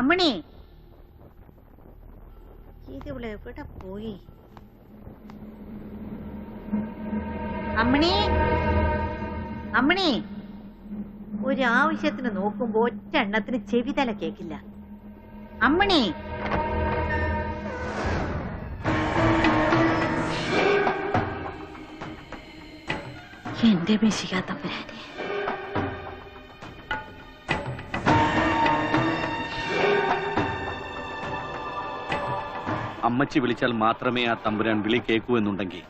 അമ്മണി, ഇതിവിടെ എവിടെ പോയി? അമ്മണി, അമ്മണി, ഒരാവശ്യത്തിന് നോക്കുമ്പോ ഒറ്റ എണ്ണത്തിന് ചെവിതല കേക്കില്ല. അമ്മണി, എന്റെ മെസ്സിക തമ്പുരാനെ. അമ്മച്ചി വിളിച്ചാൽ മാത്രമേ ആ തമ്പുരാൻ വിളി കേൾക്കൂ എന്നുണ്ടെങ്കിൽ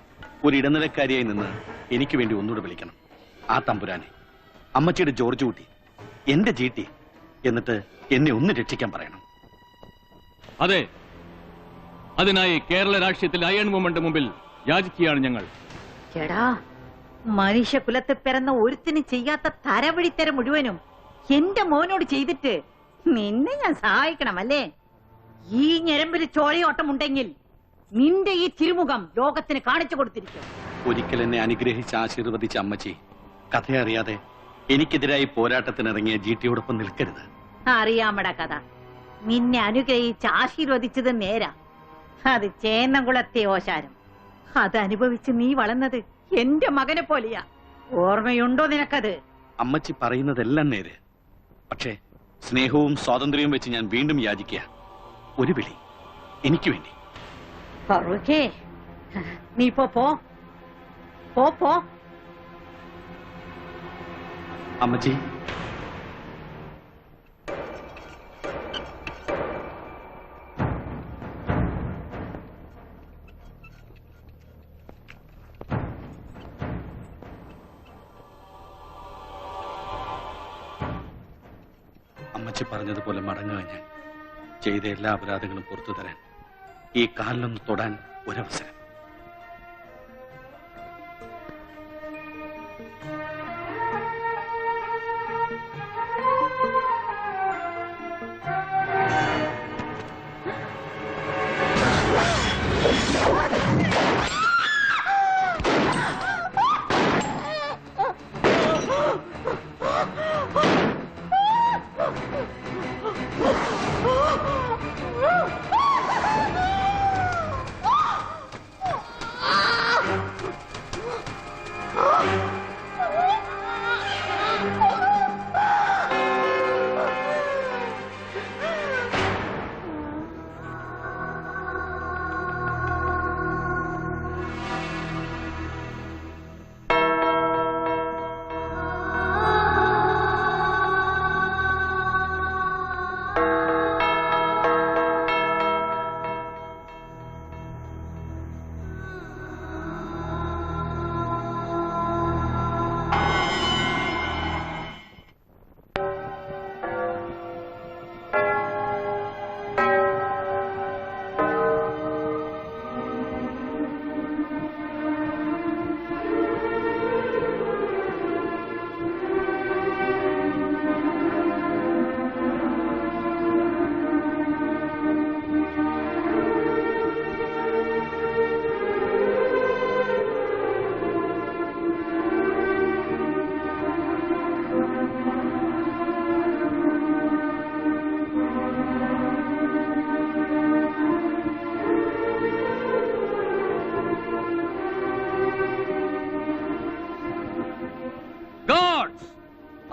ഒരു ഇടനിലക്കാരിയായി നിന്ന് എനിക്ക് വേണ്ടി ഒന്നുകൂടെ വിളിക്കണം ആ തമ്പുരാനെ. അമ്മച്ചിയുടെ ജോർജ് കുട്ടി, എന്റെ ജീട്ടി, എന്നിട്ട് എന്നെ ഒന്ന് രക്ഷിക്കാൻ പറയണം. അതെ, അതിനായി കേരള രാഷ്ട്രീയത്തിൽ അയൺ മൂവ്മെന്റ് മുമ്പിൽ യാചിക്കുകയാണ് ഞങ്ങൾ. ചേടാ, മനുഷ്യകുലത്തിൽ പിറന്ന ഒരുത്തിനും ചെയ്യാത്ത തരവഴിത്തരം മുഴുവനും എന്റെ മോനോട് ചെയ്തിട്ട് നിന്നെ ഞാൻ സഹായിക്കണം അല്ലേ? ഈ ഞരമ്പിൽ ചോഴയോട്ടമുണ്ടെങ്കിൽ നിന്റെ ഈ തിരുമുഖം ലോകത്തിന് കാണിച്ചു കൊടുത്തിരിക്കും. ഒരിക്കൽ എന്നെ അനുഗ്രഹിച്ച് ആശീർവദിച്ച അമ്മച്ചി, കഥയറിയാതെ എനിക്കെതിരായി പോരാട്ടത്തിനിറങ്ങിയ ജീട്ടിയോടൊപ്പം നിൽക്കരുത്. അറിയാമട കഥ. നിന്നെ അനുഗ്രഹിച്ച് ആശീർവദിച്ചത് നേരാ. അത് ചേന്നംകുളത്തെ ഓശാരം. അതനുഭവിച്ച് നീ വളർന്നത് എന്റെ മകനെ പോലെയാ. ഓർമ്മയുണ്ടോ നിനക്കത്? അമ്മച്ചി പറയുന്നതെല്ലാം നേര്. പക്ഷേ സ്നേഹവും സ്വാതന്ത്ര്യവും വെച്ച് ഞാൻ വീണ്ടും യാചിക്കുക. ഒരു വിളി എനിക്ക് വേണ്ടി. ഫറൂഖേ, നീ പോ പോ. അമ്മച്ചി, അമ്മച്ചി പറഞ്ഞതുപോലെ മടങ്ങുക. ഞാൻ ചെയ്ത എല്ലാ അപരാധങ്ങളും പുറത്തു തരാൻ ഈ കാലിലൊന്ന് തൊടാൻ ഒരവസരം.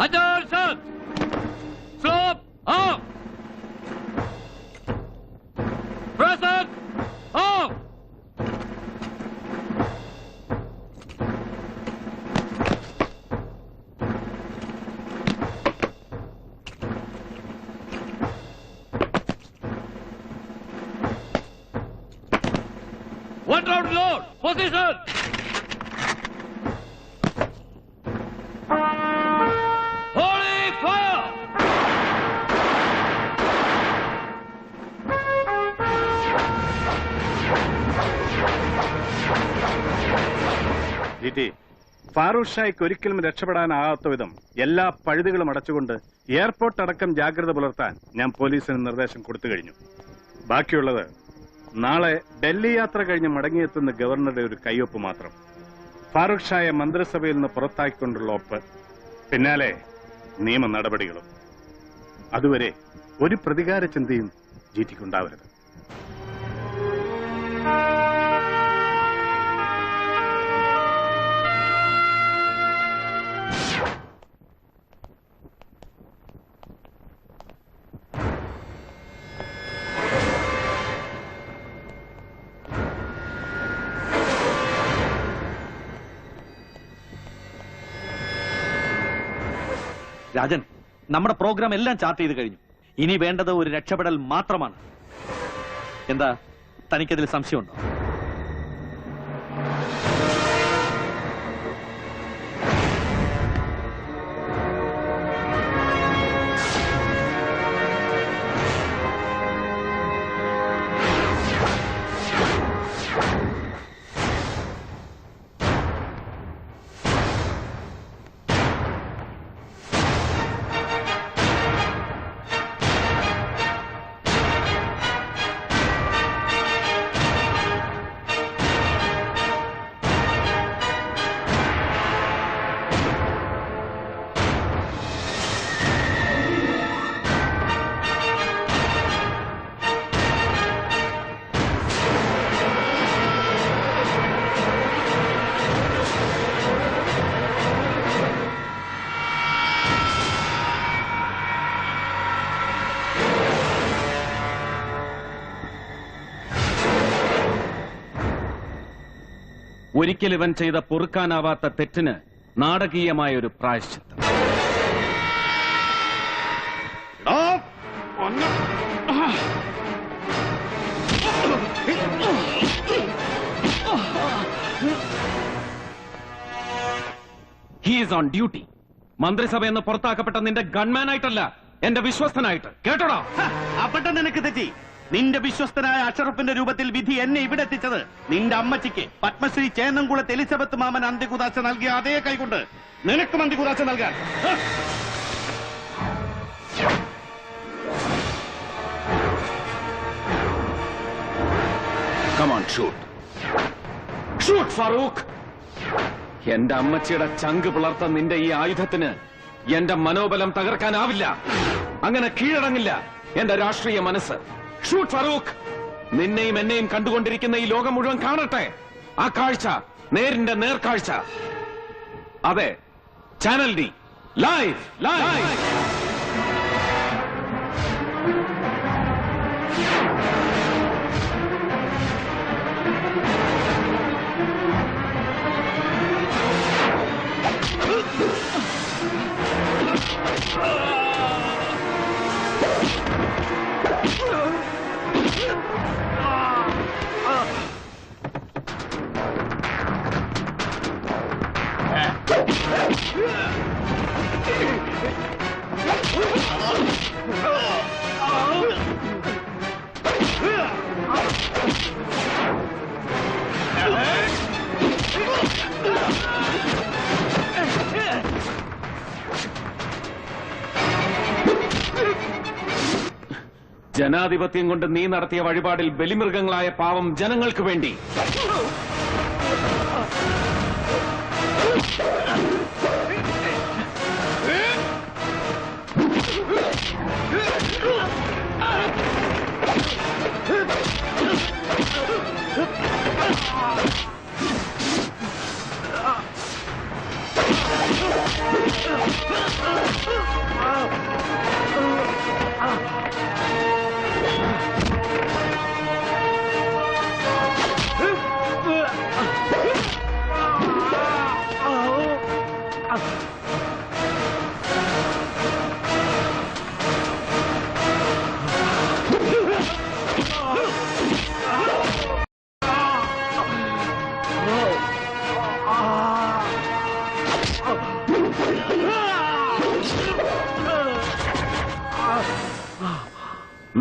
Attention! Slope off! Present off! One round load! Position! Holy fire! ജിറ്റി, Farooq ഷായ്ക്ക് ഒരിക്കലും രക്ഷപ്പെടാനാകാത്ത വിധം എല്ലാ പഴുതുകളും അടച്ചുകൊണ്ട് എയർപോർട്ട് അടക്കം ജാഗ്രത പുലർത്താൻ ഞാൻ പോലീസിന് നിർദ്ദേശം കൊടുത്തു കഴിഞ്ഞു. ബാക്കിയുള്ളത് നാളെ ഡൽഹി യാത്ര കഴിഞ്ഞ് മടങ്ങിയെത്തുന്ന ഗവർണറുടെ ഒരു കയ്യൊപ്പ് മാത്രം. ഫാറൂഖ് ഷായെ മന്ത്രിസഭയിൽ നിന്ന് പുറത്താക്കിക്കൊണ്ടുള്ള ഒപ്പ്, പിന്നാലെ നിയമ നടപടികളും. അതുവരെ ഒരു പ്രതികാര ചിന്തയും ജിറ്റിക്കുണ്ടാവരുത്. രാജൻ, നമ്മുടെ പ്രോഗ്രാം എല്ലാം ചാർട്ട് ചെയ്ത് കഴിഞ്ഞു. ഇനി വേണ്ടത് ഒരു രക്ഷപ്പെടൽ മാത്രമാണ്. എന്താ, തനിക്കതിൽ സംശയമുണ്ടോ? ഒരിക്കൽ ഇവൻ ചെയ്ത പൊറുക്കാനാവാത്ത തെറ്റിന് നാടകീയമായ ഒരു പ്രായശ്ചിത്തം. He is on duty. മന്ത്രിസഭയെന്ന് പുറത്താക്കപ്പെട്ട നിന്റെ ഗൺമാനായിട്ടല്ല, എന്റെ വിശ്വസ്തനായിട്ട്. കേട്ടോടാ? അവിടെ നിനക്ക് തെറ്റി. നിന്റെ വിശ്വസ്തനായ അഷറഫിന്റെ രൂപത്തിൽ വിധി എന്നെ ഇവിടെ എത്തിച്ചത് നിന്റെ അമ്മച്ചിക്ക് പത്മശ്രീ ചേന്നംകുളത്ത് എലിസബത്ത് മാമൻ അന്ത്യകുദാശ നൽകിയ അതേ കൈകൊണ്ട് നിനക്കും അന്ത്യകുദാശ നൽകാൻ. Come on, shoot. Shoot, Farooq. എന്റെ അമ്മച്ചിയുടെ ചങ്ക് പിളർത്ത നിന്റെ ഈ ആയുധത്തിന് എന്റെ മനോബലം തകർക്കാനാവില്ല. അങ്ങനെ കീഴടങ്ങില്ല എന്റെ രാഷ്ട്രീയ മനസ്സ്. ഷൂട്ട് ഫാറൂഖ്. നിന്നെയും എന്നെയും കണ്ടുകൊണ്ടിരിക്കുന്ന ഈ ലോകം മുഴുവൻ കാണട്ടെ ആ കാഴ്ച, നേരിന്റെ നേർക്കാഴ്ച. അതെ, ചാനൽ ഡി ലൈവ് ലൈവ്. ജനാധിപത്യം കൊണ്ട് നീ നടത്തിയ വഴിപാടിൽ ബലിമൃഗങ്ങളായ പാവം ജനങ്ങൾക്ക് വേണ്ടി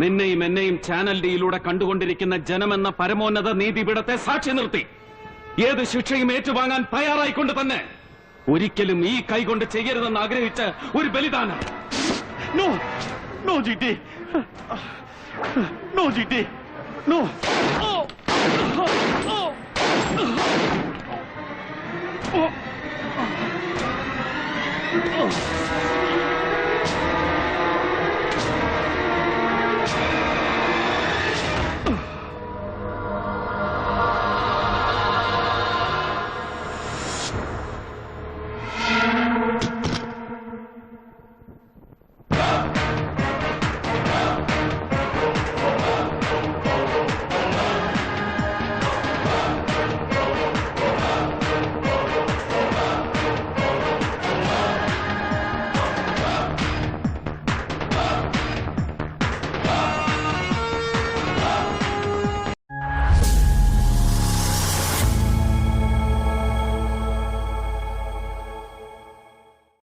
നിന്നെയും എന്നെയും ചാനൽ ഡിയിലൂടെ കണ്ടുകൊണ്ടിരിക്കുന്ന ജനമെന്ന പരമോന്നത നീതിപീഠത്തെ സാക്ഷി നിർത്തി ഏത് ശിക്ഷയും ഏറ്റുവാങ്ങാൻ തയ്യാറായിക്കൊണ്ട് തന്നെ ഒരിക്കലും ഈ കൈകൊണ്ട് ചെയ്യരുതെന്ന് ആഗ്രഹിച്ച ഒരു ബലിദാനം. No no GT, no GT, no.